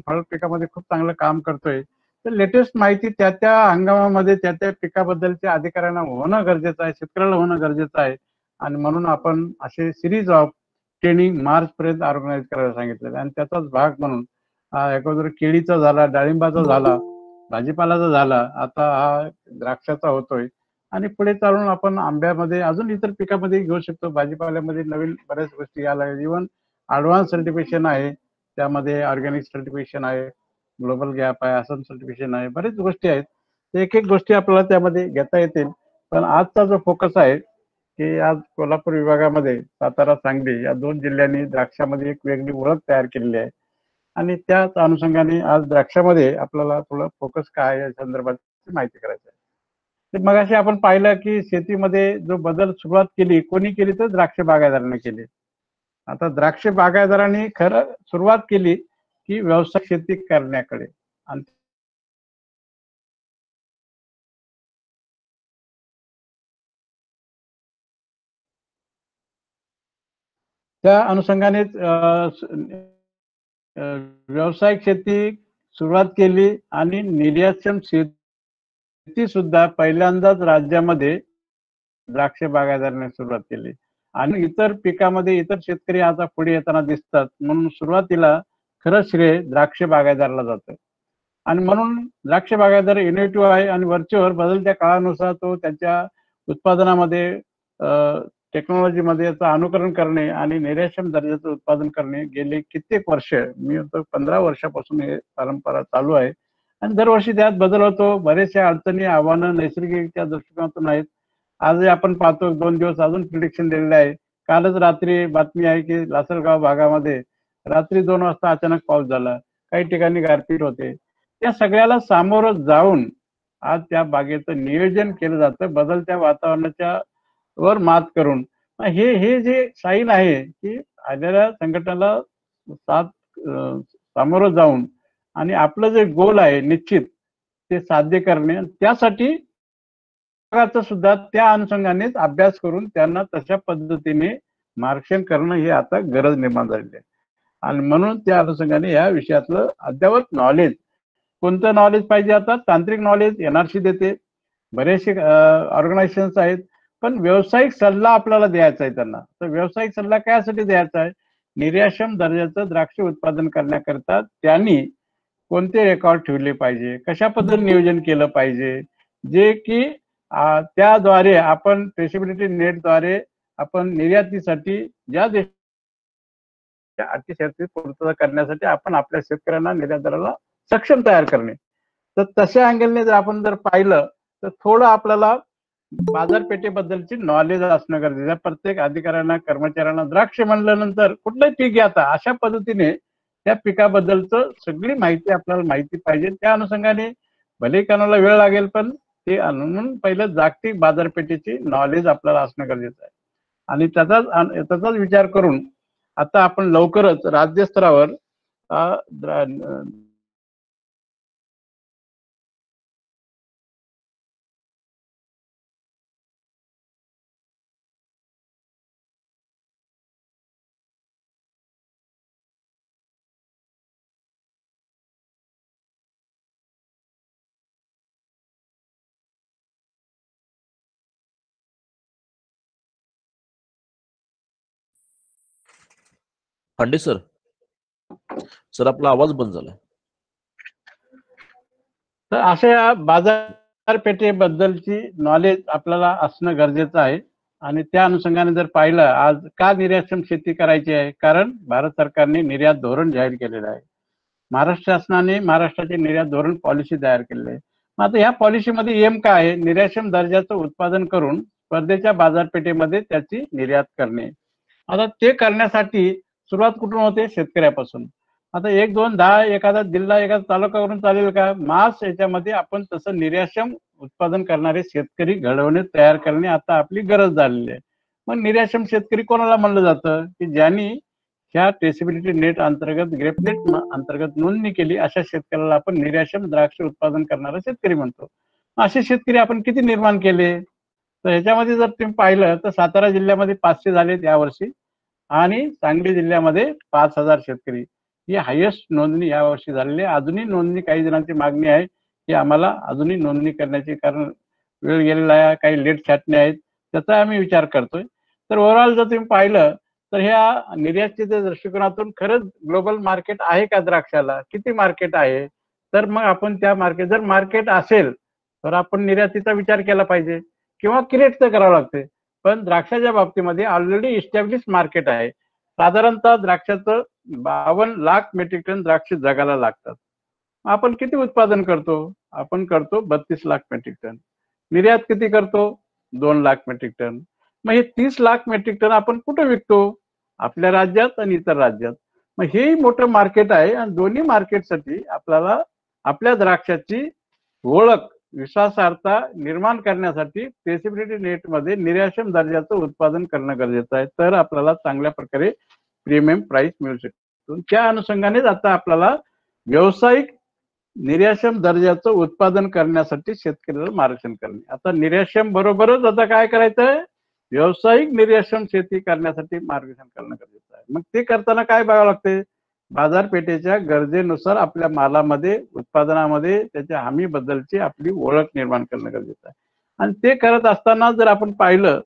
फळ पिकामध्ये खूप चांगलं काम करतोय, तर लेटेस्ट माहिती त्या त्या हंगामामध्ये त्या त्या पिकाबद्दलच्या अधिकाऱ्यांना होणं गरजेचं आहे, शेतकऱ्याला होणं गरजेचं आहे. आणि म्हणून आपण असे सिरीज ऑफ ट्रेनिंग मार्च पर्यंत ऑर्गनाईज करायला सांगितलेलं आणि त्याचाच भाग म्हणून अगोदर केळीचा झाला, डाळिंबाचा झाला, भाजीपालाचा झाला, आता हा द्राक्षाचा होतोय आणि पुढे चालून आपण आंब्यामध्ये अजून इतर पिकामध्ये घेऊ शकतो. भाजीपाल्यामध्ये नवीन बऱ्याच गोष्टी यायला लागल्या. इव्हन ॲडव्हान्स सर्टिफिकेशन आहे, त्यामध्ये ऑर्गॅनिक सर्टिफिकेशन आहे, ग्लोबल गॅप आहे, आसाम सर्टिफिकेशन आहे, बरेच गोष्टी आहेत. एक एक गोष्टी आपल्याला त्यामध्ये घेता येतील. पण आजचा जो फोकस आहे की आज कोल्हापूर विभागामध्ये सातारा, सांगली या 2 जिल्ह्यांनी द्राक्षामध्ये एक वेगळी ओळख तयार केलेली आहे आणि त्याच अनुषंगाने आज द्राक्षामध्ये आपल्याला थोडं फोकस काय या संदर्भात माहिती करायचं आहे. तर मगाशी आपण पाहिलं की शेतीमध्ये जो बदल सुरुवात केली कोणी केली, तर द्राक्ष बागायतदारांनी केली. आता द्राक्ष बागायतदारांनी खरं सुरुवात केली की व्यावसायिक शेती करण्याकडे आणि त्या अनुषंगानेच व्यावसायिक शेती सुरुवात केली आणि निर्यातक्षम शेती सुद्धा पहिल्यांदाच राज्यामध्ये द्राक्ष बागायतदारांनी सुरुवात केली आणि इतर पिकामध्ये इतर शेतकरी आता पुढे येताना दिसतात. म्हणून सुरुवातीला खरं श्रेय द्राक्ष बागायतदाराला जातं आणि म्हणून द्राक्ष बागायतदार इनोव्हेटिव्ह आहे आणि वरचेवर बदलत्या काळानुसार तो त्याच्या उत्पादनामध्ये टेक्नॉलॉजीमध्ये याचं अनुकरण करणे आणि निर्यातक्षम दर्जाचं उत्पादन करणे गेले कित्येक वर्ष, मी 15 वर्षापासून हे परंपरा चालू आहे आणि दरवर्षी त्यात बदल होतो. बरेचशा अडचणी, आव्हानं नैसर्गिकच्या दृष्टिकोनातून आहेत. आजही आपण पाहतो 2 दिवस अजून प्रिडिक्शन दिलेलं आहे. कालच रात्री बातमी आहे की लासलगाव भागामध्ये रात्री 2 वाजता अचानक पाऊस झाला, काही ठिकाणी गारपीट होते. त्या सगळ्याला सामोरं जाऊन आज त्या बागेचं नियोजन केलं जातं बदलत्या वातावरणाच्या वर मात करून. हे हे जे साईन आहे की आलेल्या संकटाला साथ सामोरं जाऊन आणि आपलं जे गोल आहे निश्चित ते साध्य करणे, त्यासाठी सुद्धा त्या अनुषंगानेच अभ्यास करून त्यांना तशा पद्धतीने मार्गदर्शन करणं ही आता गरज निर्माण झालेली आहे आणि म्हणून त्या अनुषंगाने या विषयातलं अद्ययावत नॉलेज, कोणतं नॉलेज पाहिजे, आता तांत्रिक नॉलेज एनआरसी देते, बरेचसे ऑर्गनायझेशन्स आहेत, पण व्यावसायिक सल्ला आपल्याला द्यायचा आहे त्यांना. तर व्यावसायिक सल्ला कशासाठी द्यायचा आहे, निर्यातक्षम दर्जाचं द्राक्ष उत्पादन करण्याकरता त्यांनी कोणते रेकॉर्ड ठेवले पाहिजे, कशा पद्धतीने नियोजन केलं पाहिजे, जे की त्याद्वारे आपण ट्रेसेबिलिटी नेटद्वारे आपण निर्यातीसाठी ज्या देशाच्या अटी शर्ती पूर्तता करण्यासाठी आपण आपल्या शेतकऱ्यांना निर्यातदाराला सक्षम तयार करणे. तर तशा अँगलने जर आपण पाहिलं तर थोडं आपल्याला बाजारपेठेबद्दलची नॉलेज असणं गरजेचं आहे. प्रत्येक अधिकाऱ्यांना, कर्मचाऱ्यांना द्राक्ष म्हणल्यानंतर कुठलंही पीक घेता अशा पद्धतीने त्या पिकाबद्दलचं सगळी माहिती आपल्याला माहिती पाहिजे. त्या अनुषंगाने भले कानाला वेळ लागेल, पण ते आणून पहिलं जागतिक बाजारपेठेची नॉलेज आपल्याला असणं गरजेचं आहे आणि त्याचाच विचार करून आता आपण लवकरच राज्यस्तरावर पांडे सर, आपला आवाज बंद झाला. तर अशा बाजारपेठेबद्दलची नॉलेज आपल्याला असणं गरजेचं आहे आणि त्या अनुषंगाने जर पाहिलं आज का निर्यातक्षम शेती करायची आहे, कारण भारत सरकारने निर्यात धोरण जाहीर केलेलं आहे. महाराष्ट्र शासनाने महाराष्ट्राचे निर्यात धोरण पॉलिसी तयार केलेली आहे. मग आता ह्या पॉलिसीमध्ये एम काय आहे, निर्यातक्षम दर्जाचं उत्पादन करून स्पर्धेच्या बाजारपेठेमध्ये त्याची निर्यात करणे. आता ते करण्यासाठी सुरुवात कुठून होते, शेतकऱ्यापासून. आता 1, 2, 10 एखादा जिल्हा एखादा तालुका करून चालेल का, मास याच्यामध्ये आपण तसं निर्यातक्षम उत्पादन करणारे शेतकरी घडवणे, तयार करणे आता आपली गरज झालेली आहे. मग निर्यातक्षम शेतकरी कोणाला म्हणलं जातं, की ज्यांनी ह्या ट्रेसेबिलिटी नेट अंतर्गत, ग्रेपनेट अंतर्गत नोंदणी केली अशा शेतकऱ्याला आपण निर्यातक्षम द्राक्ष उत्पादन करणारा शेतकरी म्हणतो. असे शेतकरी आपण किती निर्माण केले, तर ह्याच्यामध्ये जर तुम्ही पाहिलं तर सातारा जिल्ह्यामध्ये 500 झालेत यावर्षी आणि सांगली जिल्ह्यामध्ये 5000 शेतकरी. ही हायेस्ट नोंदणी यावर्षी झालेली आहे. अजूनही नोंदणी काही जणांची मागणी आहे की आम्हाला अजूनही नोंदणी करण्याची, कारण वेळ गेलेला आहे, काही लेट छाटणी आहेत, त्याचा आम्ही विचार करतोय. तर ओव्हरऑल जर तुम्ही पाहिलं तर ह्या निर्यातीच्या दृष्टिकोनातून खरंच ग्लोबल मार्केट आहे का द्राक्षाला, किती मार्केट आहे, तर मग आपण त्या मार्केट, जर मार्केट असेल तर आपण निर्यातीचा विचार केला पाहिजे किंवा क्रिएट तर करावं लागते. पण द्राक्षाच्या बाबतीमध्ये ऑलरेडी इस्टॅब्लिश मार्केट आहे. साधारणतः द्राक्षाचं 52 लाख मेट्रिक टन द्राक्ष जगाला लागतात. आपण किती उत्पादन करतो? आपण करतो 32 लाख मेट्रिक टन. निर्यात किती करतो? 2 लाख मेट्रिक टन. मग हे 30 लाख मेट्रिक टन आपण कुठे विकतो? आपल्या राज्यात आणि इतर राज्यात. मग हेही मोठं मार्केट आहे आणि दोन्ही मार्केटसाठी आपल्याला आपल्या द्राक्षाची ओळख, विश्वासार्हता निर्माण करण्यासाठी ट्रेसेबिलिटी नेटमध्ये निर्यातक्षम दर्जाचं उत्पादन करणं गरजेचं आहे. तर आपल्याला चांगल्या प्रकारे प्रीमियम प्राइस मिळू शकतो. त्या अनुषंगानेच आता आपल्याला व्यावसायिक निर्यातक्षम दर्जाचं उत्पादन करण्यासाठी शेतकऱ्याला मार्गदर्शन करणे. आता निर्यातक्षम बरोबरच आता काय करायचंय? व्यावसायिक निर्यातक्षम शेती करण्यासाठी मार्गदर्शन करणं गरजेचं आहे. मग ते करताना काय बघावं लागते? बाजारपेठेच्या गरजेनुसार आपल्या मालामध्ये, उत्पादनामध्ये त्याच्या हमीबद्दलची आपली ओळख निर्माण करणं गरजेचं आहे. आणि ते करत असताना जर आपण पाहिलं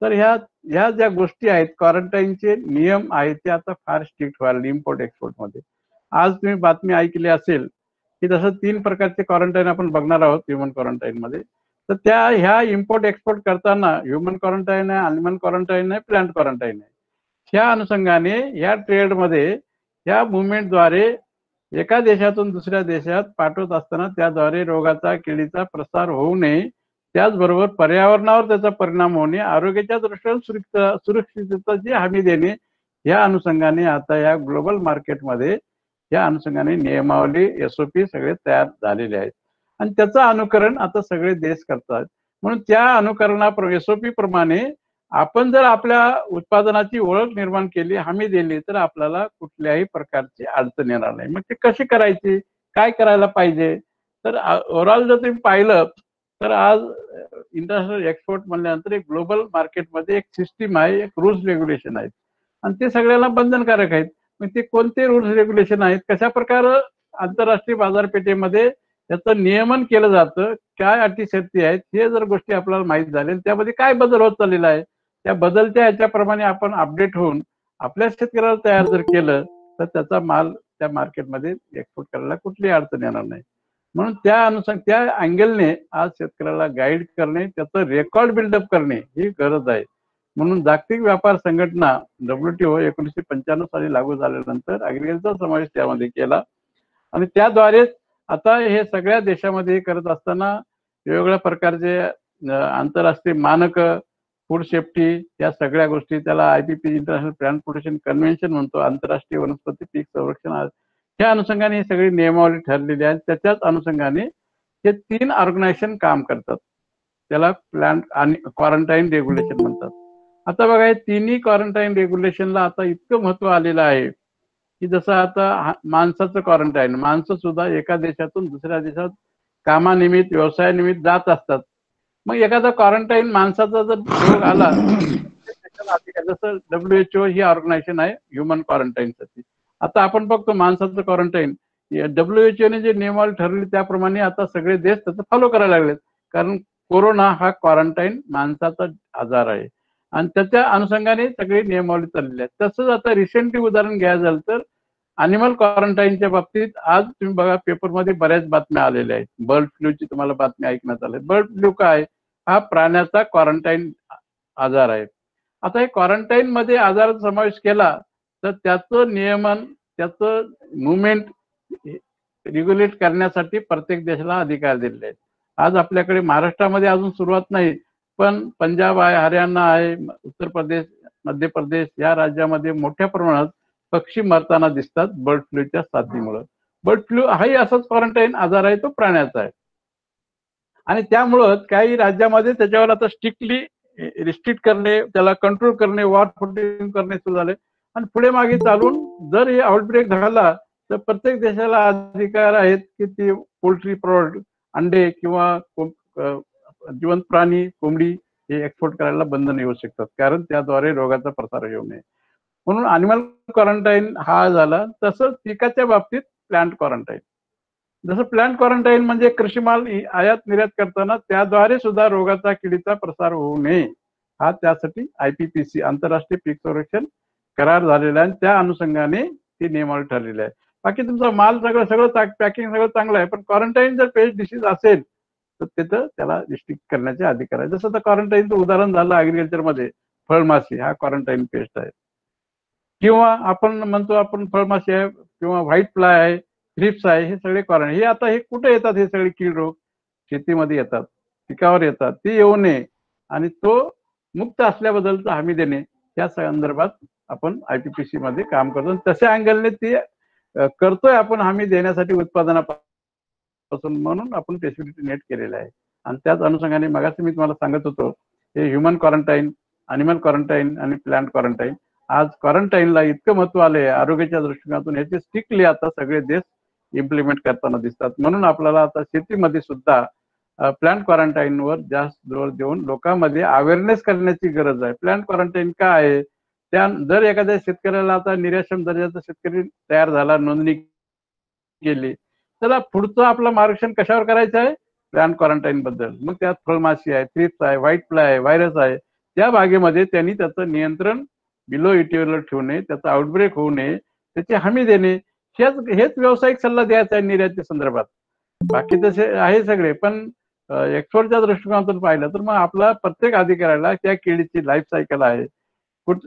तर ह्या ज्या गोष्टी आहेत, क्वारंटाईनचे नियम आहेत, ते आता फार स्ट्रिक्ट व्हायला इम्पोर्ट एक्सपोर्ट मध्ये. आज तुम्ही बातमी ऐकली असेल की जसं 3 प्रकारचे क्वारंटाईन आपण बघणार आहोत ह्युमन क्वारंटाईन मध्ये. तर ह्या इम्पोर्ट एक्सपोर्ट करताना ह्युमन क्वारंटाईन आहे, अॅनिमल क्वारंटाईन आहे, प्लांट क्वारंटाईन आहे. ह्या अनुषंगाने या ट्रेडमध्ये या मुवमेंटद्वारे एका देशातून दुसऱ्या देशात पाठवत असताना त्याद्वारे रोगाचा, किडीचा प्रसार होऊ नये, त्याचबरोबर पर्यावरणावर त्याचा परिणाम होणे, आरोग्याच्या दृष्टीने सुरक्षिततेची हमी देणे, या अनुषंगाने आता या ग्लोबल मार्केटमध्ये या अनुषंगाने नियमावली, एसओपी सगळे तयार झालेले आहेत आणि त्याचं अनुकरण आता सगळे देश करतात. म्हणून त्या अनुकरणा एसओपी प्रमाणे आपण जर आपल्या उत्पादनाची ओळख निर्माण केली, हमी दिली, तर आपल्याला कुठल्याही प्रकारची अडचण येणार नाही. मग ते कशी करायची, काय करायला पाहिजे? तर ओव्हरऑल जर तुम्ही पाहिलं तर आज इंटरनॅशनल एक्सपोर्ट म्हणल्यानंतर एक ग्लोबल मार्केटमध्ये एक सिस्टीम आहे, एक रूल्स रेग्युलेशन आहेत आणि ते सगळ्याला बंधनकारक आहेत. मग ते कोणते रूल्स रेग्युलेशन आहेत, कशा प्रकारे आंतरराष्ट्रीय बाजारपेठेमध्ये त्याचं नियमन केलं जातं, काय अटी शर्ती आहेत, हे जर गोष्टी आपल्याला माहीत झाल्या, त्यामध्ये काय बदल होत चाललेला आहे, त्या बदलत्या ह्याच्याप्रमाणे आपण अपडेट होऊन आपल्या शेतकऱ्याला तयार जर केलं तर त्याचा माल त्या मार्केटमध्ये एक्सपोर्ट करायला कुठलीही अडचण येणार नाही. म्हणून त्या अँगलने आज शेतकऱ्याला गाईड करणे, त्याचं रेकॉर्ड बिल्डअप करणे ही गरज आहे. म्हणून जागतिक व्यापार संघटना WTO 1995 साली लागू झाल्यानंतर ऍग्रीकल्चरचा समावेश त्यामध्ये केला आणि त्याद्वारेच आता हे सगळ्या देशामध्ये करत असताना वेगवेगळ्या प्रकारचे आंतरराष्ट्रीय मानक, फूड सेफ्टी, या सगळ्या गोष्टी, त्याला IPP international plant protection convention म्हणतो, आंतरराष्ट्रीय वनस्पती पीक संरक्षण, त्या अनुषंगाने ही सगळी नियमावली ठरलेली आहे. त्याच्याच अनुषंगाने हे 3 ऑर्गनायझेशन काम करतात, त्याला प्लांट आणि क्वारंटाईन रेग्युलेशन म्हणतात. आता बघा, हे तिन्ही क्वारंटाईन रेग्युलेशनला आता इतकं महत्व आलेलं आहे की जसं आता माणसाचं क्वारंटाईन, माणसं सुद्धा एका देशातून दुसऱ्या देशात कामानिमित्त, व्यवसायानिमित्त जात असतात. मग एखादा क्वारंटाईन माणसाचा जर रोग आला, जसं WHO ही ऑर्गनायझेशन आहे ह्युमन क्वारंटाईनसाठी. आता आपण बघतो माणसाचं क्वारंटाईन, WHO ने जे नियमावली ठरवली त्याप्रमाणे आता सगळे देश त्याचं फॉलो करायला लागलेत, कारण कोरोना हा क्वारंटाईन माणसाचा आजार आहे आणि त्याच्या अनुषंगाने सगळी नियमावली चाललेली आहे. तसंच आता रिसेंटली उदाहरण घ्यायचं झालं तर अॅनिमल क्वारंटाईनच्या बाबतीत आज तुम्ही बघा पेपरमध्ये बऱ्याच बातम्या आलेल्या आहेत. बर्ड फ्लूची तुम्हाला बातमी ऐकण्यात आली. बर्ड फ्लू काय? हा प्राण्याचा क्वारंटाईन आजार आहे. आता हे क्वारंटाईन मध्ये आजाराचा समावेश केला तर त्याचं नियमन, त्याचं मुवमेंट रेग्युलेट करण्यासाठी प्रत्येक देशाला अधिकार दिलेले आहेत. आज आपल्याकडे महाराष्ट्रामध्ये अजून सुरुवात नाही, पण पंजाब आहे, हरियाणा आहे, उत्तर प्रदेश, मध्य प्रदेश या राज्यामध्ये मोठ्या प्रमाणात पक्षी मरताना दिसतात बर्ड फ्लूच्या साथीमुळे. बर्ड फ्लू हाही असाच क्वारंटाईन आजार आहे, तो प्राण्याचा आहे आणि त्यामुळं काही राज्यामध्ये त्याच्यावर आता स्ट्रिक्टली रिस्ट्रिक्ट करणे, त्याला कंट्रोल करणे, वॉर फुटिंग करणे सुरू झाले आणि पुढे मागे चालून जर हे आउटब्रेक झाला तर प्रत्येक देशाला अधिकार आहेत की ती पोल्ट्री प्रॉडक्ट, अंडे किंवा जिवंत प्राणी, कोंबडी हे एक्सपोर्ट करायला बंधन येऊ शकतात, कारण त्याद्वारे रोगाचा प्रसार होऊ नये. म्हणून अॅनिमल क्वारंटाईन हा झाला. तसंच पिकाच्या बाबतीत प्लांट क्वारंटाईन. जसं प्लांट क्वारंटाईन म्हणजे कृषी माल आयात निर्यात करताना त्याद्वारे सुद्धा रोगाचा किडीचा प्रसार होऊ नये, हा त्यासाठी IPPC आंतरराष्ट्रीय पीक संरक्षण करार झालेला आहे. त्या अनुषंगाने ती नियमावली ठरलेली आहे. बाकी तुमचा माल सगळं पॅकिंग सगळं चांगलं आहे, पण क्वारंटाईन जर पेस्ट डिसीज असेल तर तिथं त्याला रिस्ट्रिक्ट करण्याचे अधिकार आहे. जसं तर क्वारंटाईनचं उदाहरण झालं ऍग्रिकल्चरमध्ये फळमाशी हा क्वारंटाईन पेस्ट आहे, किंवा आपण म्हणतो आपण फळमाशी आहे किंवा व्हाईट फ्लाय आहे, थ्रिप्स आहे, हे सगळे क्वारंटाईन. हे आता हे कुठे येतात? हे सगळे कीड रोग शेतीमध्ये येतात, पिकावर येतात. ती येऊ नये आणि तो मुक्त असल्याबद्दलचा हमी देणे या संदर्भात आपण IPPC मध्ये काम करतो. तशा अँगलने ती करतोय आपण हमी देण्यासाठी उत्पादनापासून, म्हणून आपण फेसिलिटी नेट केलेलं आहे. आणि त्याच अनुषंगाने मगाशी मी तुम्हाला सांगत होतो हे ह्युमन क्वारंटाईन, अॅनिमल क्वारंटाईन आणि प्लांट क्वारंटाईन. आज क्वारंटाईनला इतकं महत्व आलंय आरोग्याच्या दृष्टिकोनातून, याचे स्ट्रिक्टली आता सगळे देश इम्प्लिमेंट करताना दिसतात. म्हणून आपल्याला आता शेतीमध्ये सुद्धा प्लांट क्वारंटाईनवर जास्त जोर देऊन लोकांमध्ये अवेअरनेस करण्याची गरज आहे. प्लांट क्वारंटाईन काय आहे? त्या जर एखाद्या शेतकऱ्याला आता निर्यातक्षम दर्जाचा शेतकरी तयार झाला, नोंदणी केली, त्याला पुढचं आपलं मार्गदर्शन कशावर करायचं आहे? प्लांट क्वारंटाईन बद्दल. मग त्यात फळमाशी आहे, थ्रिप्स आहे, व्हाईट फ्लाय आहे, व्हायरस आहे, त्या भागेमध्ये त्यांनी त्याचं नियंत्रण बिलो इटिव्हर ठेवणे, त्याचा आउटब्रेक होऊ नये, त्याची हमी देणे, हेच व्यावसायिक सल्ला द्यायचा आहे निर्याती संदर्भात. बाकी तसे आहे सगळे, पण एक्सपोर्टच्या दृष्टिकोनातून पाहिलं तर मग आपला प्रत्येक अधिकाऱ्याला त्या किडीची लाईफ सायकल आहे.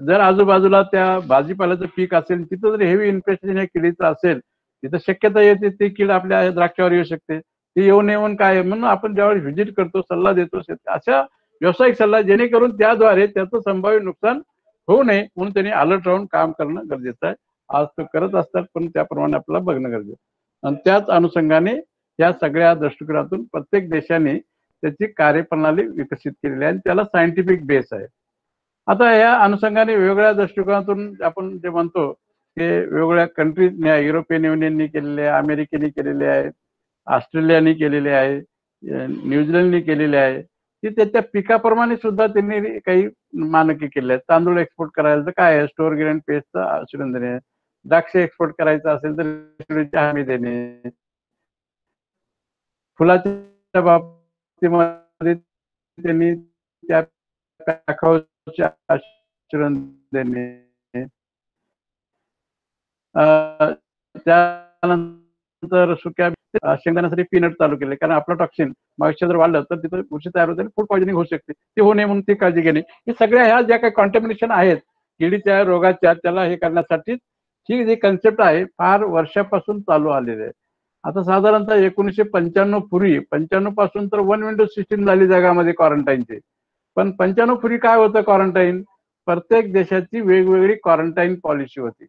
जर आजूबाजूला त्या भाजीपाल्याचं पीक असेल, तिथं जर हेवी इन्फेक्शन या किडीचं असेल, तिथं शक्यता येते ती कीड आपल्या द्राक्षावर येऊ शकते. ती येऊ नये म्हणून काय, म्हणून आपण ज्यावेळी व्हिजिट करतो, सल्ला देतो, अशा व्यावसायिक सल्ला जेणेकरून त्याद्वारे त्याचं संभाव्य नुकसान होऊ नये म्हणून त्यांनी अलर्ट राहून काम करणं गरजेचं आहे. आज तो करत असतात, पण त्याप्रमाणे आपल्याला बघणं गरजेचं. आणि त्याच अनुषंगाने या सगळ्या दृष्टिकोनातून प्रत्येक देशाने त्याची कार्यप्रणाली विकसित केलेली आहे आणि त्याला सायंटिफिक बेस आहे. आता या अनुषंगाने वेगवेगळ्या दृष्टिकोनातून आपण जे म्हणतो ते वेगवेगळ्या कंट्रीज, युरोपियन युनियननी केलेले आहे, अमेरिकेने केलेले आहे, ऑस्ट्रेलियाने केलेले आहे, न्यूझीलंडने केलेले आहे, की त्याच्या पिकाप्रमाणे सुद्धा त्यांनी काही मानके केले आहेत. तांदूळ एक्सपोर्ट करायला तर काय आहे? स्टोअर ग्रेन पेस्टचं औषध देणे. द्राक्ष एक्सपोर्ट करायचं असेल तर हमी देणे. फुलाच्या बाबतीमध्ये त्यांनी त्या आचरण देणे. त्यानंतर सुक्या शेंगदाण्यासाठी पीनट चालू केले, कारण आपलं टॉक्सिन मॉइश्चर जर वाढलं तर तिथं बुरशी तयार होते, फूड पॉइझनिंग होऊ शकते, ते होऊ नये म्हणून ती काळजी घेणे. हे सगळ्या ह्या ज्या काही कॉन्टॅमिनेशन आहेत किडीच्या रोगाच्या, त्याला हे करण्यासाठी ही जी कन्सेप्ट आहे फार वर्षापासून चालू आलेली आहे. आता साधारणतः 1995 पूर्वी, 95 पासून तर वन विंडो सिस्टीम झाली जगामध्ये क्वारंटाईनची. पण 95 पूर्वी काय होतं क्वारंटाईन? प्रत्येक देशाची वेगवेगळी क्वारंटाईन पॉलिसी होती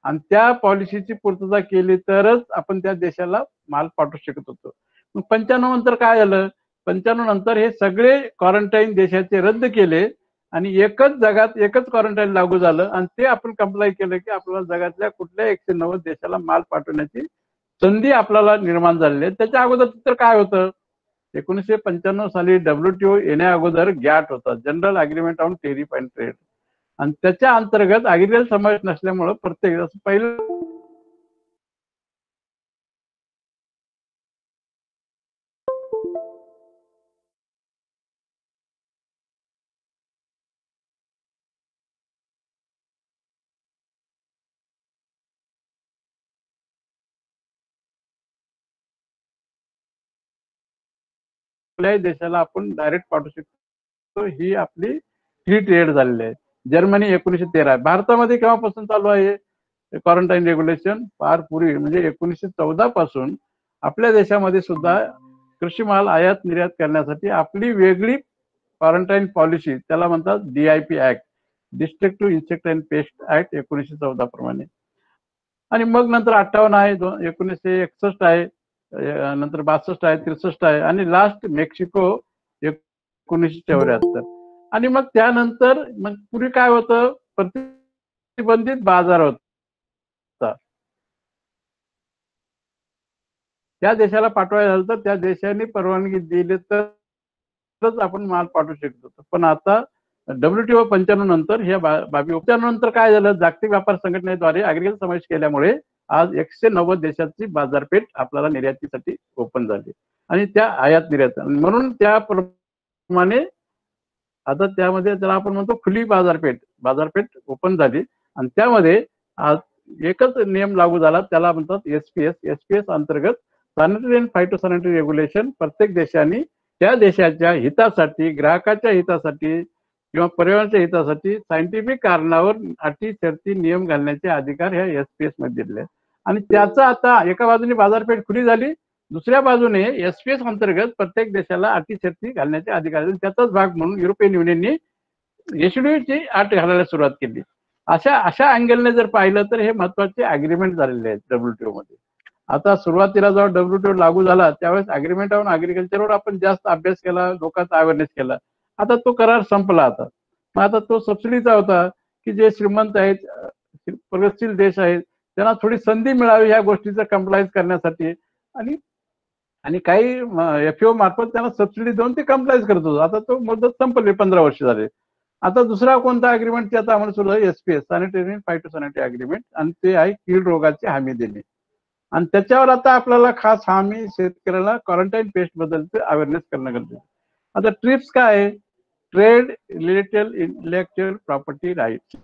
आणि त्या पॉलिसीची पूर्तता केली तरच आपण त्या देशाला माल पाठवू शकत होतो. मग 95 नंतर काय झालं? 95 नंतर हे सगळे क्वारंटाईन देशाचे रद्द केले आणि एकच जगात एकच क्वारंटाईन लागू झालं आणि ते आपण कंप्लाय केलं की आपल्याला जगातल्या कुठल्या 190 देशाला माल पाठवण्याची संधी आपल्याला निर्माण झालेली आहे. त्याच्या अगोदर तर काय होतं? 1995 साली WTO येण्या अगोदर गॅट होता, general agreement on tariff and trade, आणि त्याच्या अंतर्गत ऍग्रिकल्चर समावेश नसल्यामुळं प्रत्येक पहिलं कुठल्याही देशाला आपण डायरेक्ट पाठवू शकतो, ही आपली फ्री ट्रेड झालेली आहे. जर्मनी 1913. भारतामध्ये केव्हापासून चालू आहे क्वारंटाईन रेग्युलेशन? फार पूर्वी, म्हणजे 1914 पासून आपल्या देशामध्ये सुद्धा कृषी माल आयात निर्यात करण्यासाठी आपली वेगळी क्वारंटाईन पॉलिसी, त्याला म्हणतात DIP act, destructive insect and paste act 1914 प्रमाणे. आणि मग नंतर 58 आहे, 1961 आहे, नंतर 62 आहे, 63 आहे आणि लास्ट मेक्सिको 1974. आणि मग त्यानंतर मग पूर्वी काय होतं? प्रतिबंधित बाजार होता. त्या देशाला पाठवायचं झालं तर त्या देशाने परवानगी दिली तरच आपण माल पाठवू शकतो. पण आता WTO 95 नंतर ह्या बाबी त्यानंतर काय झालं, जागतिक व्यापार संघटनेद्वारे ऍग्रिकल्चर समावेश केल्यामुळे आज 190 देशाची बाजारपेठ आपल्याला निर्यातीसाठी ओपन झाली आणि त्या आयात निर्यात म्हणून त्याप्रमाणे आता त्यामध्ये त्याला आपण म्हणतो खुली बाजारपेठ ओपन झाली आणि त्यामध्ये आज एकच नियम लागू झाला, त्याला म्हणतात एसपीएस अंतर्गत सॅनिटरी अँड फायटोसॅनिटरी रेग्युलेशन. प्रत्येक देशाने त्या देशाच्या हितासाठी, ग्राहकाच्या हितासाठी किंवा पर्यावरणाच्या हितासाठी सायंटिफिक कारणावर अटी शर्ती नियम घालण्याचे अधिकार ह्या एसपीएस मध्ये दिले आणि त्याचा आता एका बाजूने बाजारपेठ खुली झाली, दुसऱ्या बाजूने एसपीएस अंतर्गत प्रत्येक देशाला अटी शर्ती घालण्याचे अधिकार. त्याचाच भाग म्हणून युरोपियन युनियनने एसडीओची अट घालायला सुरुवात केली. अशा अँगलने जर पाहिलं तर हे महत्वाचे अग्रीमेंट झालेले आहेत WTO मध्ये. आता सुरुवातीला जेव्हा WTO लागू झाला त्यावेळेस अग्रीमेंट ऑन अग्रिकल्चरवर आपण जास्त अभ्यास केला, लोकांचा अवेअरनेस केला. आता तो करार संपला. आता तो सबसिडीचा होता की जे श्रीमंत आहेत, प्रगतशील देश आहेत, त्यांना थोडी संधी मिळावी ह्या गोष्टीचं कंप्लायन्स करण्यासाठी आणि काही FAO मार्फत त्यांना सबसिडी देऊन ते कंप्लायन्स करत होतो. आता तो मुदत संपली, 15 वर्ष झाले. आता दुसरा कोणता अग्रीमेंट त्याचा अमल सुरू आहे, एसपीएस सॅनिटरी अँड फायटोसॅनिटरी अग्रीमेंट, आणि ते आहे कीड रोगाची हमी देणे. आणि त्याच्यावर आता आपल्याला खास हमी शेतकऱ्याला क्वारंटाईन पेस्ट बद्दलचे अवेअरनेस करणं गरजेचं. आता ट्रिप्स काय आहे, trade related intellectual property right.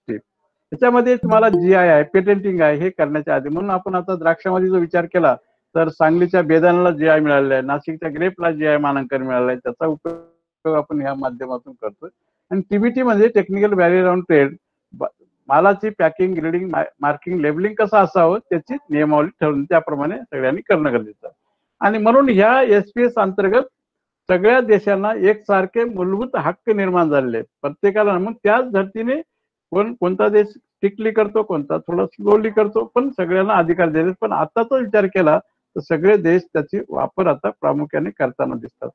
त्याच्यामध्ये तुम्हाला GI आहे, पेटेंटिंग आहे, हे करण्याच्या आधी. म्हणून आपण आता द्राक्षामध्ये जो विचार केला तर सांगलीच्या बेदाण्याला GI मिळालेला आहे, नाशिकच्या ग्रेपला GI मानांकन मिळालं आहे. त्याचा उपयोग आपण ह्या माध्यमातून करतोय. आणि TBT म्हणजे टेक्निकल बॅरियर ऑन ट्रेड, मालाची पॅकिंग, ग्रेडिंग, मार्किंग, लेबलिंग कसं असावं त्याची नियमावली ठरवून त्याप्रमाणे सगळ्यांनी करणं गरजेचं आहे. आणि म्हणून ह्या एसपीएस अंतर्गत सगळ्या देशांना एकसारखे मूलभूत हक्क निर्माण झालेले आहेत प्रत्येकाला. मग त्याच धर्तीने कोणता देश स्ट्रिक्टली करतो, कोणता थोडा स्लोली करतो, पण सगळ्यांना अधिकार दिले. पण आताचा विचार केला तर सगळे देश त्याची वापर आता प्रामुख्याने करताना दिसतात.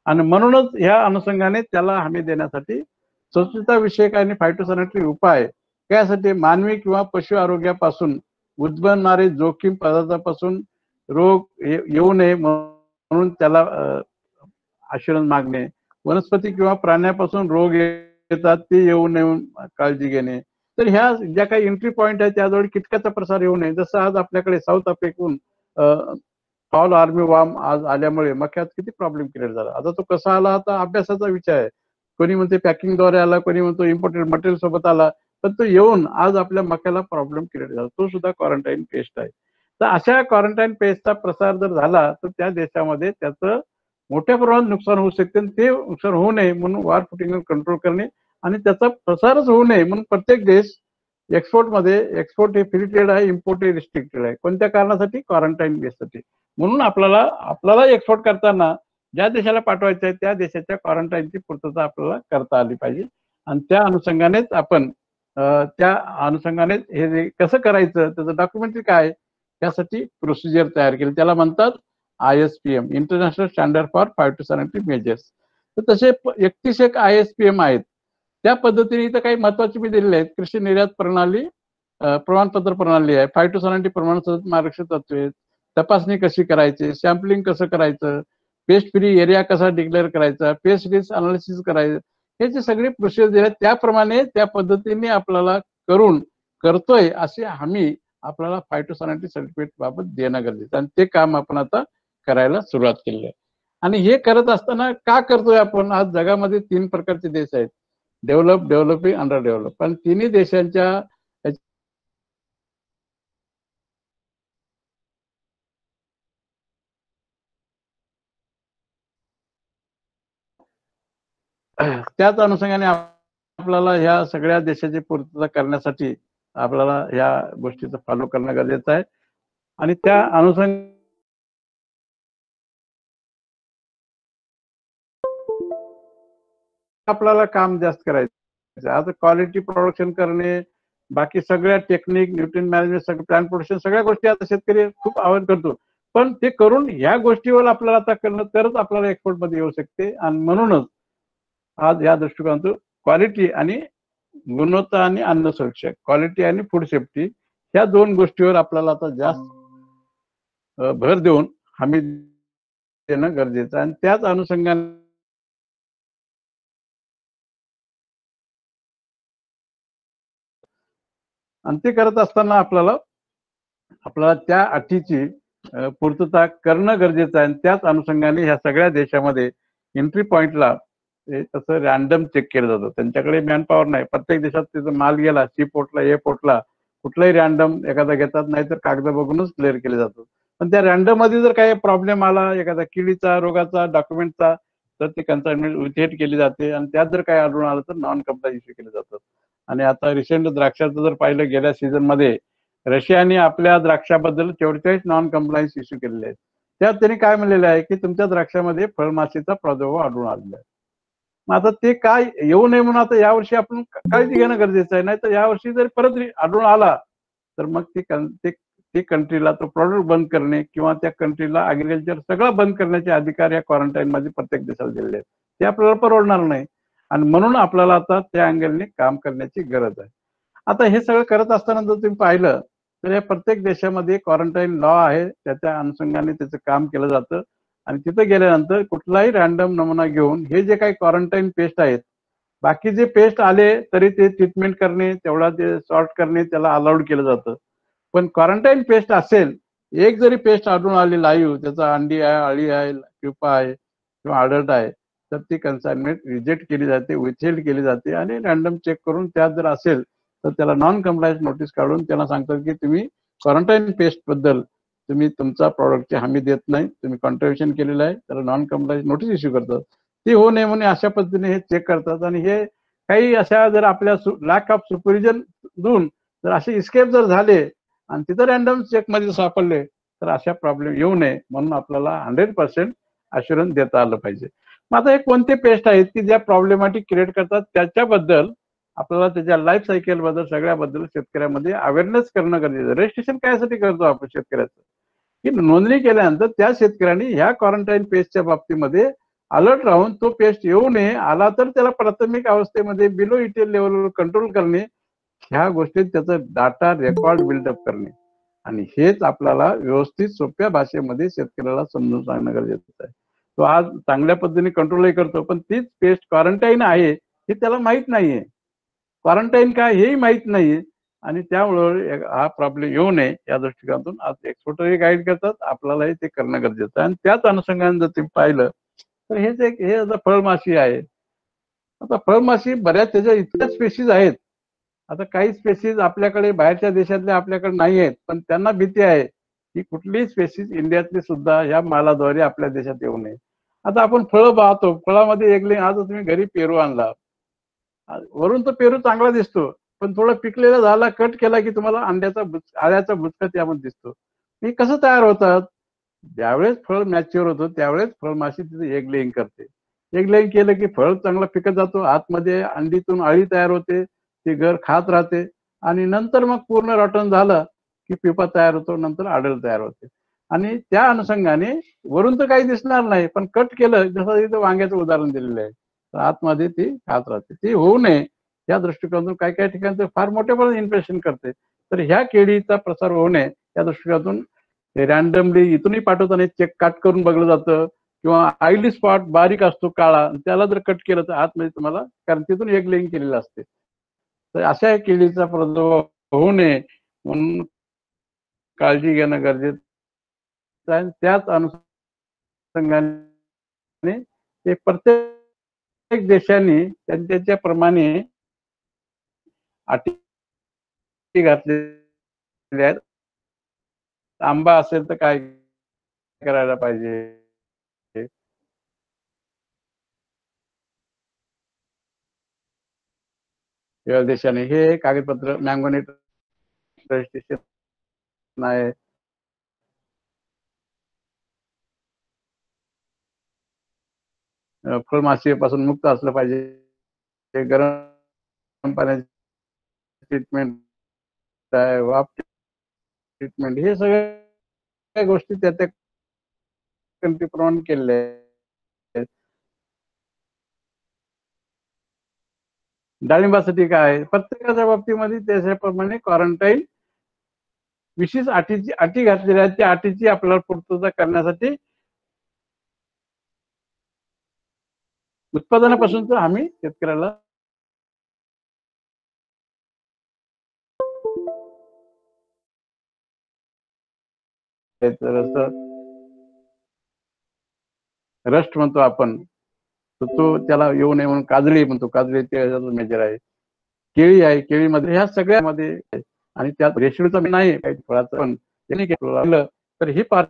आणि म्हणूनच ह्या अनुषंगाने त्याला हमी देण्यासाठी स्वच्छता विषयक आणि फायटोसॅनिटरी उपाय त्यासाठी मानवी किंवा पशु आरोग्यापासून उद्भवणारे जोखीम पदार्थापासून रोग येऊ नये म्हणून त्याला आश्वासन मागणे, वनस्पती किंवा प्राण्यापासून रोग येतात ते येऊ नये काळजी घेणे. तर ह्या ज्या काही एंट्री पॉइंट आहेत त्याजवळ कीटकाचा प्रसार येऊ नये. जसं आज आपल्याकडे साऊथ आफ्रिकेहून फॉल आर्मी वार्म आज आल्यामुळे मक्यात किती प्रॉब्लेम क्रिएट झाला. आता तो कसा आला आता अभ्यासाचा विषय आहे. कोणी म्हणते पॅकिंगद्वारे आला, कोणी म्हणतो इम्पोर्टेड मटेरियल सोबत आला, पण तो येऊन आज आपल्या मक्याला प्रॉब्लेम क्रिएट झाला. तो सुद्धा क्वारंटाईन पेस्ट आहे. तर अशा क्वारंटाईन पेस्टचा प्रसार जर झाला तर त्या देशामध्ये त्याचं मोठ्या प्रमाणात नुकसान होऊ शकते. ते नुकसान होऊ नये म्हणून वॉर फुटिंगवर कंट्रोल करणे आणि त्याचा प्रसारच होऊ नये म्हणून प्रत्येक देश एक्सपोर्ट हे फ्री ट्रेड आहे, इम्पोर्ट हे रिस्ट्रिक्टेड आहे. कोणत्या कारणासाठी? क्वारंटाईन बेससाठी. म्हणून आपल्याला एक्सपोर्ट करताना ज्या देशाला पाठवायचं आहे त्या देशाच्या क्वारंटाईनची पूर्तता आपल्याला करता आली पाहिजे. आणि त्या अनुषंगानेच आपण हे कसं करायचं, त्याचं डॉक्युमेंटरी काय, त्यासाठी प्रोसिजर तयार केली. त्याला म्हणतात ISPM, international standard for phytosanitary measures. तर तसे 31 ISPM आहेत. त्या पद्धतीने इथं काही महत्वाचे मी दिलेले आहेत. कृषी निर्यात प्रणाली, प्रमाणपत्र प्रणाली आहे, फायटोसॅनिटरी प्रमाणपत्र मार्गदर्शक तत्त्वे, तपासणी कशी करायची, सॅम्पलिंग कसं करायचं, पेस्ट फ्री एरिया कसा डिक्लेअर करायचा, पेस्ट रिस्क अनालिसिस करायचं, हे जे सगळे प्रोसिजर आहेत त्याप्रमाणे त्या पद्धतीने आपल्याला करतोय अशी हमी आपल्याला फायटोसॅनिटरी सर्टिफिकेट बाबत देणं गरजेचं. आणि ते काम आपण आता करायला सुरुवात केली आहे. आणि हे करत असताना का करतोय आपण? आज जगामध्ये 3 प्रकारचे देश आहेत, डेव्हलप, डेव्हलपिंग, अंडर डेव्हलप. आणि तिन्ही देशांच्या त्याच अनुषंगाने आपल्याला ह्या सगळ्या देशाची पूर्तता करण्यासाठी आपल्याला ह्या गोष्टीचं फॉलो करणं गरजेचं आहे. आणि त्या अनुषंगाने आपल्याला काम जास्त करायचं. आता क्वालिटी प्रोडक्शन करणे, बाकी सगळ्या टेक्निक, न्यूट्रिशन मॅनेजमेंट, सगळं प्लांट प्रोडक्शन, सगळ्या गोष्टी आता शेतकरी खूप आवड करतो. पण ते करून ह्या गोष्टीवर आपल्याला आता करणं तरच आपल्याला एक्सपोर्ट मध्ये येऊ शकते. आणि म्हणूनच आज या दृष्टिकोनातून क्वालिटी आणि गुणवत्ता आणि अन्न सुरक्षा, क्वालिटी आणि फूड सेफ्टी, ह्या 2 गोष्टीवर आपल्याला आता जास्त भर देऊन हमी देणं गरजेचं आहे. आणि त्याच अनुषंगाने आणि ते करत असताना आपल्याला त्या अटीची पूर्तता करणं गरजेचं आहे. आणि त्याच अनुषंगाने ह्या सगळ्या देशामध्ये एंट्री पॉइंटला तसं रॅन्डम चेक केलं जातं. त्यांच्याकडे मॅनपॉवर नाही. प्रत्येक देशात तिचा माल गेला सी पोर्टला ए पोर्टला कुठलाही रॅन्डम एखादा घेतात, नाही तर कागद बघूनच क्लिअर केले जातात. पण त्या रॅन्डम मध्ये जर काही प्रॉब्लेम आला एखाद्या किडीचा रोगाचा डॉक्युमेंटचा तर ती कन्साइनमेंट विथेट केली जाते आणि त्यात जर काही आढळून आलं तर नॉन कम्प्लाय इश्यू केले जातात. आणि आता रिसेंट द्राक्षाचं जर पाहिलं गेल्या सीझन मध्ये रशियाने आपल्या द्राक्षाबद्दल 44 नॉन कम्प्लायन्स इश्यू केलेले आहेत. त्यात त्यांनी काय म्हणलेलं आहे की तुमच्या द्राक्षामध्ये फळमाशीचा प्रादुर्भाव आढळून आलेला आहे. मग आता ते काय येऊ नये म्हणून आता यावर्षी आपण काळजी घेणं गरजेचं आहे. नाही तर यावर्षी जर परत आढळून आला तर मग ते कंट्रीला तो प्रॉडक्ट बंद करणे किंवा त्या कंट्रीला ऍग्रिकल्चर सगळं बंद करण्याचे अधिकार या क्वारंटाईन मध्ये प्रत्येक देशाला दिलेले आहेत. ते आपल्याला परवडणार नाही आणि म्हणून आपल्याला आता त्या अँगलने काम करण्याची गरज आहे. आता हे सगळं करत असताना जर तुम्ही पाहिलं तर या प्रत्येक देशामध्ये क्वारंटाईन लॉ आहे. त्याच्या अनुषंगाने त्याचं काम केलं जातं आणि तिथे गेल्यानंतर कुठलाही रॅन्डम नमुना घेऊन हे जे काही क्वारंटाईन पेस्ट आहेत बाकी जे पेस्ट आले तरी ते ट्रीटमेंट करणे तेवढा ते सॉर्ट करणे त्याला अलाउड केलं जातं. पण क्वारंटाईन पेस्ट असेल एक जरी पेस्ट आढळून आली लाईव्ह त्याचा अंडी आहे अळी आहे प्युपा आहे किंवा अडल्ट आहे तर ती कन्साइनमेंट रिजेक्ट केली जाते विथहेल्ड केली जाते आणि रॅन्डम चेक करून त्यात जर असेल तर त्याला नॉन कम्प्लायन्स नोटीस काढून त्यांना सांगतात की तुम्ही क्वारंटाईन पेस्ट बद्दल तुम्ही तुमचा प्रॉडक्टची हमी देत नाही, तुम्ही कॉन्ट्रिब्युशन केलेलं आहे, त्याला नॉन कम्प्लायन्स नोटीस इश्यू करतात. ती होऊ नये म्हणून अशा पद्धतीने हे चेक करतात. आणि हे काही अशा जर आपल्या लॅक ऑफ सुपरविजन देऊन जर असे इस्केप जर झाले आणि तिथं रॅन्डम चेक मध्ये सापडले तर अशा प्रॉब्लेम येऊ नये म्हणून आपल्याला 100% अश्युरन्स देता आलं पाहिजे. मग आता हे कोणते पेस्ट आहेत की ज्या प्रॉब्लेमॅटिक क्रिएट करतात त्याच्याबद्दल आपल्याला त्याच्या लाईफ सायकल बद्दल सगळ्याबद्दल शेतकऱ्यामध्ये अवेअरनेस करणं गरजेचं आहे. रजिस्ट्रेशन कायसाठी करतो आपण शेतकऱ्याचं की नोंदणी केल्यानंतर त्या शेतकऱ्यांनी ह्या क्वारंटाईन पेस्टच्या बाबतीमध्ये अलर्ट राहून तो पेस्ट येऊ नये, आला तर त्याला प्राथमिक अवस्थेमध्ये बिलो इटेल लेवलवर कंट्रोल करणे, ह्या गोष्टीत त्याचं डाटा रेकॉर्ड बिल्डअप करणे आणि हेच आपल्याला व्यवस्थित सोप्या भाषेमध्ये शेतकऱ्याला समजून सांगणं गरजेचं आहे. तो आज चांगल्या पद्धतीने कंट्रोलही करतो पण तीच पेस्ट क्वारंटाईन आहे हे त्याला माहित नाहीये. क्वारंटाईन काय हेही माहित नाहीये आणि त्यामुळे हा प्रॉब्लेम येऊ नये या दृष्टिकोनातून आज एक्सपोर्टरही गाईड करतात, आपल्यालाही ते करणं गरजेचं आहे. आणि त्याच अनुषंगाने जर तुम्ही पाहिलं तर हे आता फळमाशी आहे. आता फळमाशी बऱ्याच त्याच्या इतक्या स्पेशीज आहेत. आता काही स्पेसीज आपल्याकडे बाहेरच्या देशातले आपल्याकडे नाही आहेत पण त्यांना भीती आहे की कुठलीही स्पेसीज इंडियातली सुद्धा या मालाद्वारे आपल्या देशात येऊ नये. आता आपण फळं पाहतो, फळामध्ये एक आज तुम्ही घरी पेरू आणला, वरून तो पेरू चांगला दिसतो पण थोडा पिकलेला झाला कट केला की तुम्हाला आळ्याचा बुचका त्यामध्ये दिसतो. हे कसं तयार होतात? ज्यावेळेस फळ मॅच्युअर होतं त्यावेळेस फळमाशी तिथे एग लेईंग करते. एग लेईंग केलं की फळ चांगलं पिकत जातो, आतमध्ये अंडीतून अळी तयार होते, ती घर खात राहते आणि नंतर मग पूर्ण रॉटन झालं की पिपा तयार होतो, नंतर आडल तयार होते. आणि त्या अनुषंगाने वरून तर काही दिसणार नाही पण कट केलं जसं इथं वांग्याचं उदाहरण दिलेलं आहे तर आतमध्ये ती खात राहते. ती होऊ नये या दृष्टिकोनातून काही काही ठिकाणी फार मोठेपणे इन्फेक्शन करते. तर ह्या केळीचा प्रसार होऊ नये या दृष्टिकोनातून रॅन्डमली इथूनही पाठवताना चेक काट करून बघलं जातं किंवा आयली स्पॉट बारीक असतो काळा त्याला जर कट केलं तर आतमध्ये तुम्हाला कारण तिथून एग लेईंग केलेलं असते. तर अशा केळीचा प्रादुर्भाव होऊ नये म्हणून काळजी घेणं गरजेचं आहे. त्याच अनुषंगाने ते प्रत्येक देशाने त्यांच्या प्रमाणे अटी घातलेल्या आहेत. आंबा असेल तर काय करायला पाहिजे, या देशाने हे कागदपत्र मँगोनेट रजिस्ट्रेशन आहे, फळमाशीपासून मुक्त असलं पाहिजे, गरम पाण्याची ट्रीटमेंट आहे, वाफ ट्रीटमेंट हे सगळ्या गोष्टी त्या त्या कंट्रीप्रमाणे केलेल्या आहेत. डाळिंबासाठी काय प्रत्येकाच्या बाबतीमध्ये त्याच्याप्रमाणे क्वारंटाईन विशेष अटी घातलेल्या आहेत. त्या अटीची आपल्याला पूर्तता करण्यासाठी उत्पादनापासून आम्ही शेतकऱ्याला रस्ट म्हणतो आपण, तर तो त्याला येऊ नये म्हणून काजळी म्हणतो, काजळी ते मेजर आहे. केळी आहे, केळीमध्ये ह्या सगळ्यामध्ये आणि त्यात रेशडूचा नाही काही फळाचं पण त्यांनी केलं तर ही पार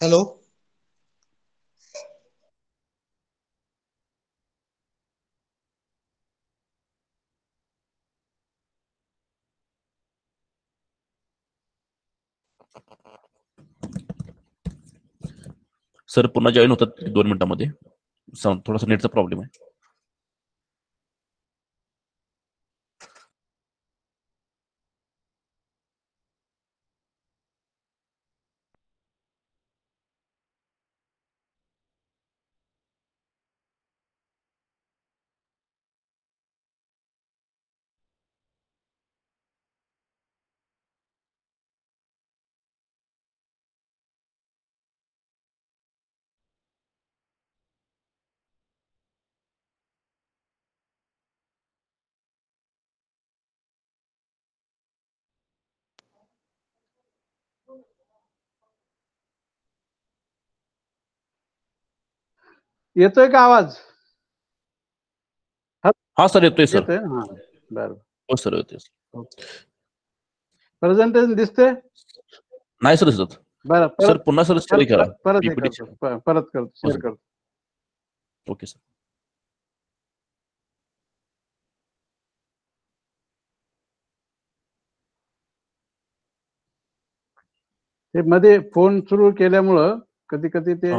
हॅलो. सर पुन्हा जॉईन होतात 2 मिनिटांमध्ये. थोडासा नेटचा प्रॉब्लेम आहे. येतोय का आवाज? हा सर येतोय सर. येतोय. हा बरं. हो सर येतोय. प्रेझेंटेशन दिसते? नाही सर दिसत. बरं सर पुन्हा सर शेअर करा. परत पीपीटी करतो, शेअर करतो. Okay sir. ते मध्ये फोन सुरू केल्यामुळं कधी कधी ते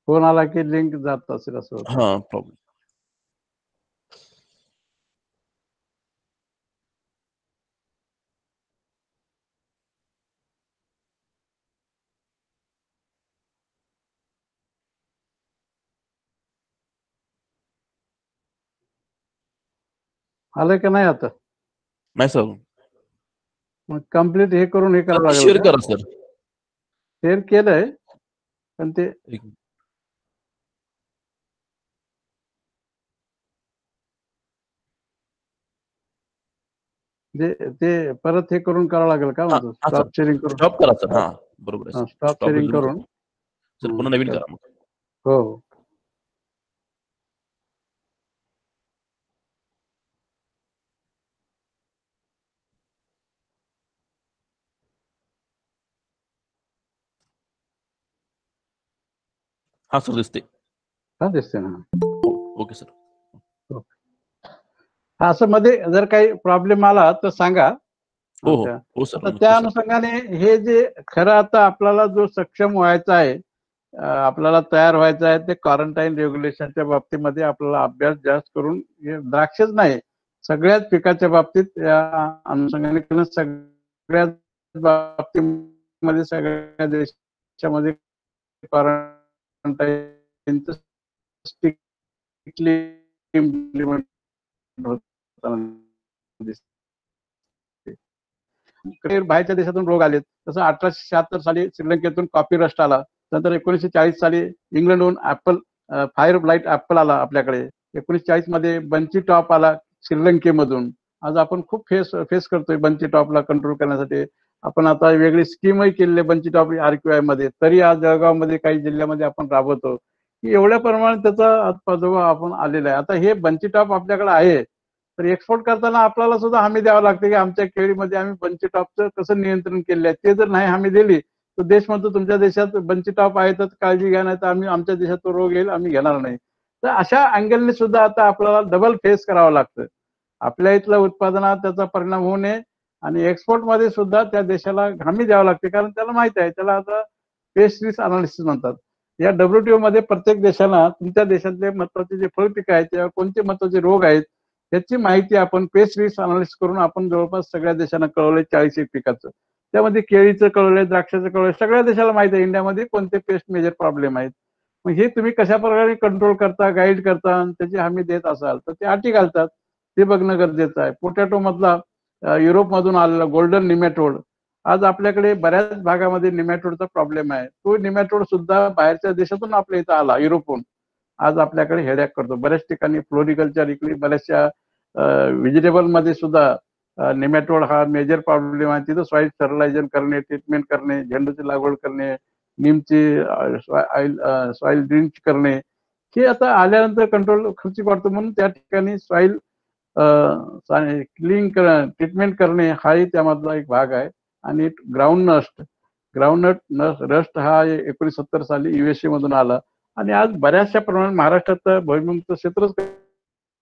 फोन आला की लिंक जात असेल असं होतं. हा प्रॉब्लेम. आलंय का नाही आता? नाही सर. मग कम्प्लीट हे करून हे करावं लागेल. शेअर करा सर. शेअर केलंय पण ते ते परत हे करून करावं लागेल का म्हणतो? स्टॉप शेअरिंग करून. स्टॉप करा सर. हा बरोबर आहे. स्टॉप शेअरिंग करून सर पुन्हा नवीन करा मग. हो. हा सर दिसते. हा दिसते ना. Okay sir. असं मध्ये जर काही प्रॉब्लेम आला तर सांगा. हो हो हो सर. आता त्या अनुषंगाने हे जे खरं आता आपल्याला जो सक्षम व्हायचा आहे, आपल्याला तयार व्हायचं आहे, ते क्वारंटाईन रेग्युलेशनच्या बाबतीमध्ये आपल्याला अभ्यास जास्त करून द्राक्षच नाही सगळ्याच पिकाच्या बाबतीत या अनुषंगाने सगळ्याच बाबतीमध्ये सगळ्या देशामध्ये क्वारंटाईन स्ट्रिक्टली इम्प्लिमेंट बाहेरच्या देशातून रोग आले. तसं 1876 साली श्रीलंकेतून कॉफी रस्ट आला. नंतर 1940 साली इंग्लंडहून ऍपल फायर ब्लाइट ऍपल आला आपल्याकडे. 1940 मध्ये बंची टॉप आला श्रीलंकेमधून. आज आपण खूप फेस करतोय बंची टॉपला कंट्रोल करण्यासाठी. आपण आता वेगळी स्कीमही केलेली बंचिट ऑफ RQI मध्ये, तरी आज जळगावमध्ये काही जिल्ह्यामध्ये आपण राबवतो की एवढ्या प्रमाणात त्याचा प्रादुर्भाव आपण आलेला आहे. आता हे बंचिट ऑफ आपल्याकडे आहे, तर एक्सपोर्ट करताना आपल्याला सुद्धा हमी द्यावं लागते की आमच्या केळीमध्ये आम्ही बंचिट ऑफचं कसं नियंत्रण केले आहे. ते जर नाही हमी दिली तर देश म्हणतो तुमच्या देशात बंचिट ऑफ आहे तर काळजी घ्या, नाही तर आम्ही आमच्या देशात तो रोग येईल आम्ही घेणार नाही. तर अशा अँगलने सुद्धा आता आपल्याला डबल फेस करावं लागतं. आपल्या इथल्या उत्पादनात त्याचा परिणाम होऊ नये आणि एक्सपोर्ट मध्ये सुद्धा त्या देशाला हमी द्यावं लागते, कारण त्याला माहित आहे, त्याला आता पेस्ट रिस्क अनालिसिस म्हणतात. या WTO मध्ये प्रत्येक देशाला तुमच्या देशातले महत्वाचे जे फळपिक आहेत किंवा कोणते महत्वाचे रोग आहेत त्याची माहिती आपण पेस्ट रिस्क अनालिसिस करून आपण जवळपास सगळ्या देशांना कळवलंय. 40 पिकाचं त्यामध्ये केळीचं कळवलंय, द्राक्षाचं कळवलंय. सगळ्या देशाला माहिती आहे इंडियामध्ये कोणते पेस्ट मेजर प्रॉब्लेम आहेत. मग हे तुम्ही कशा प्रकारे कंट्रोल करता, गाईड करता आणि त्याची हमी देत असाल तर ते अटी घालतात, ते बघणं गरजेचं आहे. पोटॅटो मधला युरोप मधून आलेला गोल्डन निमॅटोड, आज आपल्याकडे बऱ्याच भागामध्ये निमॅटोडचा प्रॉब्लेम आहे. तो निमॅटोड सुद्धा बाहेरच्या देशातून आपल्या इथं आला, युरोपहून. आज आपल्याकडे हेडॅक करतो. बऱ्याच ठिकाणी फ्लोरिकल्चर इकडे बऱ्याचशा व्हेजिटेबल मध्ये सुद्धा निमॅटोड हा मेजर प्रॉब्लेम आहे. तिथं सॉइल स्टरलायझेशन करणे, ट्रीटमेंट करणे, झेंडूची लागवड करणे, नीमची सॉइल ड्रिंच करणे, हे आता आल्यानंतर कंट्रोल खर्चिक वाढतो. म्हणून त्या ठिकाणी सॉइल क्लीन ट्रीटमेंट करणे हाही त्यामधला एक भाग आहे. आणि ग्राउंडनट रस्ट हा 1970 साली USA मधून आला आणि आज बऱ्याचशा प्रमाणात महाराष्ट्रात भुईमुगचं क्षेत्रच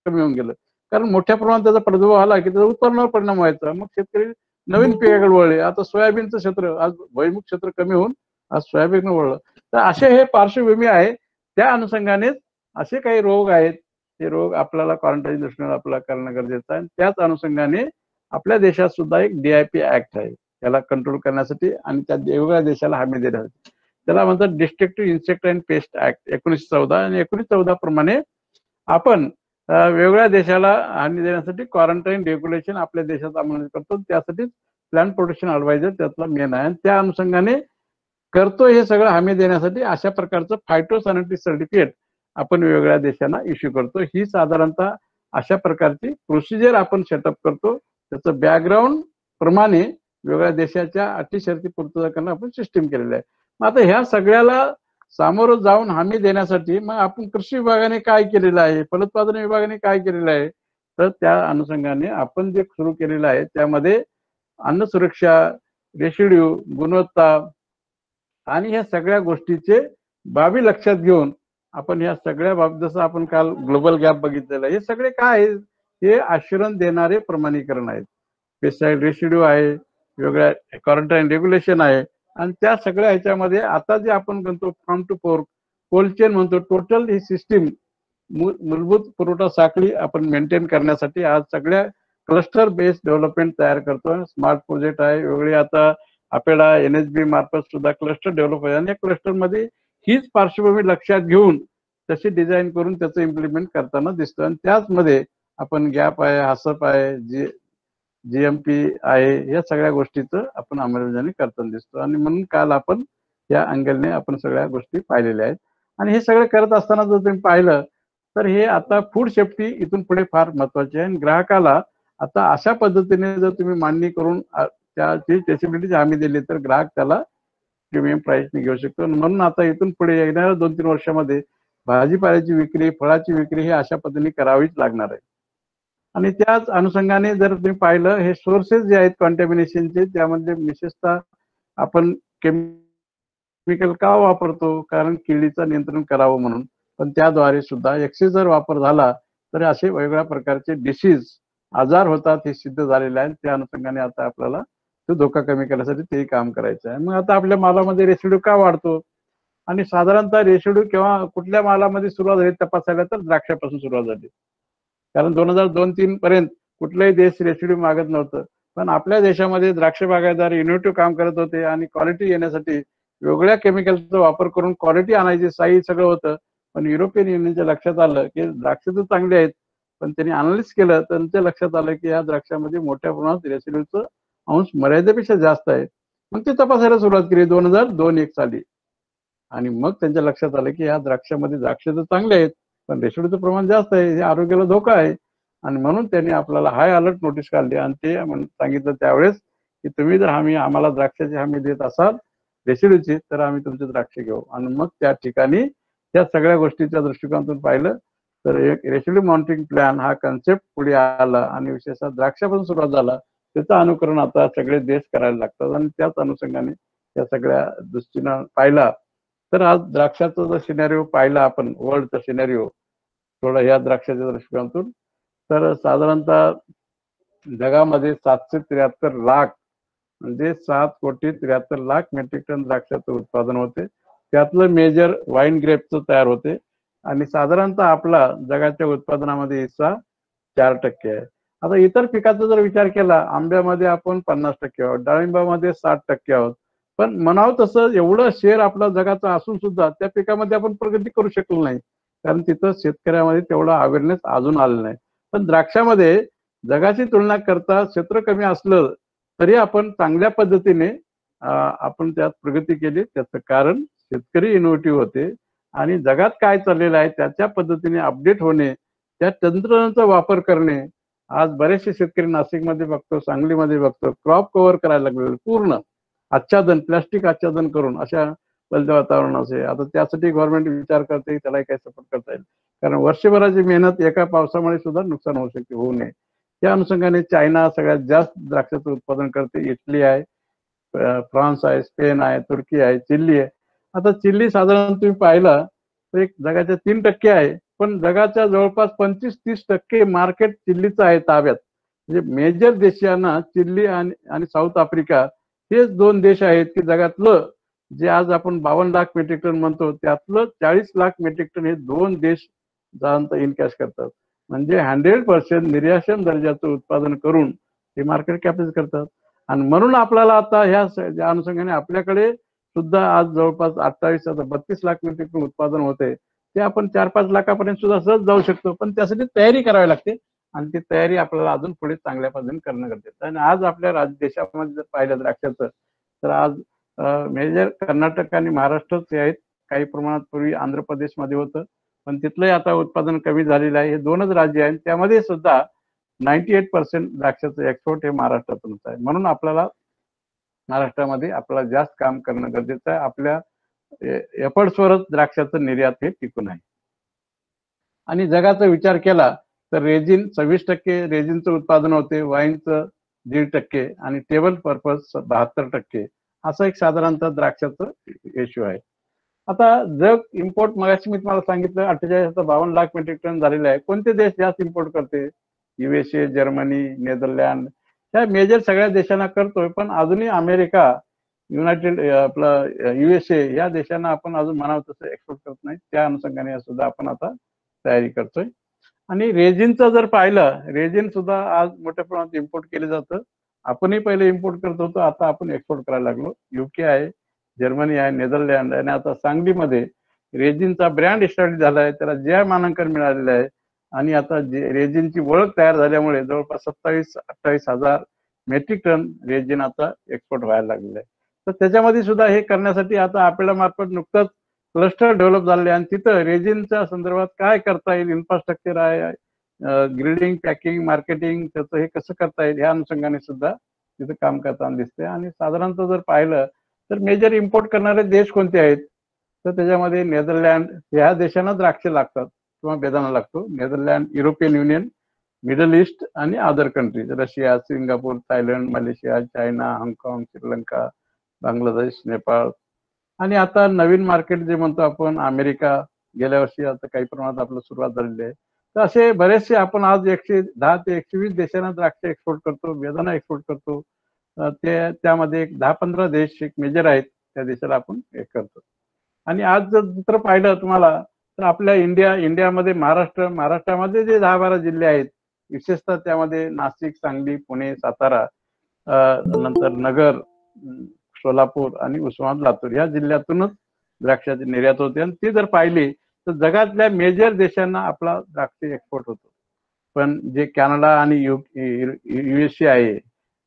कमी होऊन गेलं, कारण मोठ्या प्रमाणात त्याचा प्रादुर्भाव आला की त्याचा उत्पन्नावर परिणाम व्हायचा. मग शेतकरी नवीन पिकाकडे वळले. आता सोयाबीनचं क्षेत्र, आज भुईमुग क्षेत्र कमी होऊन आज सोयाबीन वळलं. तर असे हे पार्श्वभूमी आहे. त्या अनुषंगाने असे काही रोग आहेत, ते रोग आपल्याला क्वारंटाईन दृष्टीने आपल्याला करणं गरजेचं आहे. त्याच अनुषंगाने आपल्या देशात सुद्धा एक DIP ऍक्ट आहे त्याला कंट्रोल करण्यासाठी आणि त्या वेगवेगळ्या देशाला हमी देण्यासाठी. त्याला म्हणतात destructive insect and paste act 1914. आणि 1914 प्रमाणे आपण वेगवेगळ्या देशाला हमी देण्यासाठी क्वारंटाईन रेग्युलेशन आपल्या देशात अंमलात करतो. त्यासाठी प्लांट प्रोटेक्शन ऍडवायझर त्यातला मेन आहे. त्या अनुषंगाने करतो हे सगळं हमी देण्यासाठी अशा प्रकारचं फायटोसॅनिटरी सर्टिफिकेट आपण वेगवेगळ्या देशांना इश्यू करतो. ही साधारणतः अशा प्रकारची प्रोसिजर आपण सेटअप करतो. त्याचं बॅकग्राऊंड प्रमाणे वेगवेगळ्या देशाच्या अटी शर्ती पूर्तता करणं आपण सिस्टीम केलेलं आहे. मग आता ह्या सगळ्याला सामोरं जाऊन हमी देण्यासाठी मग आपण कृषी विभागाने काय केलेलं आहे, फलोत्पादन विभागाने काय केलेलं आहे, तर त्या अनुषंगाने आपण जे सुरू केलेलं आहे त्यामध्ये अन्न सुरक्षा, रेसिड्यू, गुणवत्ता आणि ह्या सगळ्या गोष्टीचे बाबी लक्षात घेऊन आपण ह्या सगळ्या बाबी, जसं आपण काल ग्लोबल गॅप बघितलेलं, हे सगळे काय आहे, हे आश्वासन देणारे प्रमाणीकरण आहेत. पेस्टिसाइड रेसिड्यू आहे, वेगळ्या क्वारंटाईन रेग्युलेशन आहे आणि त्या सगळ्या ह्याच्यामध्ये आता जे आपण म्हणतो farm to fork, cold chain म्हणतो, टोटल ही सिस्टीम मूलभूत पुरवठा साखळी आपण मेंटेन करण्यासाठी आज सगळ्या क्लस्टर बेस्ड डेव्हलपमेंट तयार करतो. स्मार्ट प्रोजेक्ट आहे वेगळे, आता आपल्याला NHB मार्फत सुद्धा क्लस्टर डेव्हलप आहे आणि या क्लस्टरमध्ये हीच पार्श्वभूमी लक्षात घेऊन तशी डिझाईन करून त्याचं इम्प्लिमेंट करताना दिसतं. आणि त्याचमध्ये आपण गॅप आहे, हासप आहे, GMP आहे, या सगळ्या गोष्टीचं आपण अंमलबजावणी करताना दिसतो. आणि म्हणून काल आपण या अँगलने आपण सगळ्या गोष्टी पाहिलेल्या आहेत. आणि हे सगळं करत असताना जर तुम्ही पाहिलं तर हे आता फूड सेफ्टी इथून पुढे फार महत्वाची आहे. आणि ग्राहकाला आता अशा पद्धतीने जर तुम्ही मांडणी करून त्याची टेस्टिबिलिटी हमी दिली तर ग्राहक त्याला प्रीमियम प्राइसने घेऊ शकतो. म्हणून आता इथून पुढे येणाऱ्या 2-3 वर्षामध्ये भाजीपाल्याची विक्री, फळाची विक्री ही अशा पद्धतीने करावीच लागणार आहे. आणि त्याच अनुषंगाने जर तुम्ही पाहिलं, हे सोर्सेस जे आहेत कॉन्टॅमिनेशनचे, त्यामध्ये विशेषतः आपण केमिकल का वापरतो, कारण किडीचं नियंत्रण करावं म्हणून. पण त्याद्वारे सुद्धा एक्सेस जर वापर झाला तर असे वेगवेगळ्या प्रकारचे डिसीज, आजार होतात, हे सिद्ध झालेले आहे. त्या अनुषंगाने आता आपल्याला तो धोका कमी करण्यासाठी तेही काम करायचं आहे. मग आता आपल्या मालामध्ये रेसिड्यू का वाढतो, आणि साधारणतः रेसिड्यू केव्हा कुठल्या मालामध्ये सुरुवात झाली तपासायला तर द्राक्षापासून सुरुवात झाली. कारण 2002-3 पर्यंत कुठलाही देश रेसिड्यू मागत नव्हतं, पण आपल्या देशामध्ये द्राक्ष बागायतदार इनोव्हेटिव्ह काम करत होते आणि क्वालिटी येण्यासाठी वेगळ्या केमिकलचा वापर करून क्वालिटी आणायची, साई सगळं होतं. पण युरोपियन युनियनच्या लक्षात आलं की द्राक्ष तर चांगले आहेत, पण त्यांनी अनालिसिस केलं, त्यांच्या लक्षात आलं की या द्राक्षामध्ये मोठ्या प्रमाणात रेसिड्यूचं अंश मर्यादेपेक्षा जास्त आहे. मग ते तपासायला सुरुवात केली 2002-1 साली. आणि मग त्यांच्या लक्षात आलं की या द्राक्षामध्ये द्राक्ष तर चांगले आहेत, पण रेसिड्यूचं प्रमाण जास्त आहे, हे आरोग्याला धोका आहे. आणि म्हणून त्यांनी आपल्याला हाय अलर्ट नोटीस काढली आणि ते सांगितलं त्यावेळेस की तुम्ही जर आम्हाला द्राक्षाची हमी देत असाल रेसिड्यूची, तर आम्ही तुमचे द्राक्ष घेऊ. आणि मग त्या ठिकाणी त्या सगळ्या गोष्टीच्या दृष्टिकोनातून पाहिलं तर एक रेसिड्यू मॉनिटरिंग प्लॅन हा कन्सेप्ट पुढे आला आणि विशेषतः द्राक्षापासून सुरुवात झाला. त्याचं अनुकरण आता सगळे देश करायला लागतात आणि त्याच अनुषंगाने त्या सगळ्या दृष्टीनं पाहिला तर आज द्राक्षाचा जो सिनेरिओ पाहिला आपण, वर्ल्डचा सिनेरिओ थोडा या द्राक्षाच्या दृष्टिकोनातून, तर साधारणतः जगामध्ये 773 लाख म्हणजे 7,73,00,000 मेट्रिक टन द्राक्षाचं उत्पादन होते. त्यातलं मेजर वाईन ग्रेपचं तयार होते आणि साधारणतः आपला जगाच्या उत्पादनामध्ये हिस्सा 4% आहे. आता इतर पिकाचा जर विचार केला, आंब्यामध्ये आपण 50% आहोत, डाळिंबामध्ये 60% आहोत. पण म्हणावं तसं एवढं शेअर आपला जगाचा असून सुद्धा त्या पिकामध्ये आपण प्रगती करू शकलो नाही, कारण तिथं शेतकऱ्यामध्ये तेवढा अवेअरनेस अजून आलेला नाही. पण द्राक्षामध्ये जगाची तुलना करता क्षेत्र कमी असलं तरी आपण चांगल्या पद्धतीने आपण त्यात प्रगती केली. त्याचं कारण शेतकरी इनोव्हेटिव्ह होते आणि जगात काय चाललेलं आहे त्याच्या पद्धतीने अपडेट होणे, त्या तंत्रज्ञानाचा वापर करणे. आज बरेचसे शेतकरी नाशिकमध्ये बघतो, सांगलीमध्ये बघतो, क्रॉप कव्हर करायला लागले, पूर्ण आच्छादन, प्लास्टिक आच्छादन करून अशा बदलत्या वातावरणाचे. आता त्यासाठी गव्हर्नमेंट विचार करते त्याला काय सपोर्ट करता येईल, कारण वर्षभराची मेहनत एका पावसामुळे सुद्धा नुकसान होऊ शकते, होऊ नये. त्या अनुषंगाने चायना सगळ्यात जास्त द्राक्षाचं उत्पादन करते. इटली आहे, फ्रान्स आहे, स्पेन आहे, तुर्की आहे, चिली आहे. आता चिली साधारण तुम्ही पाहिला तर एक जगाच्या 3% आहे, पण जगाच्या जवळपास 25-30% मार्केट चिल्लीचं आहे ताब्यात. म्हणजे मेजर देशांना चिल्ली आणि साऊथ आफ्रिका हेच 2 देश आहेत की जगातलं जे आज आपण 52 लाख मेट्रिक टन म्हणतो त्यातलं 40 लाख मेट्रिक टन हे 2 देश साधारणतः इनकॅश करतात. म्हणजे 100% निर्यातक्षम दर्जाचं उत्पादन करून ते मार्केट कॅपचर करतात. आणि म्हणून आपल्याला आता ह्या अनुषंगाने आपल्याकडे सुद्धा आज जवळपास 32 लाख मेट्रिक टन उत्पादन होते. ते आपण 4-5 लाखापर्यंत सुद्धा सहज जाऊ शकतो, पण त्यासाठी तयारी करावी लागते आणि ती तयारी आपल्याला अजून पुढे चांगल्या पद्धतीने करणं गरजेचं आहे. आणि आज आपल्या देशामध्ये जर पाहिलं द्राक्षाचं तर आज मेजर कर्नाटक आणि महाराष्ट्रच आहेत. काही प्रमाणात पूर्वी आंध्र प्रदेशमध्ये होतं, पण तिथलंही आता उत्पादन कमी झालेलं आहे. हे 2च राज्य आहेत, त्यामध्ये सुद्धा 98% द्राक्षाचं एक्सपोर्ट हे महाराष्ट्रातूनच आहे. म्हणून आपल्याला महाराष्ट्रामध्ये आपल्याला जास्त काम करणं गरजेचं आहे. आपल्या एफर्ट्सवरच द्राक्षाचं निर्यात हे टिकून आहे. आणि जगाचा विचार केला तर रेजिन 26% रेजिनचं उत्पादन होते, वाईनचं 1.5% आणि टेबल पर्पज 72%. असं एक साधारणतः द्राक्षाचं रेशो आहे. आता जग इम्पोर्ट मगाशी मी तुम्हाला सांगितलं 48-52 लाख मेट्रिक टन झालेलं आहे. कोणते देश जास्त इम्पोर्ट करते? USA, जर्मनी, नेदरलँड ह्या मेजर सगळ्या देशांना करतोय, पण अजूनही अमेरिका, युनायटेड आपलं USA या देशांना आपण अजून म्हणावं तसं एक्सपोर्ट करत नाही. त्या अनुषंगाने सुद्धा आपण आता तयारी करतोय. आणि रेजिनचं जर पाहिलं, रेजिन सुद्धा आज मोठ्या प्रमाणात इम्पोर्ट केलं जातं. आपणही पहिले इम्पोर्ट करत होतो, आता आपण एक्सपोर्ट करायला लागलो. UK आहे, जर्मनी आहे, नेदरलँड आणि आता सांगलीमध्ये रेजिनचा ब्रँड इस्टॅब्लिश झाला आहे, त्याला GI मानांकन मिळालेलं आहे. आणि आता रेजिनची ओळख तयार झाल्यामुळे जवळपास 27-28 हजार मेट्रिक टन रेजिन आता एक्सपोर्ट व्हायला लागलेलं आहे. तर त्याच्यामध्ये सुद्धा हे करण्यासाठी आता आपल्या मार्फत नुकतंच क्लस्टर डेव्हलप झाले आणि तिथं रेजिनच्या संदर्भात काय करता येईल, इन्फ्रास्ट्रक्चर आहे, ग्रेडिंग, पॅकिंग, मार्केटिंग त्याचं हे कसं करता येईल ह्या अनुषंगाने सुद्धा तिथं काम करताना दिसते. आणि साधारणतः जर पाहिलं तर मेजर इम्पोर्ट करणारे देश कोणते आहेत, तर त्याच्यामध्ये नेदरलँड ह्या देशांना द्राक्ष लागतात किंवा बेदाणा लागतो. Netherland, European Union, Middle East आणि other countries, Russia, Singapore, Thailand, Malaysia, China, हाँगकाँग, श्रीलंका, बांगलादेश, नेपाळ आणि आता नवीन मार्केट जे म्हणतो आपण अमेरिका. गेल्या वर्षी आता काही प्रमाणात आपलं सुरुवात झालेली आहे. तर असे बरेचसे आपण आज 110 ते 120 देशांना द्राक्ष एक्सपोर्ट करतो, बेदाणा एक्सपोर्ट करतो. त्यामध्ये एक 10-15 देश एक मेजर आहेत, त्या देशाला आपण हे करतो. आणि आज जर दुसरं पाहिलं तुम्हाला तर आपल्या इंडियामध्ये महाराष्ट्रामध्ये जे 10-12 जिल्हे आहेत, विशेषतः त्यामध्ये नाशिक, सांगली, पुणे, सातारा, नंतर नगर, सोलापूर आणि उस्मानाबाद, लातूर या जिल्ह्यातूनच द्राक्षाची निर्यात होते. आणि ती जर पाहिली तर जगातल्या मेजर देशांना आपला द्राक्ष एक्सपोर्ट होतो. पण जे कॅनडा आणि USA आहे,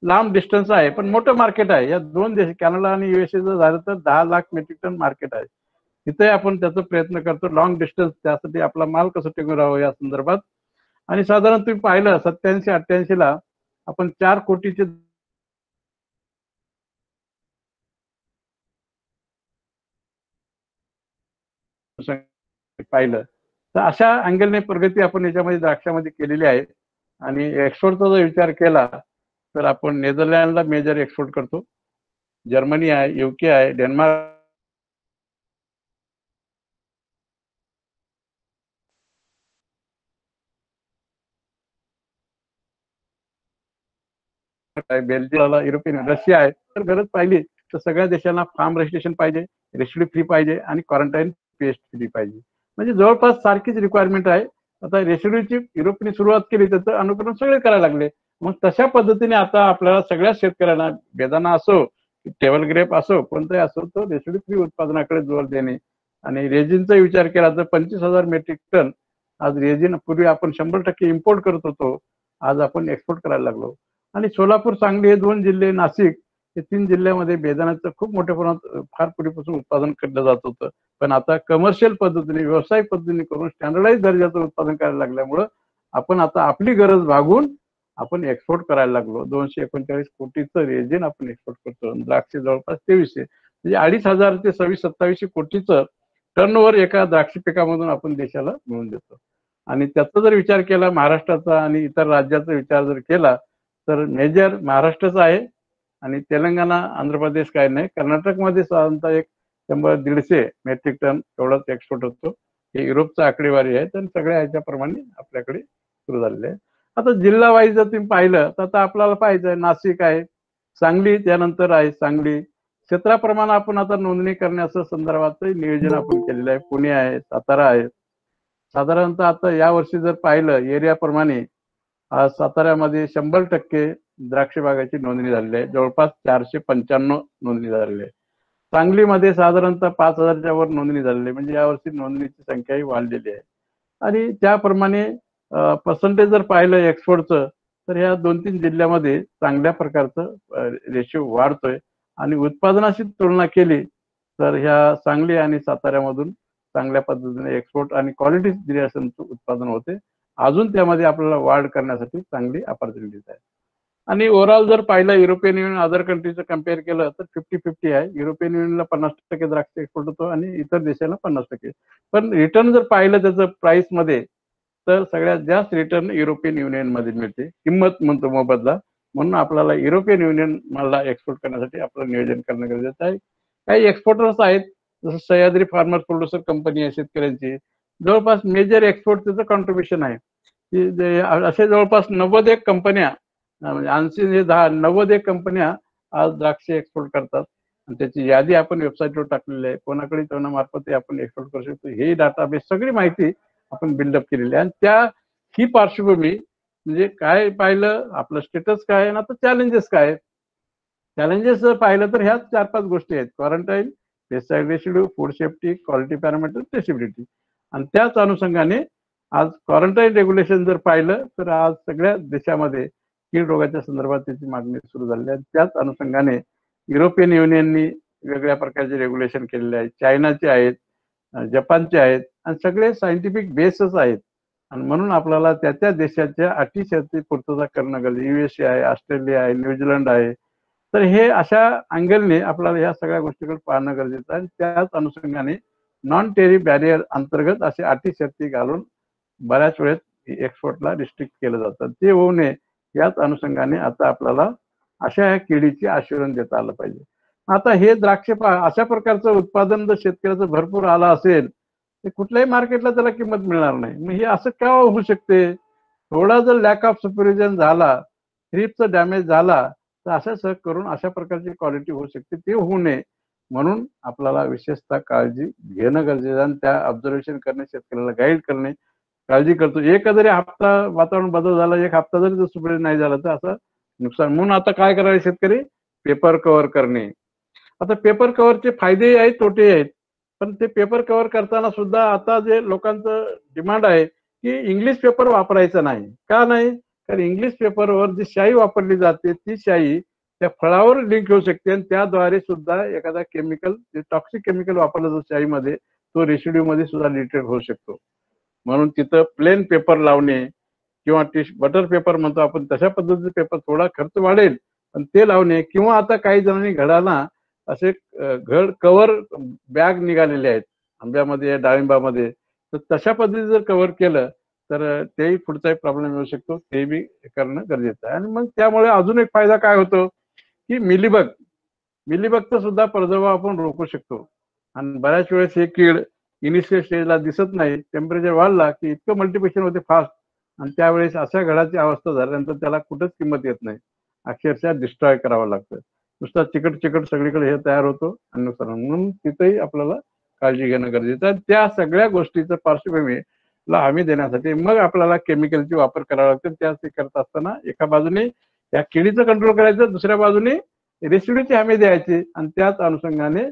लांब डिस्टन्स आहे पण मोठं मार्केट आहे. या 2 देश कॅनडा आणि USA जर झालं तर 10 लाख मेट्रिक टन मार्केट आहे. तिथे आपण त्याचा प्रयत्न करतो, लॉंग डिस्टन्स, त्यासाठी आपला माल कसं टिकून राहावं या संदर्भात. आणि साधारण तुम्ही पाहिलं 87-88 ला आपण 4 कोटीचे पाहिलं तर अशा अँगलने प्रगती आपण याच्यामध्ये द्राक्षामध्ये केलेली आहे. आणि एक्सपोर्टचा जर विचार केला तर आपण नेदरलँडला मेजर एक्सपोर्ट करतो, जर्मनी आहे, युके आहे, डेन्मार्क आहे, बेल्जियमला, युरोपियन, रशिया आहे. तर गरज पाहिली तर सगळ्या देशांना फार्म रजिस्ट्रेशन पाहिजे, रेसिड्यू फ्री पाहिजे आणि क्वारंटाईन पेस्ट फ्री पाहिजे. म्हणजे जवळपास सारखीच रिक्वायरमेंट आहे. आता रेसिड्यूची युरोपने सुरुवात केली त्याचं अनुकरण सगळे करायला लागले. मग तशा पद्धतीने आता आपल्याला सगळ्या शेतकऱ्यांना बेदाणा असो, टेबल ग्रेप असो, कोणताही असो, तो रेसिड्यू फ्री उत्पादनाकडे जोर देणे. आणि रेजिनचा विचार केला तर 25,000 मेट्रिक टन आज रेजिन, पूर्वी आपण 100% इम्पोर्ट करत होतो, आज आपण एक्सपोर्ट करायला लागलो. आणि सोलापूर, सांगली हे 2 जिल्हे, नाशिक हे 3 जिल्ह्यामध्ये बेदाण्याचं खूप मोठ्या प्रमाणात फार पूर्वीपासून उत्पादन केलं जात होतं. पण आता कमर्शियल पद्धतीने, व्यावसायिक पद्धतीने करून स्टँडर्डाइज दर्जाचं उत्पादन करायला लागल्यामुळं आपण आता आपली गरज भागून आपण एक्सपोर्ट करायला लागलो. 239 कोटीचं रेजिन आपण एक्सपोर्ट करतो. द्राक्ष जवळपास 2300, म्हणजे 2,500 ते 2600-2700 कोटीचं टर्नओव्हर एका द्राक्ष पिकामधून आपण देशाला मिळवून देतो. आणि त्याचा जर विचार केला महाराष्ट्राचा आणि इतर राज्याचा विचार जर केला तर मेजर महाराष्ट्राचा आहे आणि तेलंगणा, आंध्र प्रदेश काही नाही. कर्नाटकमध्ये साधारणतः एक 100-150 मेट्रिक टन एवढाच एक्सपोर्ट होतो. हे युरोपचा आकडेवारी आहे. तर सगळ्या ह्याच्याप्रमाणे आपल्याकडे सुरू झालेले आहे. आता जिल्हा वाईज जर तुम्ही पाहिलं तर आता आपल्याला पाहिजे नाशिक आहे, सांगली त्यानंतर आहे. सांगली क्षेत्राप्रमाणे आपण आता नोंदणी करण्याचं संदर्भात नियोजन आपण केलेलं आहे. पुणे आहे, सातारा आहे. साधारणतः आता यावर्षी जर पाहिलं एरियाप्रमाणे आज साताऱ्यामध्ये 100% द्राक्ष बागाची नोंदणी झालेली आहे. जवळपास 495 नोंदणी झालेली आहे. सांगलीमध्ये साधारणतः 5,000च्या वर नोंदणी झालेली आहे. म्हणजे यावर्षी नोंदणीची संख्याही वाढलेली आहे. आणि त्याप्रमाणे पर्सेंटेज जर पाहिलं एक्सपोर्टचं तर ह्या 2-3 जिल्ह्यामध्ये चांगल्या प्रकारचं रेशो वाढतोय. आणि उत्पादनाशी तुलना केली तर ह्या सांगली आणि साताऱ्यामधून चांगल्या पद्धतीने एक्सपोर्ट आणि क्वालिटी जिरेशनचं उत्पादन होते. अजून त्यामध्ये आपल्याला वाढ करण्यासाठी चांगली अपॉर्च्युनिटीज आहे. आणि ओव्हरऑल जर पाहिलं युरोपियन युनियन अदर कंट्रीचं कम्पेअर केलं तर 50-50 आहे. युरोपियन युनियनला 50% द्राक्ष एक्सपोर्ट होतो आणि इतर देशांना 50%. पण रिटर्न जर पाहिलं त्याचं प्राइसमध्ये तर सगळ्यात जास्त रिटर्न युरोपियन युनियनमध्ये मिळते. किंमत म्हणतो मोबदला. म्हणून आपल्याला युरोपियन युनियन मला एक्सपोर्ट करण्यासाठी आपलं नियोजन करणं गरजेचं आहे. काही एक्सपोर्टर्स आहेत जसं सह्याद्री फार्मर प्रोड्युसर कंपनी आहे शेतकऱ्यांची, जवळपास मेजर एक्सपोर्ट त्याचं कॉन्ट्रीब्युशन आहे. की असे जवळपास 91 कंपन्या, म्हणजे 80 90 कंपन्या आज द्राक्ष एक्सपोर्ट करतात. आणि त्याची यादी आपण वेबसाईटवर टाकलेली आहे. कोणाकडे मार्फत आपण एक्सपोर्ट करू शकतो हे डाटाबेस सगळी माहिती आपण बिल्डअप केलेली आहे. आणि त्या ही पार्श्वभूमी म्हणजे काय पाहिलं आपलं स्टेटस काय आहे ना, तर चॅलेंजेस काय आहेत. चॅलेंजेस जर पाहिलं तर ह्याच 4-5 गोष्टी आहेत. Quarantine, pesticide residue, food safety, quality parameter, traceability. आणि त्याच अनुषंगाने आज क्वारंटाईन रेग्युलेशन जर पाहिलं तर आज सगळ्या देशामध्ये कीड रोगाच्या संदर्भात त्याची मागणी सुरू झालेली आहे. त्याच अनुषंगाने युरोपियन युनियननी वेगळ्या प्रकारचे रेग्युलेशन केलेले आहेत. चायनाचे आहेत, जपानचे आहेत आणि सगळे सायंटिफिक बेसच आहेत. आणि म्हणून आपल्याला त्या त्या देशाच्या अटी शर्ती पूर्तता करणं गरजेचं. USA आहे, ऑस्ट्रेलिया आहे, न्यूझीलंड आहे. तर हे अशा अँगलने आपल्याला ह्या सगळ्या गोष्टीकडे पाहणं गरजेचं आहे. त्याच अनुषंगाने नॉन टेरिफ बॅरियर अंतर्गत असे अटी शर्ती घालून बऱ्याच वेळेस एक्सपोर्टला रिस्ट्रिक्ट केलं जातं. ते होऊ नये याच अनुषंगाने आता आपल्याला अशा किडीची आश्वासन देता आलं पाहिजे. आता हे द्राक्ष अशा प्रकारचं उत्पादन जर शेतकऱ्याचं भरपूर आलं असेल तर कुठल्याही मार्केटला त्याला किंमत मिळणार नाही. मग हे असं का होऊ शकते? थोडा जर लॅक ऑफ सुपरविजन झाला, थ्रिप्सचा डॅमेज झाला तर असं करून अशा प्रकारची क्वालिटी होऊ शकते. ते होऊ नये म्हणून आपल्याला विशेषतः काळजी घेणं गरजेचं आहे. आणि त्या ऑब्झर्वेशन करणे, शेतकऱ्याला गाईड करणे काळजी करतो. एक जरी हप्ता वातावरण बदल झाला, एक हप्ता जरी जर सुपरविजन नाही झालं तर असं नुकसान. म्हणून आता काय करायला शेतकरी पेपर कव्हर करणे. आता पेपर कव्हरचे फायदेही आहेत, तोटेही आहेत. पण ते पेपर कव्हर करताना सुद्धा आता जे लोकांचं डिमांड आहे की इंग्लिश पेपर वापरायचा नाही. का नाही? कारण इंग्लिश पेपरवर जी शाई वापरली जाते ती शाई त्या फळावर लिंक होऊ शकते आणि त्याद्वारे सुद्धा एखादा केमिकल, टॉक्सिक केमिकल वापरलं जातं शाईमध्ये, तो रेसिड्यू मध्ये सुद्धा डिटेक्ट होऊ शकतो. म्हणून तिथं प्लेन पेपर लावणे किंवा बटर पेपर म्हणतो आपण, तशा पद्धतीचे पेपर, थोडा खर्च वाढेल पण ते लावणे. किंवा आता काही जणांनी घडाला असे घड कव्हर बॅग निघालेले आहेत आंब्यामध्ये, डाळिंबामध्ये. तर तशा पद्धतीने जर कव्हर केलं तर तेही पुढचा प्रॉब्लेम येऊ शकतो, ते बी करणं गरजेचं आहे. आणि मग त्यामुळे अजून एक फायदा काय होतो की मिलीबगचं सुद्धा प्रादुर्भाव आपण रोखू शकतो. आणि बऱ्याच वेळेस हे कीड इनिशियल स्टेजला दिसत नाही, टेम्परेचर वाढला की इतकं मल्टिप्लिकेशन होते फास्ट, आणि त्यावेळेस अशा घडाची अवस्था झाल्यानंतर त्याला कुठंच किंमत येत नाही, अक्षरशः डिस्ट्रॉय करावं लागतं. नुसता चिकट चिकट सगळीकडे हे तयार होतो आणि नुकसान, म्हणून तिथेही आपल्याला काळजी घेणं गरजेचं आहे. त्या सगळ्या गोष्टीचं पार्श्वभूमीला हमी देण्यासाठी मग आपल्याला केमिकलची वापर करावा लागतो. त्या ते करत असताना एका बाजूने या किडीचं कंट्रोल करायचं, दुसऱ्या बाजूने रेसिड्यूची हमी द्यायची, आणि त्याच अनुषंगाने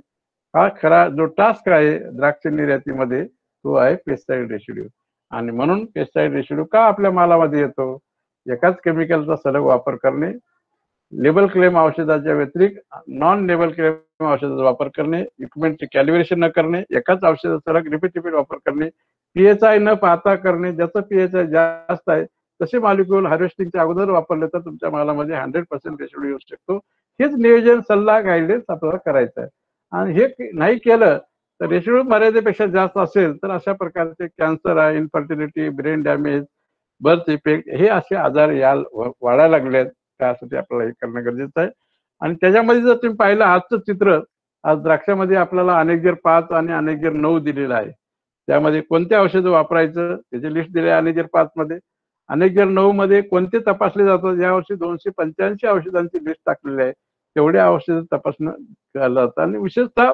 हा खरा जो टास्क आहे द्राक्ष निर्यातीमध्ये तो आहे पेस्टिसाइड रेसिड्यू. आणि म्हणून पेस्टिसाइड रेसिड्यू का आपल्या मालामध्ये येतो, एकाच केमिकलचा सलग वापर करणे, लेबल क्लेम औषधाच्या व्यतिरिक्त नॉन लेबल क्लेम औषधाचा वापर करणे, इक्विपमेंटचे कॅलिब्रेशन न करणे, एकाच औषधाचा सलग रिपीट वापर करणे, पीएचआय न पाहता करणे, ज्याचं पीएचआय जास्त आहे तसे मॉलिक्यूल हार्वेस्टिंगच्या अगोदर वापरले तर तुमच्या मालामध्ये 100% रेसिड्यू येऊ शकतो. हेच नियोजन, सल्ला, गायडन्स आपल्याला करायचं आहे. आणि हे नाही केलं तर रेसिड्यू मर्यादेपेक्षा जास्त असेल तर अशा प्रकारचे कॅन्सर आहे, infertility, brain damage, birth effect हे असे आजार वाढायला लागले आहेत. त्यासाठी आपल्याला हे करणं गरजेचं आहे. आणि त्याच्यामध्ये जर तुम्ही पाहिलं आजचं चित्र, आज द्राक्षामध्ये आपल्याला अनेक 5 आणि अनेक 9 दिलेलं आहे. त्यामध्ये कोणते औषधं वापरायचं त्याची लिस्ट दिली आहे अनेक 5 मध्ये. अनेक 9 मध्ये कोणते तपासले जातात, यावर्षी 285 औषधांची लिस्ट टाकलेली आहे. तेवढ्या औषधं तपासणं केलं जातं. आणि विशेषतः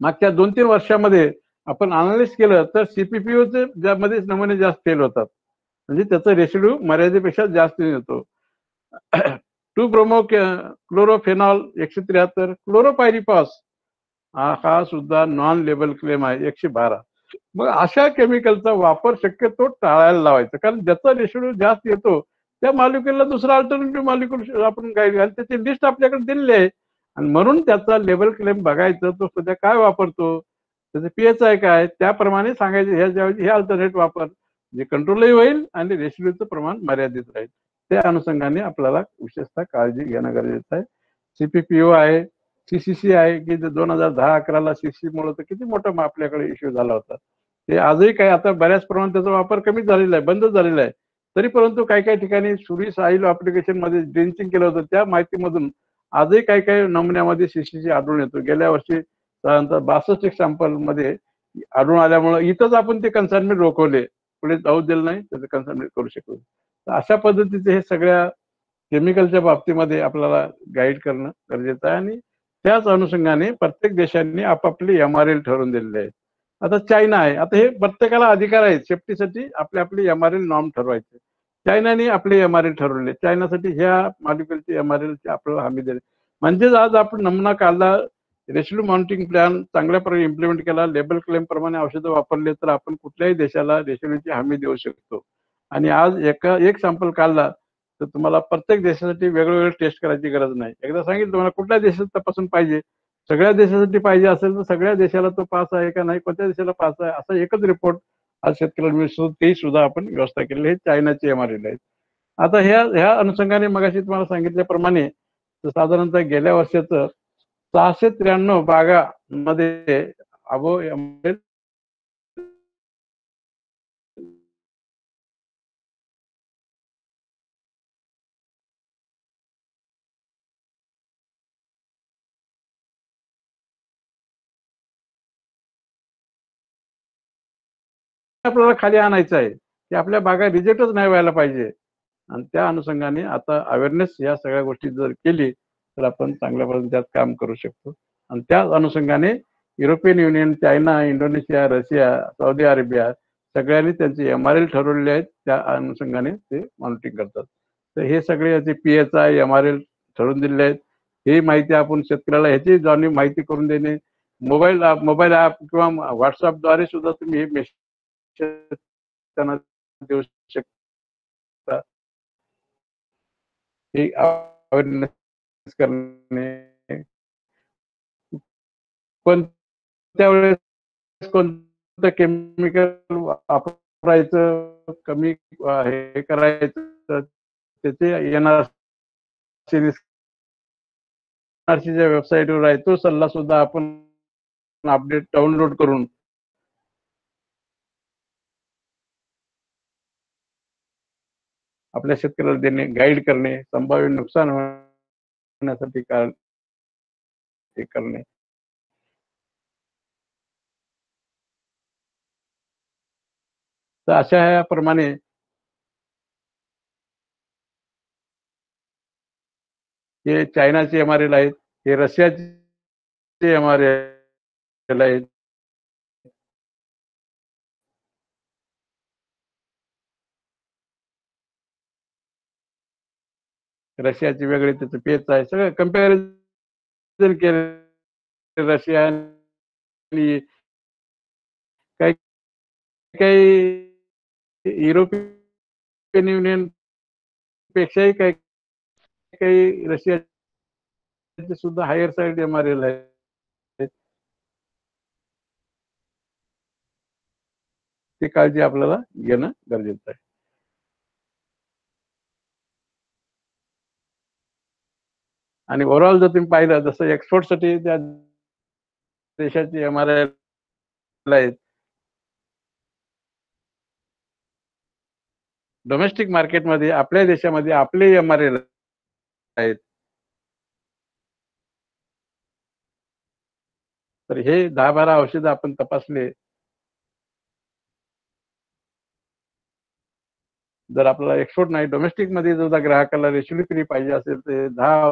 मागच्या 2-3 वर्षामध्ये आपण अनालिसिस केलं तर सीपीपीओचे ज्यामध्ये नमुने जास्त फेल होतात, म्हणजे त्याचा रेसिड्यू मर्यादेपेक्षा जास्त येतो. 2 ब्रोमो क्लोरोफेनॉल 173, क्लोरोपायरिफॉस हा सुद्धा नॉन लेबल क्लेम आहे 112. मग अशा केमिकलचा वापर शक्यतो टाळायला लावायचा, कारण ज्याचा रेसिड्यू जास्त येतो त्या मॉलिक्युलला दुसरा अल्टरनेटिव्ह मॉलिक्युल आपण गाईड घाल, त्याची लिस्ट आपल्याकडे दिलेली आहे. आणि म्हणून त्याचा लेबल क्लेम बघायचं, तो सध्या काय वापरतो, त्याचं पीएचआय काय, त्याप्रमाणे सांगायचे हे अल्टरनेट वापर, जे कंट्रोलही होईल आणि रेसिड्यूचं प्रमाण मर्यादित राहील. त्या अनुषंगाने आपल्याला विशेषतः काळजी घेणं गरजेचं आहे. सीपीपीओ आहे, सीसीसी आहे की 2010-11ला सीसीमुळे तर किती मोठा आपल्याकडे इश्यू झाला होता. ते आजही काय आता बऱ्याच प्रमाणात त्याचा वापर कमी झालेला आहे, बंद झालेला आहे. तरी परंतु काही काही ठिकाणी सुरी साईल ऍप्लिकेशन मध्ये ड्रिंचिंग केलं होतं, त्या माहितीमधून आजही काही काही नमुन्यामध्ये सीसीसी आढळून येतो. गेल्या वर्षी साधारणतः 62 सॅम्पल मध्ये आढळून आल्यामुळे इथंच आपण ते कन्साइनमेंट रोखवले, पुढे जाऊ दिलं नाही, त्याचं कन्साइनमेंट करू शकतो. तर अशा पद्धतीचे हे सगळ्या केमिकलच्या बाबतीमध्ये आपल्याला गाईड करणं गरजेचं आहे. आणि त्याच अनुषंगाने प्रत्येक देशांनी आपापले एमआरएल ठरवून दिलेले आहेत. आता चायना आहे, आता हे प्रत्येकाला अधिकार आहे सेफ्टीसाठी आपले आपले एमआरएल नॉर्म ठरवायचे. चायनाने आपले एमआरएल ठरवले, चायनासाठी ह्या मॉलिक्युलचे एमआरएलची आपल्याला हमी दिली. म्हणजेच आज आपण नमुना काढला, रेसिड्यू मॉनिटरिंग प्लॅन चांगल्या प्रकारे इम्प्लिमेंट केला, लेबल क्लेम प्रमाणे औषधं वापरले तर आपण कुठल्याही देशाला रेसिड्यूची हमी देऊ शकतो. आणि आज एक सॅम्पल काढला तर तुम्हाला प्रत्येक देशासाठी वेगवेगळे टेस्ट करायची गरज नाही. एकदा सांगितलं तुम्हाला कुठल्या देशात तपासून पाहिजे, सगळ्या देशासाठी पाहिजे असेल तर सगळ्या देशाला तो पास आहे का नाही, कोणत्या देशाला पास आहे, असा एकच रिपोर्ट आज शेतकऱ्यांना मिळतो. ते सुद्धा आपण व्यवस्था केलेली आहे, चायनाचे एमआरएल आहेत. आता ह्या अनुषंगाने मगाशी तुम्हाला सांगितल्याप्रमाणे साधारणतः गेल्या वर्षाचं 693 बागामध्ये अबो एमआरएल आपल्याला खाली आणायचं आहे की आपल्या बागा रिजेक्टच नाही व्हायला पाहिजे. आणि त्या अनुषंगाने आता अवेअरनेस या सगळ्या गोष्टी जर केली तर आपण चांगल्या प्रकारे त्यात काम करू शकतो. आणि त्या अनुषंगाने European union, China, Indonesia, Russia, Saudi Arabia सगळ्यांनी त्यांचे एमआरएल ठरवलेले आहेत, त्या अनुषंगाने ते मॉनिटरिंग करतात. तर हे सगळे याचे पीएचआय एमआरएल ठरवून दिलेले आहेत. ही माहिती आपण शेतकऱ्याला ह्याची जाणीव माहिती करून देणे, मोबाईल ऍप किंवा व्हॉट्सअपद्वारे सुद्धा तुम्ही हे मेसेज त्यांना देऊ शकता. हे अवेअरनेस करणे, कोणत्या वेळेस कोणतं केमिकल वापरायचं, कमी हे करायचं, त्याचे एनआरसीच्या वेबसाईटवर आहे, तो सल्ला सुद्धा आपण अपडेट डाउनलोड करून आपल्या शेतकऱ्याला देणे, गाईड करणे, संभाव्य नुकसान होण्यासाठी ते करणे. तर अशा याप्रमाणे हे चायनाचे एमआरएल आहेत, हे रशियाचे एमआरएल आहेत. रशियाचे वेगळे, त्याचं पेच आहे, सगळं कम्पॅरिझन केलं रशिया आणि काही काही युरोपियन युनियन पेक्षाही काही काही रशियाचे सुद्धा हायर साईड एमआरएल आहे. ती काळजी आपल्याला घेणं गरजेचं आहे. आणि ओव्हरऑल जर तुम्ही पाहिलं, जसं एक्सपोर्टसाठी त्या देशाचे एमआरएल आहेत, डोमेस्टिक मार्केटमध्ये आपल्या देशामध्ये आपले एमआरएल आहेत. तर हे 10-12 औषधं आपण तपासले, जर आपल्याला एक्सपोर्ट नाही, डोमेस्टिक मध्ये सुद्धा ग्राहकाला रेशोडी फ्री पाहिजे असेल तर 10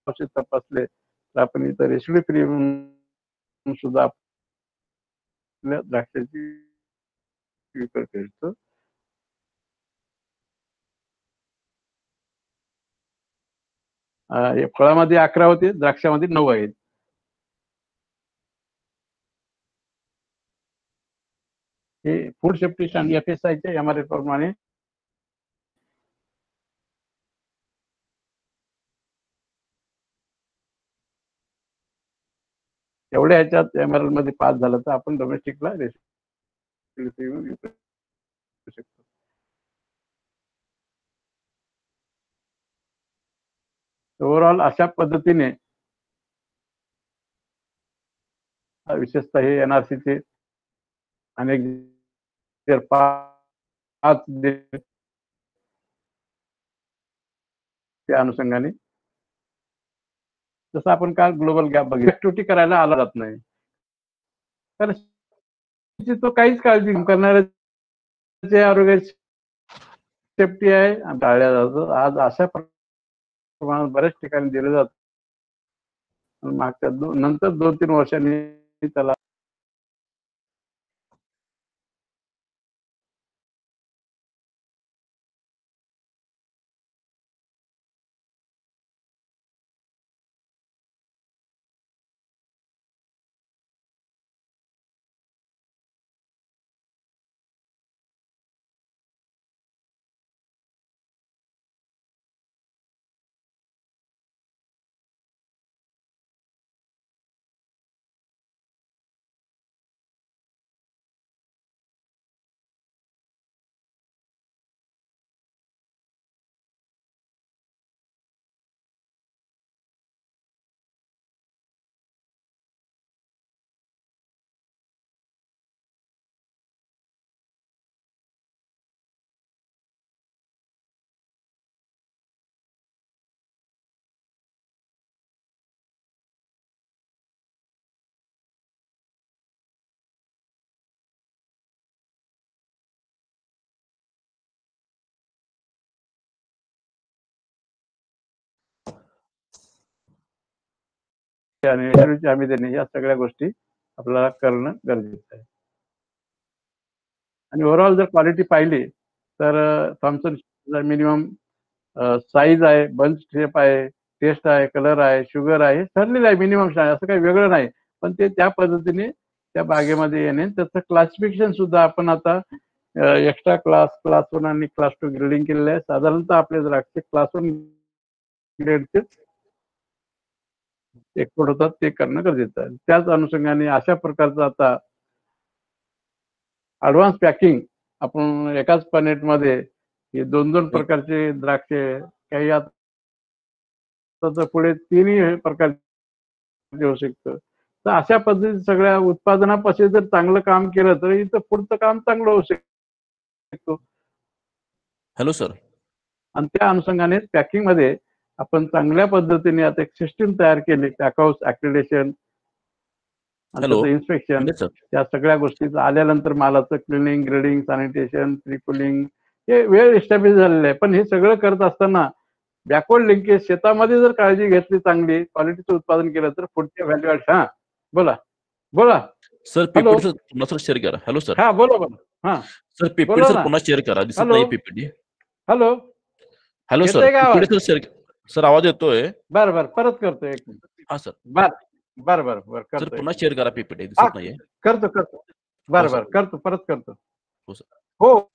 औषध तपासले तर आपण इथं रेशोडी फ्री सुद्धा आपल्या द्राक्षाची विक्री करतो. हे फळामध्ये 11 होते, द्राक्षामध्ये 9 आहेत. हे फूड सेफ्टी स्टँडर्ड FSIच्या एमआरएल प्रमाणे एवढ्या ह्याच्यात एमआरएल मध्ये पास झालं तर आपण डोमेस्टिकला रेशोडी शकतो. ओव्हरऑल अशा पद्धतीने विशेषतः हे NRCचे अनेक 5 त्या अनुषंगाने जसं आपण काल ग्लोबल गॅप बघितला, ऍक्टिव्हिटी करायला आला जात नाही, तर तो काहीच काळजी करणाऱ्याचे आरोग्याची सेफ्टी आहे टाळल्या जातं. आज अशा प्रमाणात बऱ्याच ठिकाणी दिलं जातं. मागच्या नंतर 2-3 वर्षांनी त्याला आणि आम्ही देणे या सगळ्या गोष्टी आपल्याला करणं गरजेचं आहे. आणि ओव्हरऑल जर क्वालिटी पाहिली तर थॉम्सन मिनिमम साईज आहे, बंच शेप आहे, टेस्ट आहे, कलर आहे, शुगर आहे, ठरलेलं आहे मिनिमम आहे, असं काही वेगळं नाही. पण ते त्या पद्धतीने त्या बागेमध्ये येणे, त्याचं क्लासिफिकेशन सुद्धा आपण आता एक्स्ट्रा क्लास 1 आणि क्लास 2 ग्रेडिंग केलेलं आहे. साधारणतः आपले द्राक्ष क्लास 1 ग्रेडचे एक्सपोर्ट होतात, ते करणं गरजेचं आहे. त्याच अनुषंगाने अशा प्रकारचं आता ऍडव्हान्स पॅकिंग आपण एकाच पॅनेटमध्ये हे 2-2 प्रकारचे द्राक्षे, काही आता पुढे 3ही प्रकारचे होऊ शकतं. तर अशा पद्धतीने सगळ्या उत्पादनापासून जर चांगलं काम केलं तर इथं पुढचं काम चांगलं होऊ शकतं. Hello sir. आणि त्या अनुषंगाने पॅकिंग मध्ये आपण चांगल्या पद्धतीने आता एक सिस्टीम तयार केली, पॅकहाऊस ऍक्रिडेशन आणि हॅलो त्याचं इन्स्पेक्शन, खंडे सर. त्या सगळ्या गोष्टी आल्यानंतर मालाचं क्लिनिंग, ग्रेडिंग, सॅनिटेशन, प्रिकुलिंग हे वेळ इस्टॅब्लिश झालेलं आहे. पण हे सगळं करत असताना बॅकवर्ड लिंकेज शेतामध्ये जर काळजी घेतली, चांगली क्वालिटीचं उत्पादन केलं तर पुढच्या व्हॅल्यू ऍड. हा बोला बोला. Sir hello. पीपीटी सर पुन्हा सर शेअर करा. Hello sir. हा बोला बोला. हा सर पीपीटी बोला सर ना. पुन्हा शेअर करा. दिसत हॅलो नाही पीपीटी. हॅलो. हॅलो सर येतोय का आवाज? PPT sir share. सर आवाज येतोय. बरं बरं परत करतो एक मिनिट. हा सर. बर बर बर बर सर करतो एक पुन्हा मिनिट. शेअर करा पीपीटी. हा दिसत नाहीये. करतो करतो. हो बरं सर. बरं करतो, परत करतो. हो सर. हो.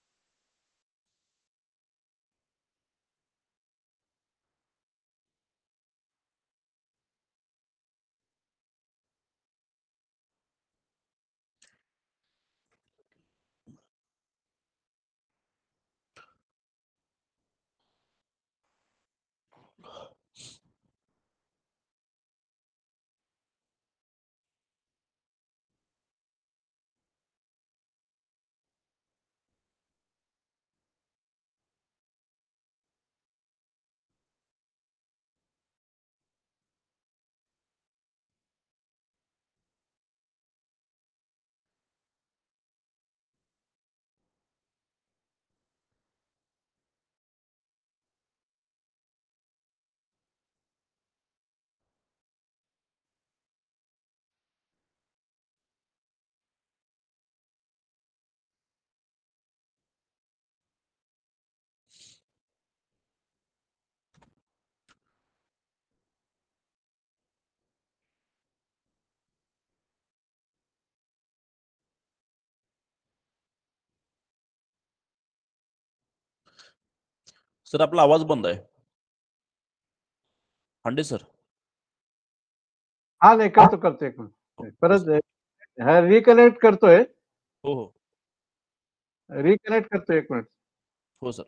सर आपला आवाज बंद आहे. हांडे सर. हा नाही करतो करतो एक मिनिट. हो परत सर. हा रिकनेक्ट करतोय. हो हो रिकनेक्ट करतोय एक मिनिट. हो सर.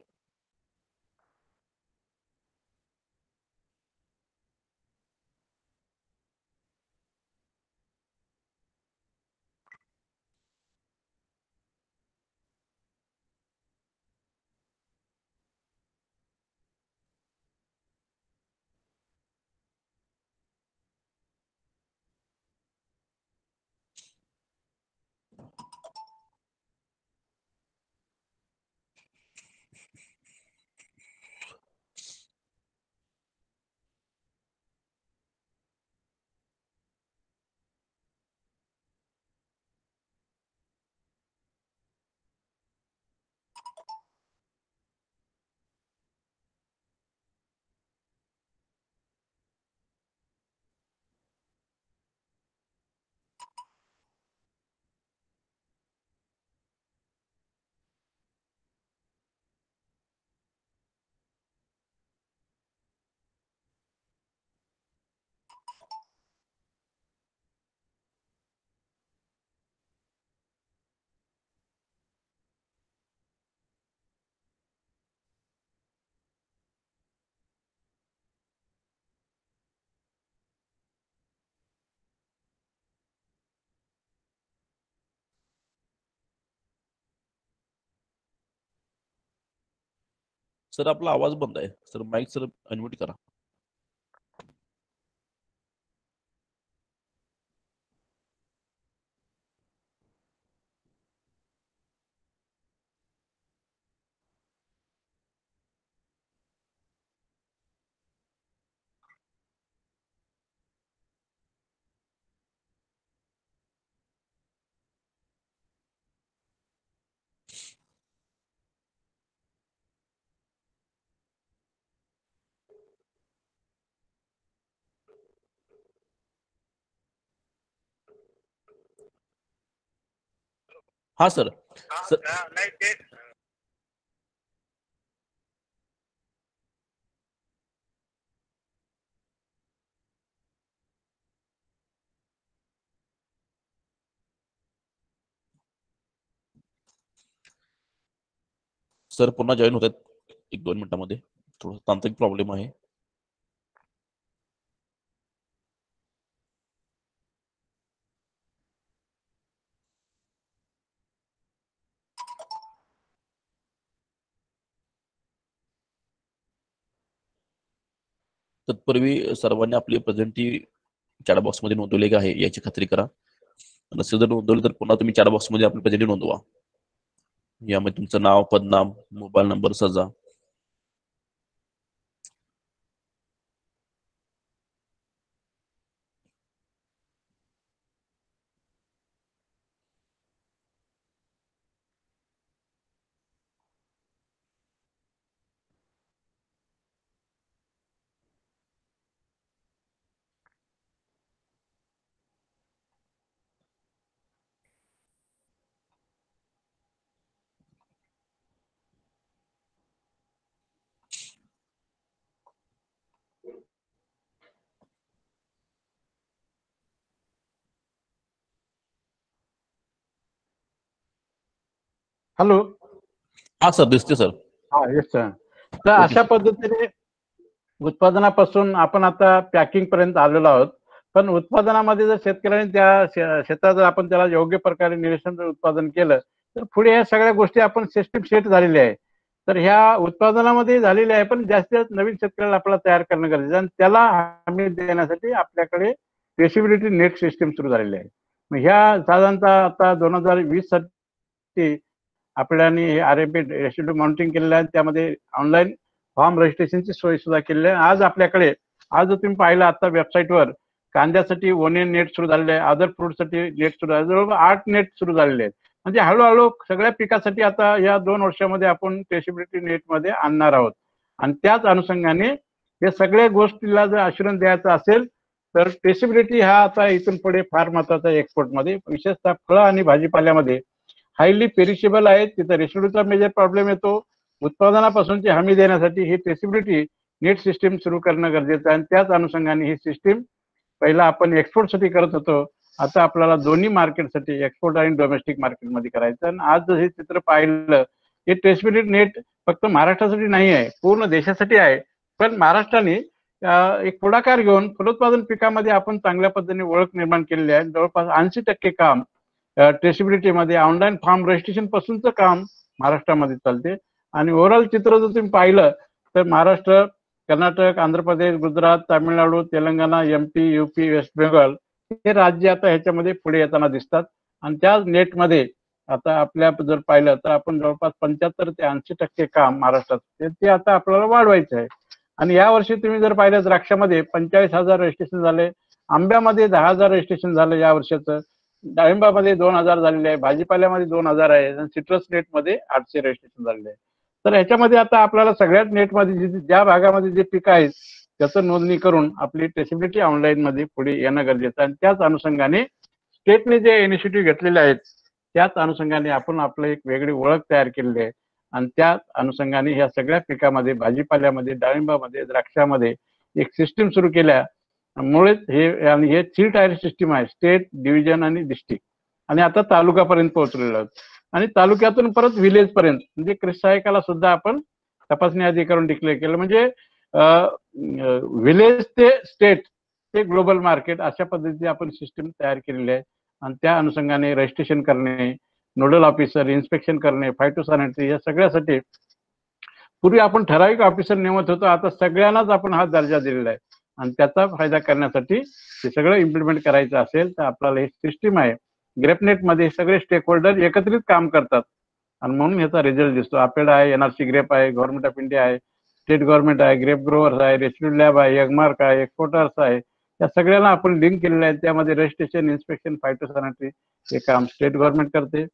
सर आपला आवाज बंद आहे. सर माईक सर अनम्यूट करा. हा सर. सर सर पुन्हा जॉईन होत आहेत 1-2 मिनिटांमध्ये. थोडं तांत्रिक प्रॉब्लेम आहे. तत्पूर्वी सर्वांनी आपली प्रेझेंटी चॅट बॉक्स मध्ये नोंदवली आहे याची खात्री करा. नसेल जर नोंदवली तर पुन्हा तुम्ही चॅट बॉक्स मध्ये आपली प्रेझेंटी नोंदवा. यामध्ये तुमचं नाव, पदनाम, मोबाईल नंबर सजा. हॅलो. हा सर, दिसते सर. हा, येस सर. तर अशा पद्धतीने उत्पादनापासून आपण आता पॅकिंग पर्यंत आलेलो आहोत. पण उत्पादनामध्ये जर शेतकऱ्यांनी त्या शेतात जर आपण त्याला योग्य प्रकारे निरीक्षण जर उत्पादन केलं तर पुढे ह्या सगळ्या गोष्टी आपण सिस्टीम सेट झालेली आहे. तर ह्या उत्पादनामध्ये झालेली आहे, पण जास्तीत नवीन शेतकऱ्याला आपल्याला तयार करणं गरजेचं आहे आणि त्याला हमी देण्यासाठी आपल्याकडे ट्रेसिबिलिटी नेट सिस्टीम सुरू झालेली आहे. मग ह्या साधारणतः आता 2020 साठी आपल्याने RMP रेसिड्यू माउंटिंग केलेलं आहे. त्यामध्ये ऑनलाईन फॉर्म रजिस्ट्रेशनची सोय सुद्धा केलेली आहे. आज आपल्याकडे आज जर तुम्ही पाहिलं आता वेबसाईटवर कांद्यासाठी ओनियन नेट सुरू झालेले आहे, अदर फ्रूटसाठी नेट सुरू झाले, जवळपास 8 नेट सुरू झालेले आहेत. म्हणजे हळूहळू सगळ्या पिकासाठी आता या 2 वर्षामध्ये आपण ट्रेसिबिलिटी नेटमध्ये आणणार आहोत. आणि त्याच अनुषंगाने या सगळ्या गोष्टीला जर अश्युरन्स द्यायचा असेल तर ट्रेसिबिलिटी हा आता इथून पुढे फार महत्वाचा आहे. एक्सपोर्टमध्ये विशेषतः फळं आणि भाजीपाल्यामध्ये हायली पेरिशेबल आहे, तिथं रेसिड्यूचा मेजर प्रॉब्लेम येतो. उत्पादनापासूनची हमी देण्यासाठी ही ट्रेसिबिलिटी नेट सिस्टीम सुरू करणं गरजेचं आहे. आणि त्याच अनुषंगाने ही सिस्टीम पहिला आपण एक्सपोर्टसाठी करत होतो, आता आपल्याला दोन्ही मार्केटसाठी एक्सपोर्ट आणि डोमेस्टिक मार्केटमध्ये करायचं. आणि आज जर हे चित्र पाहिलं, हे ट्रेसिबिलिटी नेट फक्त महाराष्ट्रासाठी नाही आहे, पूर्ण देशासाठी आहे. पण महाराष्ट्राने एक पुढाकार घेऊन फलोत्पादन पिकामध्ये आपण चांगल्या पद्धतीने ओळख निर्माण केलेली आहे. जवळपास 80% काम ट्रेसिबिलिटीमध्ये ऑनलाईन फॉर्म रजिस्ट्रेशन पासूनचं काम महाराष्ट्रामध्ये चालते. आणि ओव्हरऑल चित्र जर तुम्ही पाहिलं तर Maharashtra, Karnataka, Andhra Pradesh, Gujarat, Tamil Nadu, Telangana, MP, UP, West Bengal हे राज्य आता ह्याच्यामध्ये पुढे येताना दिसतात. आणि त्या नेटमध्ये आता आपल्या जर पाहिलं तर आपण जवळपास 75 ते 80% काम महाराष्ट्रात ते आता आपल्याला वाढवायचं आहे. आणि यावर्षी तुम्ही जर पाहिलं द्राक्षामध्ये 45,000 रजिस्ट्रेशन झाले, आंब्यामध्ये 10,000 रजिस्ट्रेशन झालं या वर्षाचं, डाळिंबामध्ये 2,000 झालेले आहे, भाजीपाल्यामध्ये 2,000 आहे, आणि सिट्रस नेटमध्ये 800 रजिस्ट्रेशन झालेले आहे. तर ह्याच्यामध्ये आता आपल्याला सगळ्याच नेटमध्ये ज्या भागामध्ये जे पीक आहेत त्याचं नोंदणी करून आपली ट्रेसिबिलिटी ऑनलाईन मध्ये पुढे येणं गरजेचं आहे. आणि त्याच अनुषंगाने स्टेटने जे इनिशिएटिव्ह घेतलेले आहेत त्याच अनुषंगाने आपण आपलं एक वेगळी ओळख तयार केलेली आहे. आणि त्याच अनुषंगाने ह्या सगळ्या पिकामध्ये, भाजीपाल्यामध्ये, डाळिंबामध्ये, द्राक्षामध्ये एक सिस्टीम सुरू केल्यामुळेच हे 3 टायर सिस्टीम आहे, स्टेट, डिव्हिजन आणि डिस्ट्रिक्ट. आणि आता तालुक्यापर्यंत पोहोचलेलो आहोत. आणि तालुक्यातून परत विलेज पर्यंत म्हणजे कृषी सहाय्यकाला सुद्धा आपण तपासणी अधिकारी डिक्लेअर केलं. म्हणजे विलेज ते स्टेट ते ग्लोबल मार्केट अशा पद्धतीची आपण सिस्टीम तयार केलेली आहे. आणि त्या अनुषंगाने रजिस्ट्रेशन करणे, नोडल ऑफिसर, इन्स्पेक्शन करणे, फायटोसॅनिटरी या सगळ्यासाठी पूर्वी आपण ठराविक ऑफिसर नेमत होतो, आता सगळ्यांनाच आपण हा दर्जा दिलेला आहे. आणि त्याचा फायदा करण्यासाठी हे सगळं इम्प्लिमेंट करायचं असेल तर आपल्याला ही सिस्टीम आहे. ग्रेपनेटमध्ये सगळे स्टेक होल्डर एकत्रित काम करतात आणि म्हणून ह्याचा रिझल्ट दिसतो. अपेडा आहे, NRC ग्रेप आहे, गव्हर्नमेंट ऑफ इंडिया आहे, स्टेट गव्हर्नमेंट आहे, ग्रेप ग्रोवर्स आहे, रेसिड्यू लॅब आहे, एगमार्क आहे, एक्सपोर्टर्स आहे, या सगळ्यांना आपण लिंक केलेलं आहे. त्यामध्ये रजिस्ट्रेशन, इन्स्पेक्शन, फायटोसॅनिटरी हे काम स्टेट गव्हर्नमेंट करते.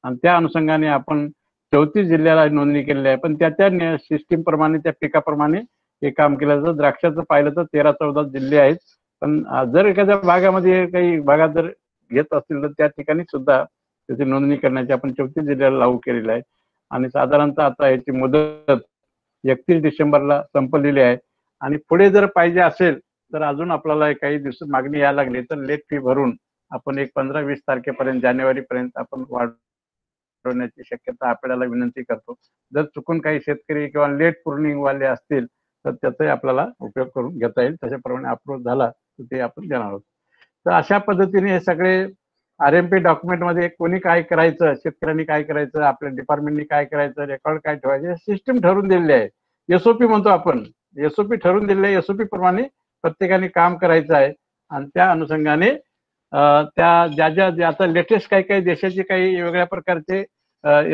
आणि त्या अनुषंगाने आपण 34 जिल्ह्याला नोंदणी केलेली आहे. पण त्या सिस्टीम प्रमाणे, त्या पिकाप्रमाणे हे काम केलं जातं. द्राक्षाचं पाहिलं तर 13-14 जिल्हे आहेत. पण जर एखाद्या भागामध्ये काही भागात जर घेत असतील तर त्या ठिकाणी सुद्धा त्याची नोंदणी करण्याची आपण 34 जिल्ह्याला लागू केलेलं आहे. आणि साधारणतः आता याची मुदत 31 डिसेंबरला संपलेली आहे. आणि पुढे जर पाहिजे असेल तर अजून आपल्याला काही दिवस मागणी यायला लागली तर लेट फी भरून आपण एक 15-20 तारखेपर्यंत, जानेवारीपर्यंत आपण वाढवण्याची शक्यता आपल्याला विनंती करतो. जर चुकून काही शेतकरी किंवा लेट पूर्णिंग वाले असतील तर त्याचाही आपल्याला उपयोग करून घेता येईल. त्याच्याप्रमाणे अप्रोच झाला तर ते आपण देणार आहोत. तर अशा पद्धतीने हे सगळे RMP डॉक्युमेंटमध्ये कोणी काय करायचं, शेतकऱ्यांनी काय करायचं, आपल्या डिपार्टमेंटनी काय करायचं, रेकॉर्ड काय ठेवायचे, सिस्टीम ठरवून दिलेली आहे. SOP म्हणतो आपण, एसओपी ठरवून दिलेल्या एसओपी प्रमाणे प्रत्येकाने काम करायचं आहे. आणि त्या अनुषंगाने त्या ज्या आता लेटेस्ट काही देशाचे काही वेगळ्या प्रकारचे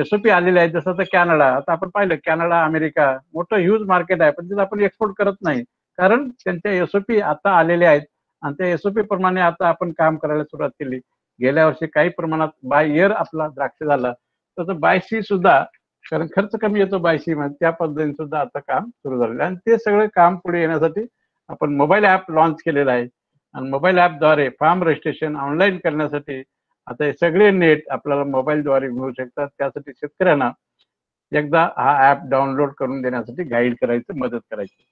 एसओपी आलेले आहेत. जसं आता कॅनडा, आता आपण पाहिलं कॅनडा, अमेरिका मोठं ह्यूज मार्केट आहे, पण तिथं आपण एक्सपोर्ट करत नाही, कारण त्यांच्या एसओपी आता आलेले आहेत आणि त्या एसओपी प्रमाणे आता आपण काम करायला सुरुवात केली. गेल्या वर्षी काही प्रमाणात बाय इयर आपला द्राक्ष झाला, तसं बाय सी सुद्धा, कारण खर्च कमी येतो बाय सी मध्ये, त्या पद्धतीने सुद्धा आता काम सुरू झालेलं आहे. आणि ते सगळं काम पुढे येण्यासाठी आपण मोबाईल ऍप लॉन्च केलेलं आहे आणि मोबाईल ऍपद्वारे फार्म रजिस्ट्रेशन ऑनलाईन करण्यासाठी आता हे सगळे नेट आपल्याला मोबाईलद्वारे मिळू शकतात. त्यासाठी शेतकऱ्यांना एकदा हा ऍप डाउनलोड करून देण्यासाठी गाईड करायचं, मदत करायची.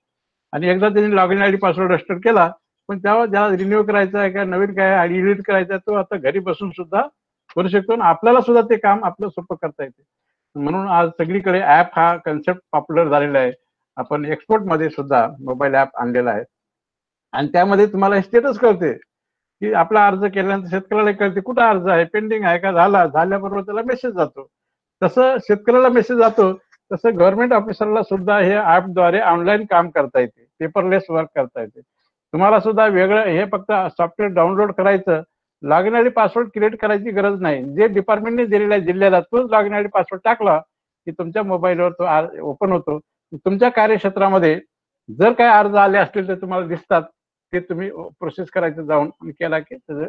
आणि एकदा त्यांनी log in ID password register केला, पण त्यावर ज्याला रिन्यू करायचा आहे, काय नवीन काय आयडी एडिट करायचा आहे, तो आता घरी बसून सुद्धा करू शकतो आणि आपल्याला सुद्धा ते काम आपलं सोपं करता येते. म्हणून आज सगळीकडे ऍप हा कन्सेप्ट पॉप्युलर झालेला आहे. आपण एक्सपोर्ट मध्ये सुद्धा मोबाईल ऍप आणलेला आहे आणि त्यामध्ये तुम्हाला स्टेटस कळते की आपला अर्ज केल्यानंतर शेतकऱ्याला कळते कुठं अर्ज आहे, पेंडिंग आहे का, झाल्याबरोबर त्याला मेसेज जातो. तसं शेतकऱ्याला मेसेज जातो, तसं गव्हर्नमेंट ऑफिसरला सुद्धा हे ऍपद्वारे ऑनलाईन काम करता येते, पेपरलेस वर्क करता येते. तुम्हाला सुद्धा वेगळं हे फक्त सॉफ्टवेअर डाउनलोड करायचं, log in ID password create करायची गरज नाही. जे डिपार्टमेंटने दिलेला आहे जिल्ह्याला, तोच लॉग इन आयडी पासवर्ड टाकला की तुमच्या मोबाईलवर तो ओपन होतो. तुमच्या कार्यक्षेत्रामध्ये जर काही अर्ज आले असतील तर तुम्हाला दिसतात, ते तुम्ही प्रोसेस करायचं जाऊन आणि केला की त्याचं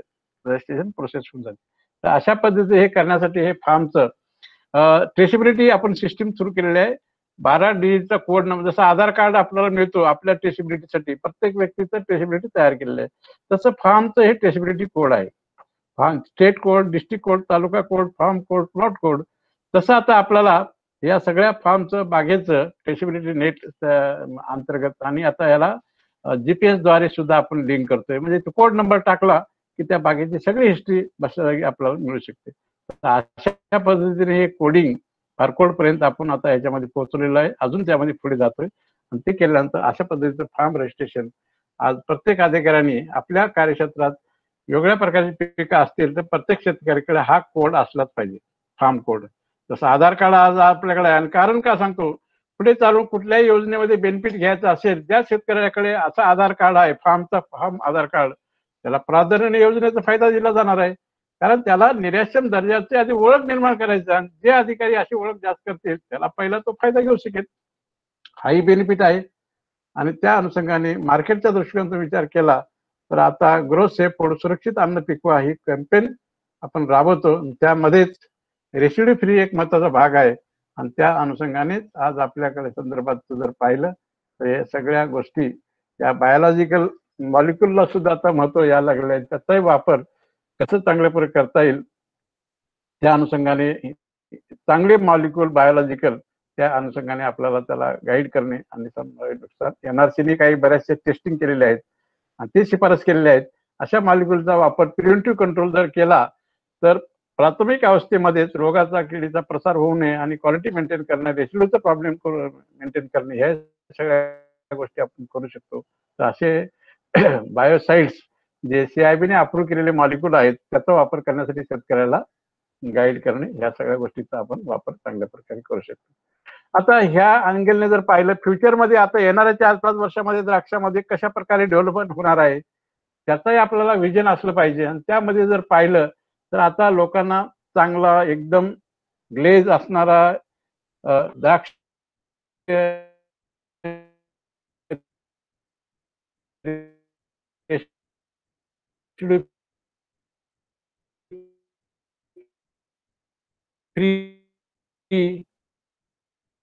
रजिस्ट्रेशन प्रोसेस होऊन जाते. तर अशा पद्धतीने हे करण्यासाठी हे फार्मचं ट्रेसिबिलिटी आपण सिस्टीम सुरू केलेली आहे. 12 डिजिटचा कोड नंबर, जसं आधार कार्ड आपल्याला मिळतो आपल्या ट्रेसिबिलिटीसाठी, प्रत्येक व्यक्तीचं ट्रेसिबिलिटी तयार केलेलं आहे, तसं फार्मचं हे ट्रेसिबिलिटी कोड आहे. Farm state code, district code, taluka code, farm code, plot code, तसं आता आपल्याला या सगळ्या फार्मचं बागेचं ट्रेसिबिलिटी नेट अंतर्गत, आणि आता याला जीपीएस द्वारे सुद्धा आपण लिंक करतोय. म्हणजे तो कोड नंबर टाकला की त्या बागेची सगळी हिस्ट्री बसल्या जागी आपल्याला मिळू शकते. अशा पद्धतीने हे कोडिंग बारकोड पर्यंत आपण आता याच्यामध्ये पोहोचलेलं आहे. अजून त्यामध्ये पुढे जातोय आणि ते केल्यानंतर अशा पद्धतीचं फार्म रजिस्ट्रेशन आज प्रत्येक अधिकाऱ्यांनी आपल्या कार्यक्षेत्रात वेगळ्या प्रकारची पिकं असतील तर प्रत्येक शेतकऱ्याकडे हा कोड असलाच पाहिजे, फार्म कोड. जसं आधार कार्ड आज आपल्याकडे आहे. आणि कारण का सांगतो, पुढे चालून कुठल्याही योजनेमध्ये बेनिफिट घ्यायचं असेल, त्या शेतकऱ्याकडे असं आधार कार्ड आहे, फार्म आधार कार्ड, त्याला प्राधान्य योजनेचा फायदा दिला जाणार आहे. कारण त्याला निर्यातक्षम दर्जाची आधी ओळख निर्माण करायचं, आणि जे अधिकारी अशी ओळख जास्त करतील त्याला पहिला तो फायदा घेऊ शकेल. हाही बेनिफिट आहे. आणि त्या अनुषंगाने मार्केटच्या दृष्टिकोनाचा विचार केला तर आता ग्रो सेफ फूड, सुरक्षित अन्न पिकवा ही कॅम्पेन आपण राबवतो. त्यामध्येच रेसिड्यू फ्री एक महत्वाचा भाग आहे आणि त्या अनुषंगाने आज आपल्याकडे संदर्भात जर पाहिलं तर हे सगळ्या गोष्टी या बायोलॉजिकल मॉलिक्युलला सुद्धा आता महत्व यायला लागलं आहे. त्याचाही वापर कसं चांगल्या प्रकारे करता येईल त्या अनुषंगाने चांगले मॉलिक्युल बायोलॉजिकल त्या अनुषंगाने आपल्याला त्याला गाईड करणे आणि एनआरसीने काही बऱ्याचशा टेस्टिंग केलेल्या आहेत आणि ते शिफारस केलेल्या आहेत. अशा मॉलिक्युलचा वापर प्रिव्हेंटिव्ह कंट्रोल जर केला तर प्राथमिक अवस्थेमध्येच रोगाचा, किडीचा प्रसार होऊ नये आणि क्वालिटी मेंटेन करणे, रेसिड्यूचा प्रॉब्लेम मेंटेन करणे, ह्या सगळ्या गोष्टी आपण करू शकतो. तर असे बायोसाइड्स जे CIB ने अप्रूव्ह केलेले मॉलिक्युल आहेत त्याचा वापर करण्यासाठी शेतकऱ्याला गाईड करणे, ह्या सगळ्या गोष्टीचा आपण वापर चांगल्या प्रकारे करू शकतो. आता ह्या अँगलने जर पाहिलं फ्युचरमध्ये आता येणाऱ्या 4-5 वर्षामध्ये द्राक्षामध्ये कशा प्रकारे डेव्हलपमेंट होणार आहे त्याचाही आपल्याला विजन असलं पाहिजे. आणि त्यामध्ये जर पाहिलं तर आता लोकांना चांगला एकदम ग्लेज असणारा द्राक्ष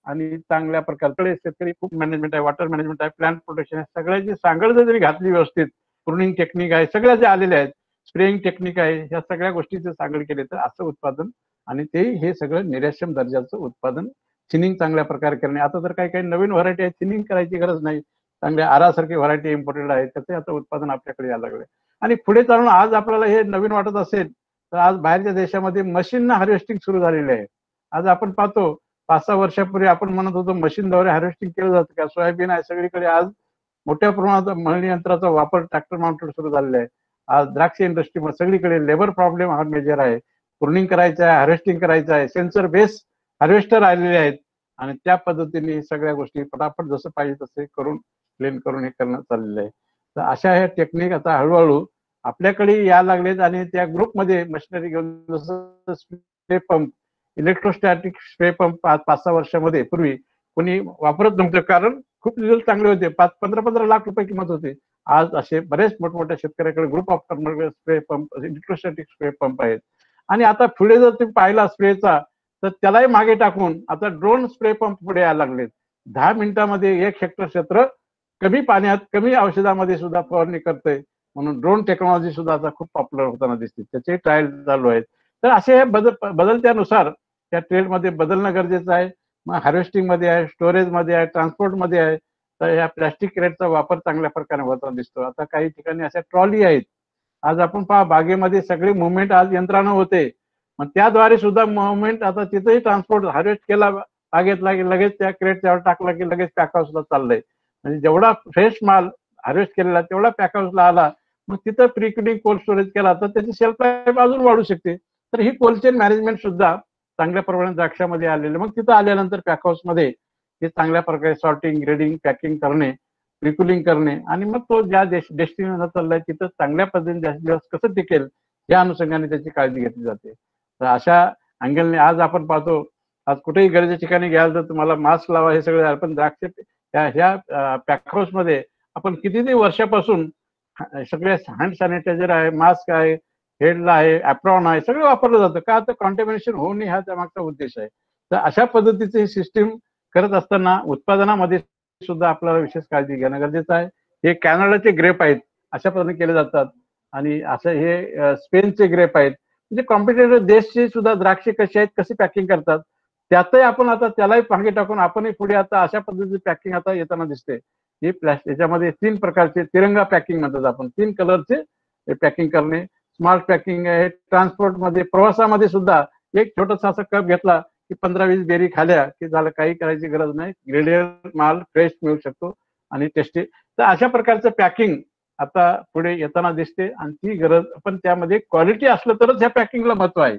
आणि चांगल्या प्रकारचे शेतकरी खूप मॅनेजमेंट आहे, वॉटर मॅनेजमेंट आहे, प्लांट प्रोटेक्शन आहे, सगळ्याची सांगड जरी घातली व्यवस्थित, प्रुनिंग टेक्निक आहे, सगळ्या जे आलेले आहेत, स्प्रेइंग टेक्निक आहे, ह्या सगळ्या गोष्टीचे सांगड केले तर असं उत्पादन आणि ते हे सगळं निर्यातक्षम दर्जाचं उत्पादन थिनिंग चांगल्या प्रकारे करणे. आता तर काही नवीन व्हरायटी आहे, थिनिंग करायची गरज नाही, चांगल्या आरासारखी व्हरायटी इम्पोर्टेड आहे, त्याचे आता उत्पादन आपल्याकडे यायला लागले. आणि पुढे चालून आज आपल्याला हे नवीन वाटत असेल तर आज बाहेरच्या देशामध्ये मशीन हार्वेस्टिंग सुरू झालेले आहे. आज आपण पाहतो 5-6 वर्षापूर्वी आपण म्हणत होतो मशीनद्वारे हार्वेस्टिंग केलं जातं का, सोयाबीन आहे सगळीकडे आज मोठ्या प्रमाणात मळणी यंत्राचा वापर ट्रॅक्टर माउंटेड सुरू झालेला आहे. आज द्राक्ष इंडस्ट्रीमध्ये सगळीकडे लेबर प्रॉब्लेम हा मेजर आहे, प्रुनिंग करायचं आहे, हार्वेस्टिंग करायचं आहे, सेन्सर बेस हार्वेस्टर आलेले आहेत आणि त्या पद्धतीने सगळ्या गोष्टी पटापट जसं पाहिजे तसे करून क्लीन करून हे करणं चाललेलं आहे. तर अशा ह्या टेक्निक आता हळूहळू आपल्याकडे यायला लागलेत आणि त्या ग्रुपमध्ये मशिनरी घेऊन जसं spray pump, electrostatic spray pump 5-6 वर्षामध्ये पूर्वी कोणी वापरत नव्हतं, कारण खूप रिझल्ट चांगले होते. 15-15 लाख रुपये किंमत होती. आज असे बरेच मोठमोठ्या शेतकऱ्याकडे group of spray pump, electrostatic spray pump आहेत. आणि आता पुढे जर तुम्ही पाहिला स्प्रेचा, तर त्यालाही मागे टाकून आता ड्रोन स्प्रे पंप पुढे यायला लागलेत. 10 मिनिटांमध्ये 1 हेक्टर क्षेत्र कमी पाण्यात कमी औषधामध्ये सुद्धा फवारणी करते, म्हणून ड्रोन टेक्नॉलॉजी सुद्धा आता खूप पॉप्युलर होताना दिसते. त्याचे ट्रायल चालू आहेत. तर असे हे बदलत्यानुसार त्या ट्रेडमध्ये बदलणं गरजेचं आहे. मग हार्वेस्टिंग मध्ये आहे, स्टोरेज मध्ये आहे, ट्रान्सपोर्ट मध्ये आहे. तर या प्लॅस्टिक क्रेटचा वापर चांगल्या प्रकारे होताना दिसतो. आता काही ठिकाणी अशा ट्रॉली आहेत. आज आपण पहा बागेमध्ये सगळी मुवमेंट आज यंत्रानं होते, मग त्याद्वारे सुद्धा मुवमेंट आता तिथेही ट्रान्सपोर्ट हार्वेस्ट केला बागेतला की लगेच त्या क्रेट त्यावर टाकला की लगेच पॅक हाऊसला चाललंय. म्हणजे जेवढा फ्रेश माल हार्वेस्ट केलेला तेवढा पॅक हाऊसला आला, मग तिथं प्रिक्युलिंग कोल्ड स्टोरेज केला तर त्याची शेल्फ लाईफ अजून वाढू शकते. तर ही कोल्ड चेन मॅनेजमेंट सुद्धा चांगल्या प्रमाणात द्राक्षामध्ये आलेले. मग तिथं आल्यानंतर पॅक हाऊसमध्ये हे चांगल्या प्रकारे सॉर्टिंग, ग्रेडिंग, पॅकिंग करणे, प्रिक्युलिंग करणे आणि मग तो ज्या डेस्टिनेशनला चाललाय तिथं चांगल्या पद्धतीने जास्तीत जास्त कसं टिकेल या अनुषंगाने त्याची काळजी घेतली जाते. तर अशा अँगलने आज आपण पाहतो, आज कुठेही गरजेच्या ठिकाणी घ्याल तर तुम्हाला मास्क लावा हे सगळं, पण द्राक्ष ह्या पॅक हाऊस मध्ये आपण कितीतरी वर्षापासून सगळे हँड सॅनिटायझर आहे, मास्क आहे, हेडला आहे, ॲप्रॉन आहे, सगळं वापरलं जातं. का तर कॉन्टॅमिनेशन होऊ नये हा त्यामागचा उद्देश आहे. तर अशा पद्धतीची सिस्टीम करत असताना उत्पादनामध्ये सुद्धा आपल्याला विशेष काळजी घेणं गरजेचं आहे. हे कॅनडाचे ग्रेप आहेत, अशा पद्धतीने केले जातात. आणि असं हे स्पेनचे ग्रेप आहेत. म्हणजे कॉम्पिटेटिव्ह देशचे सुद्धा द्राक्षे कशी आहेत, कशी पॅकिंग करतात, त्यातही आपण आता त्यालाही मागे टाकून आपणही पुढे आता अशा पद्धतीची पॅकिंग आता येताना दिसते. ही याच्यामध्ये 3 प्रकारचे तिरंगा पॅकिंग म्हणतात आपण, 3 कलरचे पॅकिंग करणे, स्मार्ट पॅकिंग आहे. ट्रान्सपोर्ट मध्ये प्रवासामध्ये सुद्धा एक छोटासा असा कप घेतला की 15-20 बेरी खाल्या की झालं, काही करायची गरज नाही, ग्रेडियर माल फ्रेश मिळू शकतो आणि टेस्टी. तर अशा प्रकारचं पॅकिंग आता पुढे येताना दिसते आणि ती गरज, पण त्यामध्ये क्वालिटी असलं तरच ह्या पॅकिंगला महत्व आहे.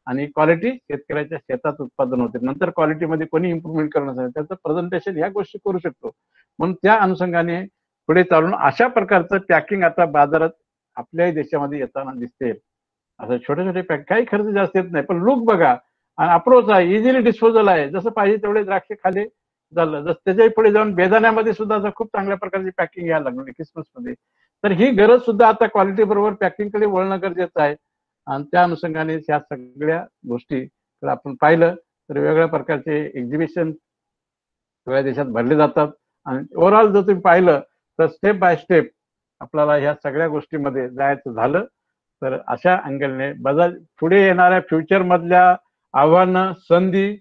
आणि क्वालिटी शेतकऱ्याच्या शेतात उत्पादन होते. नंतर क्वालिटीमध्ये कोणी इम्प्रुव्हमेंट करणं त्याचं प्रेझेंटेशन ह्या गोष्टी करू शकतो. म्हणून त्या अनुषंगाने पुढे चालून अशा प्रकारचं पॅकिंग आता बाजारात आपल्याही देशामध्ये येताना दिसते. असं छोटे छोटे पॅक, काही खर्च जास्त येत नाही, पण लुक बघा आणि अप्रोच आहे, इझिली डिस्पोजल आहे. जसं पाहिजे तेवढे द्राक्ष खाले झालं. जसं त्याच्याही पुढे जाऊन बेदाण्यामध्ये सुद्धा आता खूप चांगल्या प्रकारची पॅकिंग यायला लागली क्रिसमस मध्ये. तर ही गरज सुद्धा आता क्वालिटी बरोबर पॅकिंगकडे वळणं गरजेचं आहे. आणि त्या अनुषंगाने ह्या सगळ्या गोष्टी जर आपण पाहिलं तर वेगवेगळ्या प्रकारचे एक्झिबिशन सगळ्या देशात भरले जातात. आणि ओव्हरऑल जर तुम्ही पाहिलं तर स्टेप बाय स्टेप आपल्याला ह्या सगळ्या गोष्टीमध्ये जायचं झालं तर अशा अँगलने बदल पुढे येणाऱ्या फ्युचर मधल्या आव्हानं, संधी,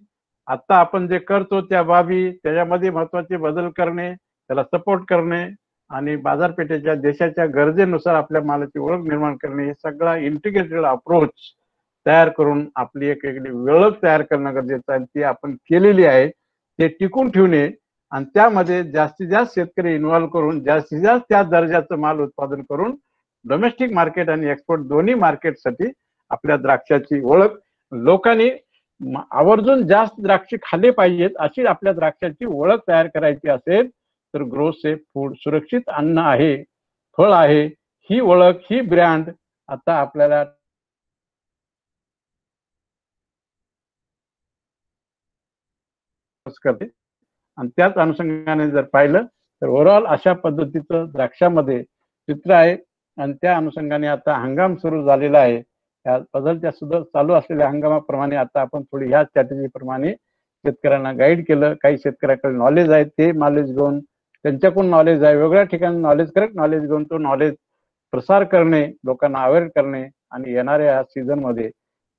आता आपण जे करतो त्या बाबी, त्याच्यामध्ये महत्वाचे बदल करणे, त्याला सपोर्ट करणे आणि बाजारपेठेच्या देशाच्या गरजेनुसार आपल्या मालाची ओळख निर्माण करणे, हे सगळा इंटिग्रेटेड अप्रोच तयार करून आपली एक वेगळी ओळख तयार करणं गरजेचं आहे. ती आपण केलेली आहे. ते टिकून ठेवणे आणि त्यामध्ये जास्तीत जास्त शेतकरी इन्व्हॉल्व्ह करून जास्तीत जास्त त्या दर्जाचं माल उत्पादन करून डोमेस्टिक मार्केट आणि एक्सपोर्ट दोन्ही मार्केटसाठी आपल्या द्राक्षाची ओळख लोकांनी आवर्जून जास्त द्राक्ष खाल्ले पाहिजेत, अशी आपल्या द्राक्षाची ओळख तयार करायची असेल तर ग्रो सेफ फूड, सुरक्षित अन्न आहे, फळ आहे, ही ओळख, ही ब्रँड आता आपल्याला करते. आणि त्याच अनुषंगाने जर पाहिलं तर ओव्हरऑल अशा पद्धतीचं द्राक्षामध्ये चित्र आहे. आणि त्या अनुषंगाने आता हंगाम सुरू झालेला आहे. त्या बदलत्या सुद्धा चालू असलेल्या हंगामाप्रमाणे आता आपण थोडी ह्या स्ट्रॅटेजी प्रमाणे शेतकऱ्यांना गाईड केलं. काही शेतकऱ्याकडे नॉलेज आहे, ते नॉलेज घेऊन त्यांच्याकडून नॉलेज आहे, वेगळ्या ठिकाणी नॉलेज, करेक्ट नॉलेज घेऊन तो नॉलेज प्रसार करणे, लोकांना अवेअर करणे आणि येणाऱ्या सीझन मध्ये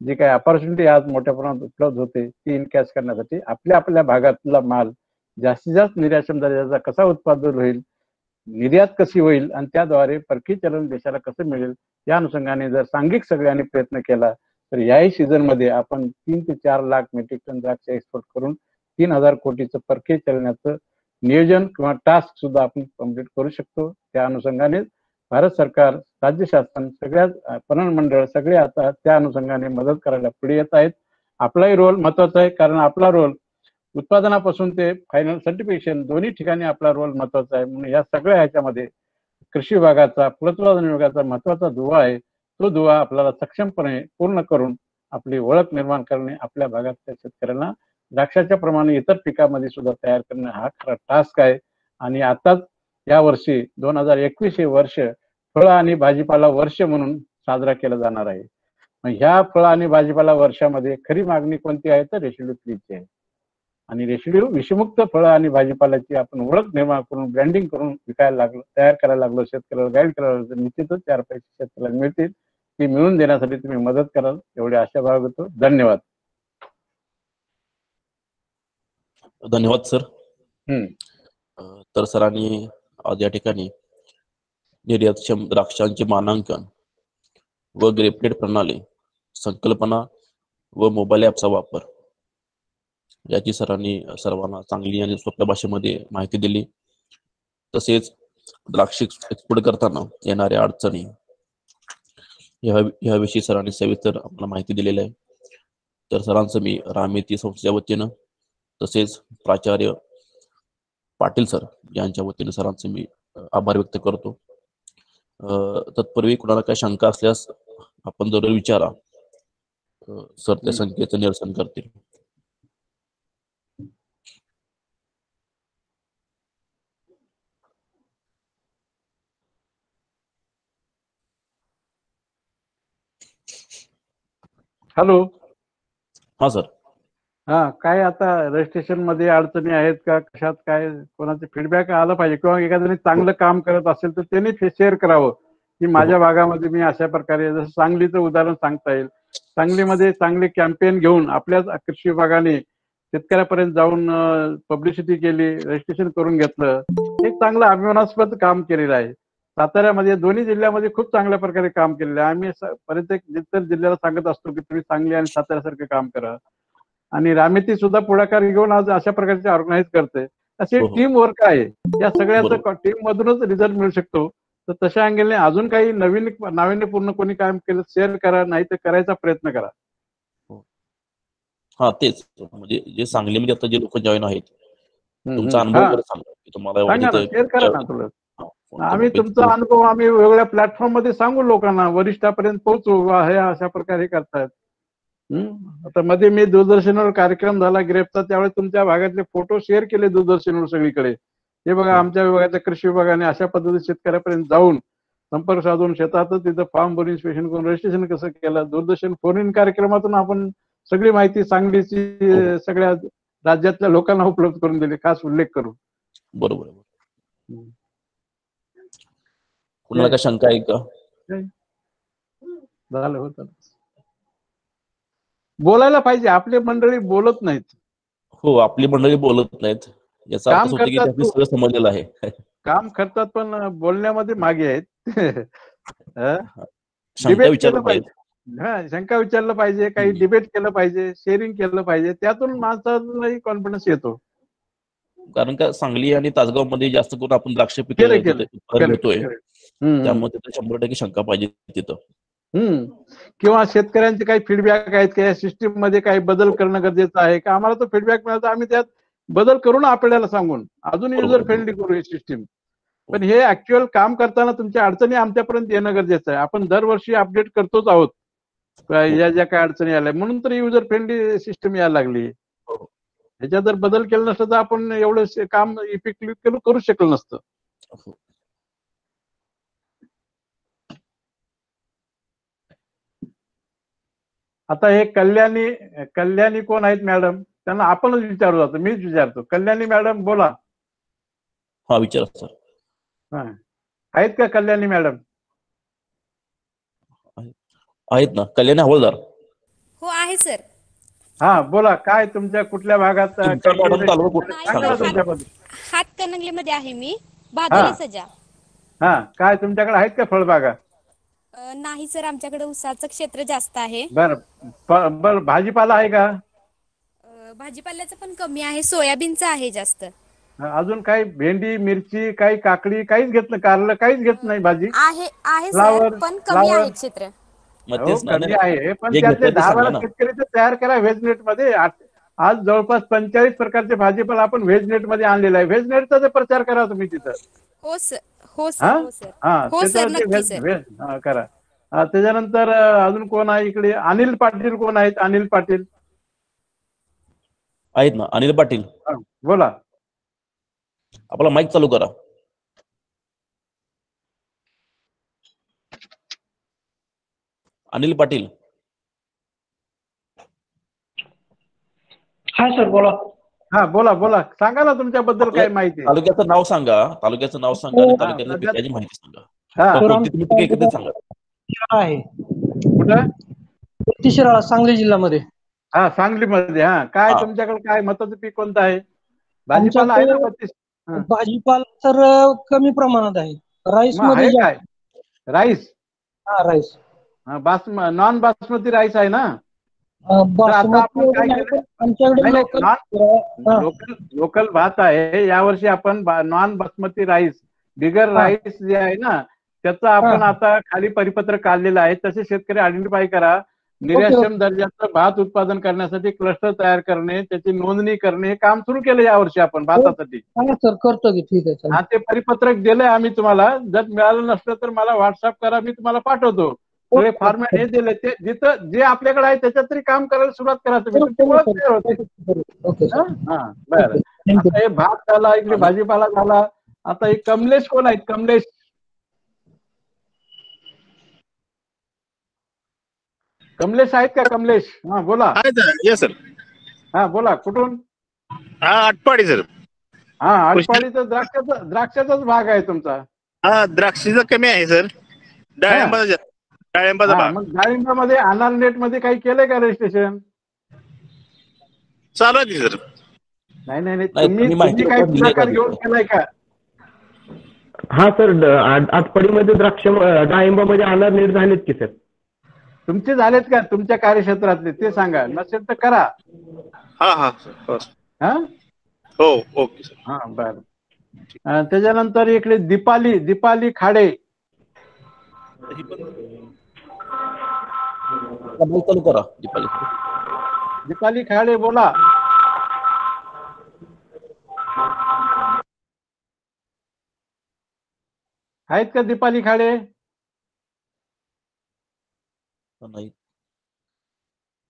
जी काही अपॉर्च्युनिटी आज मोठ्या प्रमाणात उपलब्ध होते ती इनकॅश करण्यासाठी आपल्या आपल्या भागातला माल जास्तीत जास्त निर्यातक्षम दर्जाचा कसा उत्पादन होईल, निर्यात कशी होईल आणि त्याद्वारे परकीय चलन देशाला कसं मिळेल, या अनुषंगाने जर सांघिक सगळ्यांनी प्रयत्न केला तर याही सीझन मध्ये आपण 3 ते 4 लाख मेट्रिक टन द्राक्ष एक्सपोर्ट करून 3000 कोटीचं परकीय चलनाचं नियोजन किंवा टास्क सुद्धा आपण कम्प्लीट करू शकतो. त्या अनुषंगाने भारत सरकार, राज्य शासन, सगळ्या पणन मंडळ सगळे आता त्या अनुषंगाने मदत करायला पुढे येत आहेत. आपलाही रोल महत्वाचा आहे, कारण आपला रोल उत्पादनापासून ते फायनल सर्टिफिकेशन दोन्ही ठिकाणी आपला रोल महत्वाचा आहे. म्हणून या सगळ्या ह्याच्यामध्ये कृषी विभागाचा, फलोत्पादन विभागाचा महत्वाचा दुवा आहे. तो दुवा आपल्याला सक्षमपणे पूर्ण करून आपली ओळख निर्माण करणे, आपल्या भागातल्या शेतकऱ्यांना द्राक्षाच्या प्रमाणे इतर पिकामध्ये सुद्धा तयार करणे हा खरा टास्क आहे. आणि आताच या वर्षी 2021 हे वर्ष फळ आणि भाजीपाला वर्ष म्हणून साजरा केला जाणार आहे. ह्या फळ आणि भाजीपाला वर्षामध्ये खरी मागणी कोणती आहे तर रेसिड्यू फ्रीची आहे. आणि रेसिड्यू विषमुक्त फळं आणि भाजीपाल्याची आपण ओळख निर्माण करून ब्रँडिंग करून विकायला लागलो, तयार करायला लागलो, शेतकऱ्याला गाईड करायला लागलो, निश्चितच 4 पैसे शेतकऱ्याला मिळतील. ती मिळवून देण्यासाठी तुम्ही मदत कराल एवढी आशा बाळगतो. धन्यवाद. धन्यवाद सर. तर सरांनी आज या ठिकाणी निर्यातक्षम द्राक्षांचे मानांकन व ग्रेपलेट प्रणाली, संकल्पना व मोबाईल ॲपचा वापर याची सरांनी सर्वांना चांगली आणि सोप्या भाषेमध्ये माहिती दिली. तसेच द्राक्ष एक्सपोर्ट करताना येणाऱ्या अडचणी ह्याविषयी सरांनी सविस्तर आपल्याला माहिती दिलेली आहे. तर सरांचं मी रामेती संस्थेच्या वतीनं तसेच प्राचार्य पाटील सर यांच्या वतीनं सरांचे मी आभार व्यक्त करतो. तत्पूर्वी कुणाला काही शंका असल्यास आपण जरूर विचारा, सर त्या शंकेचं निरसन करतील. हॅलो. हा सर. हा, काय आता रजिस्ट्रेशन मध्ये अडचणी आहेत का, कशात काय, कोणाचे फीडबॅक आलं पाहिजे किंवा एखाद्याने चांगलं काम करत असेल तर त्यांनी शेअर करावं की माझ्या भागामध्ये मी अशा प्रकारे, जसं सांगलीचं उदाहरण सांगता येईल. सांगलीमध्ये चांगले कॅम्पेन घेऊन आपल्याच कृषी विभागाने शेतकऱ्यापर्यंत जाऊन पब्लिसिटी केली, रजिस्ट्रेशन करून घेतलं. एक चांगलं अभिमानास्पद काम केलेलं आहे. साताऱ्यामध्ये दोन्ही जिल्ह्यामध्ये खूप चांगल्या प्रकारे काम केलेलं आहे. आम्ही प्रत्येक इतर जिल्ह्याला सांगत असतो की तुम्ही सांगली आणि साताऱ्यासारखं काम करा. आणि रामेती सुद्धा पुढाकार घेऊन आज अशा प्रकारचे ऑर्गनाईज करते. अशी टीम वर्क आहे. या सगळ्याचं टीम मधूनच रिझल्ट मिळू शकतो. तर तशा अँगलने अजून काही नवीन नाविन्यपूर्ण कोणी काम केलं शेअर करा, नाही तर करायचा प्रयत्न करा. हा, तेच म्हणजे जे सांगलीमध्ये आता जे लोक जॉईन आहेत, तुमचा अनुभव सांगा की तुम्हाला शेअर करा ना. तुला आम्ही तुमचा अनुभव आम्ही वेगवेगळ्या प्लॅटफॉर्म मध्ये सांगू, लोकांना वरिष्ठापर्यंत पोहोचू, हे अशा प्रकारे करतायत. आता मध्ये मी दूरदर्शनवर कार्यक्रम झाला ग्रेपचा, त्यावेळेस तुमच्या भागातले फोटो शेअर केले दूरदर्शनवर सगळीकडे. हे बघा आमच्या विभागाच्या कृषी विभागाने अशा पद्धतीने शेतकऱ्यापर्यंत जाऊन संपर्क साधून शेतातच तिथं फॉर्म भरून इन्स्पेक्शन करून रजिस्ट्रेशन कसं केलं. दूरदर्शन फोन इन कार्यक्रमातून आपण सगळी माहिती सांगलीची सगळ्या राज्यातल्या लोकांना उपलब्ध करून दिली, खास उल्लेख करून. बरोबर. कुणाला काय शंका आहे का? झालं होतं. बोलायला पाहिजे, आपली मंडळी बोलत नाहीत. हो, आपली मंडळी बोलत नाहीत याचा अर्थ होतो की त्यांनी सगळं समजलेलं आहे. काम करतात पण बोलण्यामध्ये मागे आहेत. शंका विचारलं पाहिजे. शंका विचारलं पाहिजे, काही डिबेट केलं पाहिजे, शेअरिंग केलं पाहिजे. त्यातून माणसालाही कॉन्फिडन्स येतो. कारण का सांगली आणि तासगाव मध्ये जास्त करून आपण द्राक्ष पिके घेतोय, त्यामुळे 100% शंका पाहिजे तिथं. किंवा शेतकऱ्यांचे काही फीडबॅक आहेत का, या सिस्टीम मध्ये काही बदल करणं गरजेचं आहे का. आम्हाला तो फीडबॅक मिळाला, आम्ही त्यात बदल करून आपल्याला सांगून अजून युजर फ्रेंडली करू ही सिस्टीम. पण हे ऍक्च्युअल काम करताना तुमच्या अडचणी आमच्यापर्यंत येणं गरजेचं आहे. आपण दरवर्षी अपडेट करतोच आहोत या ज्या काही अडचणी आल्या, म्हणून तर युजर फ्रेंडली सिस्टीम यायला लागली. ह्याच्यात जर बदल केला नसतं तर आपण एवढं काम इफेक्टिव्ह करू शकलं नसतं. आता हे कल्याणी कोण आहेत मॅडम, त्यांना आपणच विचारू जातो, मीच विचारतो. कल्याणी मॅडम बोला. हा, विचारा सर. आहेत का कल्याणी मॅडम? आहेत ना, कल्याणी हवालदार. हो आहे सर. हा बोला, काय तुमच्या कुठल्या भागात हातकणंगलेमध्ये आहे मी, बादली सजा. हा, काय तुमच्याकडे आहेत का फळबागा? नाही सर, आमच्याकडे ऊसाचं क्षेत्र जास्त आहे. बर भाजीपाला आहे का? भाजीपाल्याचं पण कमी आहे, सोयाबीनचं आहे जास्त. अजून काही भेंडी, मिरची, काही काकडी, काहीच घेत नाही, कारलं काहीच घेत नाही, भाजी आहे सर, पण कमी आहे क्षेत्र. कमी आहे, पण त्यातले 10-12 शेतकरी तयार करा व्हेज नेट मध्ये. आज जवळपास 45 प्रकारचे भाजीपाला आपण व्हेज नेट मध्ये आणलेला आहे. व्हेज नेटचा ते प्रचार करा तुम्ही तिथं. हो सर, हो हा सर, हो सर, हा हो सर, त्याच्यावरती नक्की व्हेज सर. व्हेज करा. त्याच्यानंतर अजून कोण आहे इकडे? अनिल पाटील कोण आहेत? अनिल पाटील आहेत ना, अनिल पाटील. बोला. आपला माईक चालू करा. अनिल पाटील. हा सर बोला. हा बोला बोला, सांगा ना तुमच्याबद्दल काय माहिती आहे. तालुक्याचं नाव सांगा, तालुक्याचं नाव सांगा आणि तालुक्याच्या पिकाची माहिती सांगा. कोणती तुम्ही पिके एकत्रित सांगा. आहे कुठं? शिराळा, सांगली जिल्ह्यामध्ये. हा सांगलीमध्ये. हा काय हा. तुमच्याकडे काय मताचं पीक कोणतं आहे? भाजीपाला आहे ना 32? भाजीपाला तर कमी प्रमाणात आहे. राईस मग मध्ये आहे काय? Rice rice non basmati rice आहे ना? बासमती आमच्याकडे लोकल भात आहे. यावर्षी आपण नॉन बासमती राईस, बिगर राईस जे आहे ना, त्याचं आपण आता खाली परिपत्रक काढलेलं आहे. तसे शेतकरी आयडेंटिफाय करा. निर्यातक्षम दर्जाचं भात उत्पादन करण्यासाठी क्लस्टर तयार करणे, त्याची नोंदणी करणे, हे काम सुरू केलं यावर्षी आपण भातासाठी. सर करतो की. ठीक आहे. हा ते परिपत्रक दिलंय आम्ही तुम्हाला. जर मिळालं नसलं तर मला व्हॉट्सअप करा, मी तुम्हाला पाठवतो. सगळे फॉर्मॅट हे दिले, ते जिथं जे आपल्याकडे आहे त्याच्यात तरी काम करायला सुरुवात करा तुम्ही. बरं, आता हे भात झाला, इकडे भाजीपाला झाला. आता हे कमलेश कोण आहेत? कमलेश कमलेश आहेत का? कमलेश हा बोला. Yes sir. हा बोला, कुठून? हा आटपाडी सर. हा आटपाडीचा द्राक्षाचाच भाग आहे तुमचा. हा द्राक्षीचा कमी आहे सर. डाळिंबाचा भाग. मग डाळिंबामध्ये अनार नेट मध्ये काही केलंय का रजिस्ट्रेशन? चालू आहे सर. नाही नाही नाही, तुम्ही तुम्ही काही पुढाकार घेऊन केलाय का? हा सर, आटपाडीमध्ये द्राक्ष डाळिंबामध्ये अनार नेट झालेत की सर. तुमचे झालेत का तुमच्या कार्यक्षेत्रातले? ते सांगा, नसेल तर करा. हा हा हा हो ओके सर. हा बरं. त्याच्यानंतर इकडे दीपाली खाडे. चालू करा. दीपाली खाडे बोला. आहेत का दीपाली खाडे? नाही.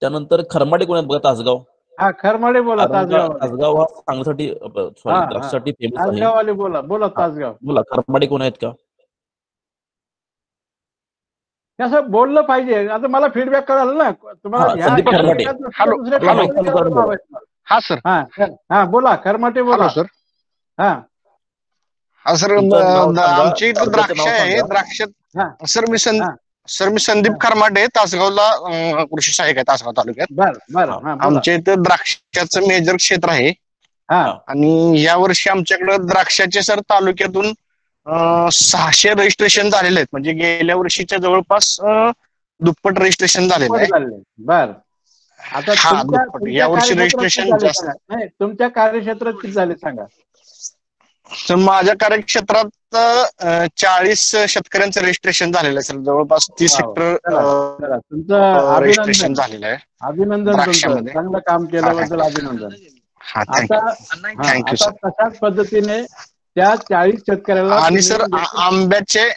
त्यानंतर खरमाडे कोण आहेत बघा, तासगाव. हा खरमाडे बोला. तासगाव हा सांगलीसाठी द्राक्षासाठी फेमस आहे. तासगाववाले बोला. बोला तासगाव. बोला, खरमाडे कोण आहेत का? असं बोललं पाहिजे. आता मला फीडबॅक कळालं ना तुम्हाला. संदीप खरमाटे. हा सर. हा बोला, खरमाटे बोला सर. हा हा सर, आमची इथं द्राक्ष आहे. द्राक्ष सर मी संदीप खरमाटे, तासगावला कृषी सहाय्यक आहे, तासगाव तालुक्यात. बरं. आमच्या इथं द्राक्षाचं मेजर क्षेत्र आहे. आणि या वर्षी आमच्याकडे द्राक्षाचे सर तालुक्यातून 600 रजिस्ट्रेशन झालेले आहेत. म्हणजे गेल्या वर्षीच्या जवळपास दुप्पट रजिस्ट्रेशन झालेलं आहे. बर, आता या वर्षी रजिस्ट्रेशन जास्त. नाही, तुमच्या कार्यक्षेत्रात किती झाले सांगा. तर माझ्या कार्यक्षेत्रात 40 शेतकऱ्यांचं रजिस्ट्रेशन झालेलं आहे सर. जवळपास 30 हेक्टर तुमचं रजिस्ट्रेशन झालेलं आहे. अभिनंदन. तुमचं चांगलं काम केल्याबद्दल अभिनंदन. आता तशाच पद्धतीने त्या 40 शेतकऱ्याला. आणि सर आंब्याचे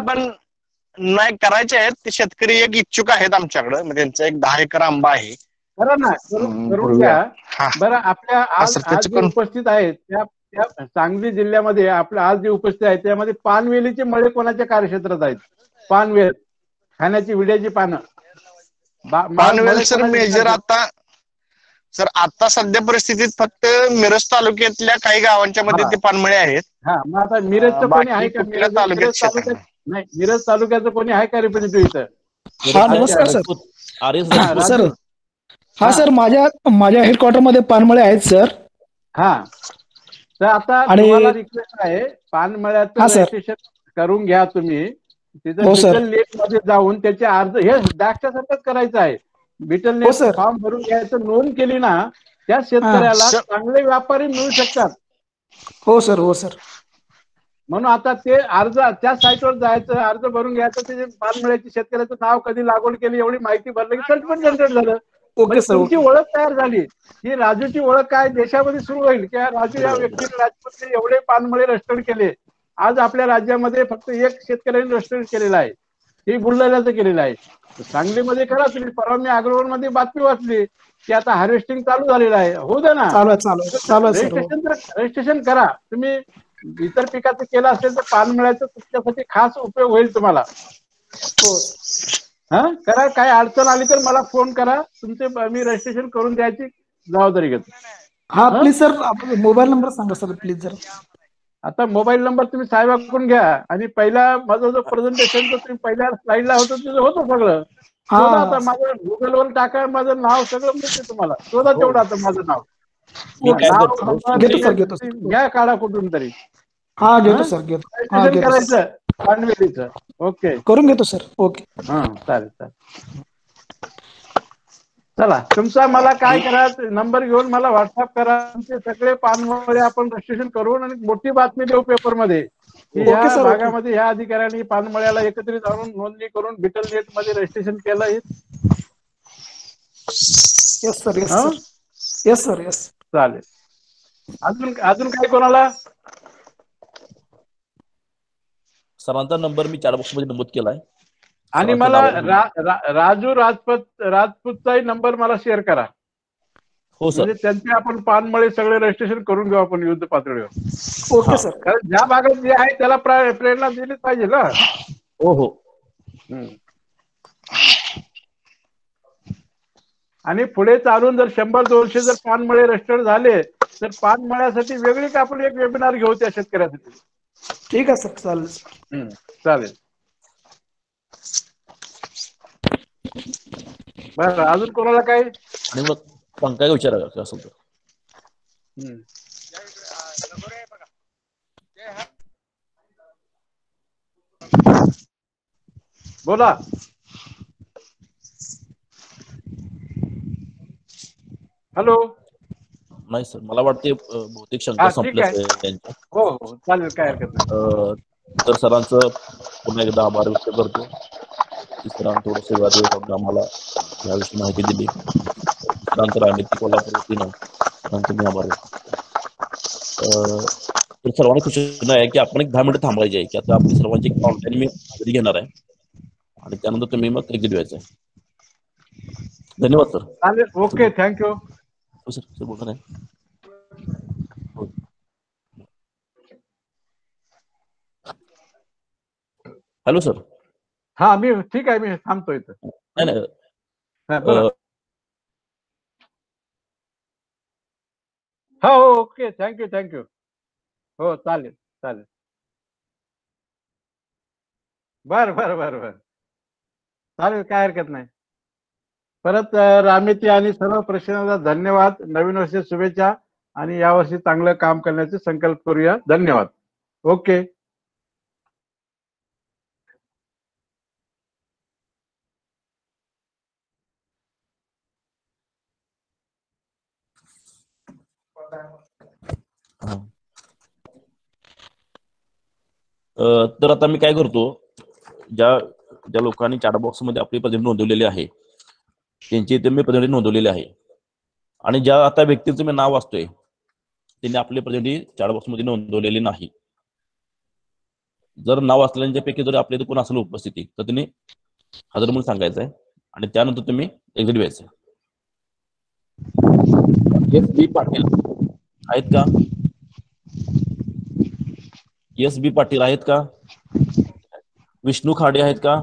पण नाही करायचे आहेत. ते शेतकरी एक इच्छुक आहेत आमच्याकडे. म्हणजे त्यांचा एक 10 एकर आंबा आहे. करा ना, करून घ्या. बरं, आपल्या आज जे उपस्थित आहेत त्या सांगली जिल्ह्यामध्ये आपल्या आज जे उपस्थित आहेत त्यामध्ये पानवेलीचे मळे कोणाच्या कार्यक्षेत्रात आहेत? पानवेल, खाण्याची विड्याची पानं. पानवेल सर मेजर आता सध्या परिस्थितीत फक्त मिरज तालुक्यातल्या काही गावांच्या मध्ये ते पानमळे आहेत. मग आता मिरजचं कोणी आहे का? नाही, मिरज तालुक्याचं कोणी आहे का रिप्रेझेंटेटिव्ह इथं? हा नमस्कार सर. सर हा सर, माझ्या हेडक्वार्टर मध्ये पानमळे आहेत सर. हा, तर आता तुम्हाला रिक्वेस्ट आहे, पानमळ्याचं रजिस्ट्रेशन करून घ्या तुम्ही. तिथं बिटल नेट मध्ये जाऊन त्याचे अर्ज, हे द्राक्षासारखंच करायचं आहे. बिटल नेट फॉर्म भरून घ्यायचं, नोंद केली ना, त्या शेतकऱ्याला चांगले व्यापारी मिळू शकतात. हो सर. म्हणून आता ते अर्ज त्या साईटवर जायचं, अर्ज भरून घ्यायचं, त्याचे पानमळ्याची शेतकऱ्याचं नाव कधी लागवड केली एवढी माहिती भरलं की सर्टिफिकेट जनरेट झालं. ओके सर, तुमची ओके. ओळख तयार झाली. ही राजूची ओळख काय देशामध्ये सुरू होईल की राजू या व्यक्तीने राजपूतने एवढे पानमळे रजिस्टर्ड केले. आज आपल्या राज्यामध्ये फक्त एक शेतकऱ्यांनी रजिस्टर्ड केलेला आहे, हे बुलढाण्याचं केलेलं आहे. सांगलीमध्ये करा तुम्ही. परवा मी अग्रवालमध्ये बातमी वाचली की आता हार्वेस्टिंग चालू झालेलं आहे. होऊ दे ना, चालू आहे सर. रजिस्ट्रेशन करा. तुम्ही इतर पिकाचं केलं असेल तर पानमळ्याचं तुमच्यासाठी खास उपयोग होईल तुम्हाला. हो. हा करा. काय अडचण आली तर मला फोन करा, तुमचे मी रजिस्ट्रेशन करून द्यायची जबाबदारी घेतो. हा प्लीज सर, मोबाईल नंबर सांगा सर प्लीज जर. आता मोबाईल नंबर तुम्ही साहेबाकडून घ्या आणि पहिला माझं जो प्रेझेंटेशन तुम्ही पहिल्या स्लाइडला होतं तिथं होतं सगळं. शोधा आता माझं गुगलवर टाका, माझं नाव सगळं मिळते तुम्हाला. शोधा तेवढं आता माझं नाव. घ्या काढा कुठून तरी. हा घेतो सर, घेतो. करायचं पानवेलीचं. ओके करून घेतो सर. ओके. हा चालेल चालेल. चला तुमचा मला काय करा, नंबर घेऊन मला व्हॉट्सअप करा. ते सगळे पानमळे आपण रजिस्ट्रेशन करून आणि मोठी बातमी देऊ पेपरमध्ये की या भागामध्ये ह्या अधिकाऱ्यांनी पानमळ्याला एकत्रित आणून नोंदणी करून बिटल नेट मध्ये रजिस्ट्रेशन केलं. Yes sir, yes sir, yes sir, yes. चालेल. अजून काय कोणाला? सरांचा नंबर मी चॅट बॉक्स मध्ये नमूद केलाय. आणि मला राजू राजपूतचाही नंबर मला शेअर करा. हो सर. म्हणजे त्यांचे आपण पानमळे सगळे रजिस्ट्रेशन करून घेऊ आपण युद्ध पातळीवर. Okay sir. कारण ज्या भागात जे आहे त्याला प्रेरणा दिलीच पाहिजे ना. हो हो. आणि पुढे चालून जर 100-200 जर पानमळे रजिस्टर्ड झाले तर पानमळ्यासाठी वेगळी आपण एक वेबिनार घेऊ त्या शेतकऱ्यासाठी. ठीक आहे सर, चालेल. चालेल. बरं अजून कोणाला काय? आणि मग काय विचारा असेल तर. बोला. हॅलो. नाही सर, मला वाटते बहुतेक शंका संपल्या त्यांच्या. हो हो चालेल, काय हरकत नाही. तर सरांचं पुन्हा एकदा आभार व्यक्त करतो की सरांनी थोडं सेवा देऊन आम्हाला याविषयी माहिती दिली. सरांचं राजनीती कोल्हापूर वतीनं सरांचं मी आभार व्यक्त करतो. तर सर्वांना सूचना आहे की आपण एक 10 मिनिटं थांबायची आहे की आता आपली सर्वांची ऑनलाईन मी हजेरी घेणार आहे आणि त्यानंतर तुम्ही मग एक्झिट व्हायचं आहे. धन्यवाद सर. चालेल. Okay, thank you. हो सर. सर बोलणार आहे. Hello sir. हा मी ठीक आहे, मी थांबतो इथं. नाही. हो ओके, थँक्यू. हो चालेल चालेल. बर चालेल, काय हरकत नाही. परत रामेती आणि सर्व प्रश्नांचा धन्यवाद. नवीन वर्ष शुभेच्छा आणि यावर्षी चांगलं काम करण्याचे संकल्प करूया. धन्यवाद. ओके. तर आता मी काय करतो, ज्या लोकांनी चॅट बॉक्स मध्ये आपली प्रेझेंट नोंदवलेली आहे त्यांची इथे मी प्रेझेंट नोंदवलेली आहे आणि ज्या आता व्यक्तीचं मी नाव वाचतोय त्यांनी आपली प्रेझेंट चॅट बॉक्स मध्ये नोंदवलेली नाही. जर नाव असलेल्यांच्यापैकी जर आपल्या इथे कोण असेल उपस्थिती तर त्यांनी हजर म्हणून सांगायचं आहे आणि त्यानंतर तुम्ही एक्झिट व्हायचं. एस.बी. पाटील आहेत का? एस.बी. पाटील आहेत का? विष्णू खाडे आहेत का?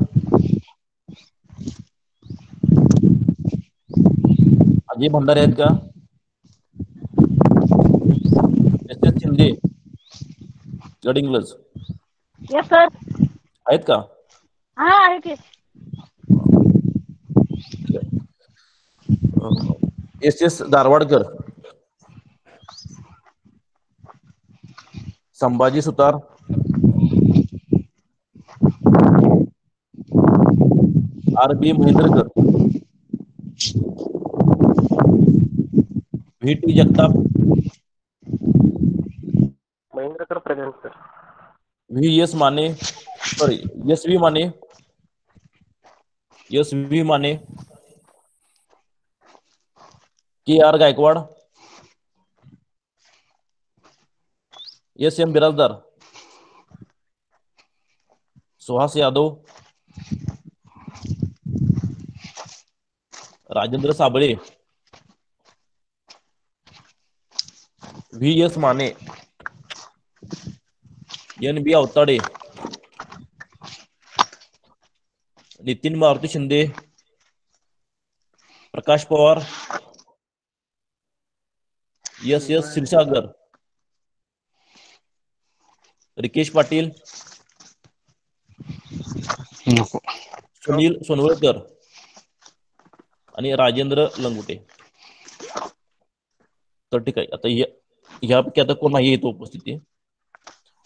अजय भंडारे आहेत का? S S. Shinde Gadhinglaj yes sir. आहेत का? हा आहे की. S S. Darwadkar, Sambhaji Sutar, R B. Mahendrakar, V T. Jagtap, Mahendrakar present sir. V S Mane, sorry S V Mane, S V Mane, K R Gaikwad, S M Birajdar, Suhas Yadav, Rajendra Sable, V S Mane, N B Awatade, Nitin Maruti Shinde, Prakash Pawar, S S Kshirsagar, Rikesh Patil, नको. सुनील सोनवळकर आणि राजेंद्र लंगुटे. तर ठीक आहे, आता ह्यापैकी आता कोण नाही येतो उपस्थिती.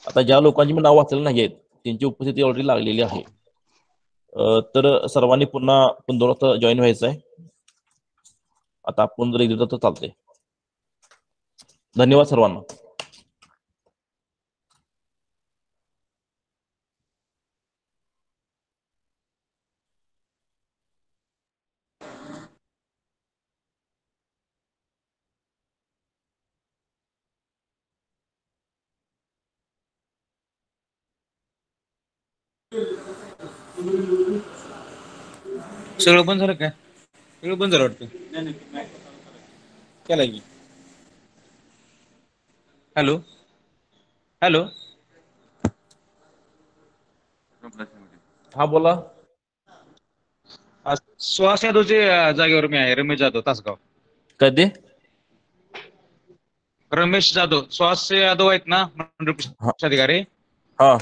आता ज्या लोकांची मी नाव वाचलेली नाही आहेत त्यांची उपस्थिती ऑलरेडी लागलेली आहे. तर सर्वांनी पुन्हा पुनरावृत्त जॉईन व्हायचं आहे. आता आपण जर एकदा तर चालतंय. धन्यवाद सर्वांना. सगळं बंद झालं काय? सगळं बंद झालं वाटतं. केला की. हॅलो हॅलो, हा बोला. सुहास यादवच्या जागेवर मी आहे. रमेश जाधव, तासगाव. काय ते? रमेश जाधव, सुहास यादव आहेत ना मंडळ अधिकारी. हा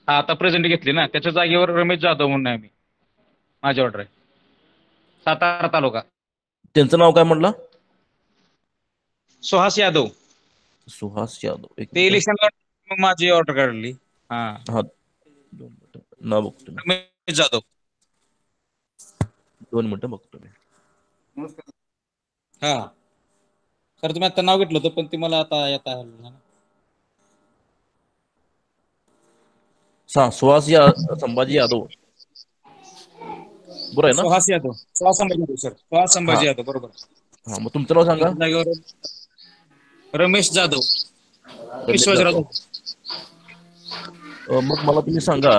हा, आता प्रेझेंट घेतली ना, त्याच्या जागेवर रमेश जाधव म्हणून आहे मी. माझी ऑर्डर आहे. सातारा तालुका. त्यांचं नाव काय म्हटलं? सुहास यादव. सुहास यादव. एक ते इलेक्शनला माझी ऑर्डर काढली. हा, हा, 2 मिनिटं नाव बघतो मी. रमेश जाधव. 2 मिनिटं बघतो मी. हा सर, तुम्ही आता नाव घेतलं होतं पण ते मला आता येता आलं नाही. सुहास संभाजी यादव बरोबर आहे ना? सुहास यादव, सुहास संभाजी यादव सर, सुहास संभाजी यादव बरोबर. हा, मग तुमचं नाव सांगा. जागेवर रमेश जाधव, विश्वासराव. मग मला तुम्ही सांगा,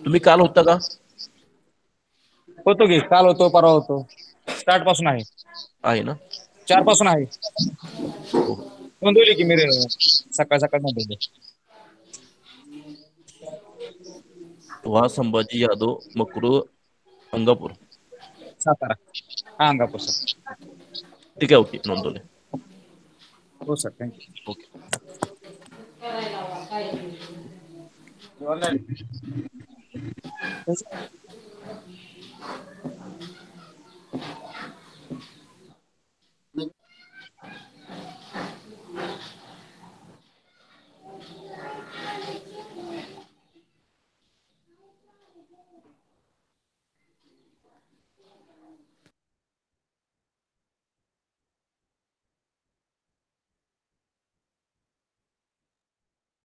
तुम्ही काल होता का? होतो की, काल होतो, परवा होतो. स्टार्ट पासून आहे ना? 4 पासून आहे. नोंदवली की मी सकाळ सकाळ नोंदवली. सुहास संभाजी यादव, मकरू, अंगापूर, सातारा. हा, अंगापूर सर. ठीक आहे, ओके, नोंदवले. हो सर, थँक्यू. ओके.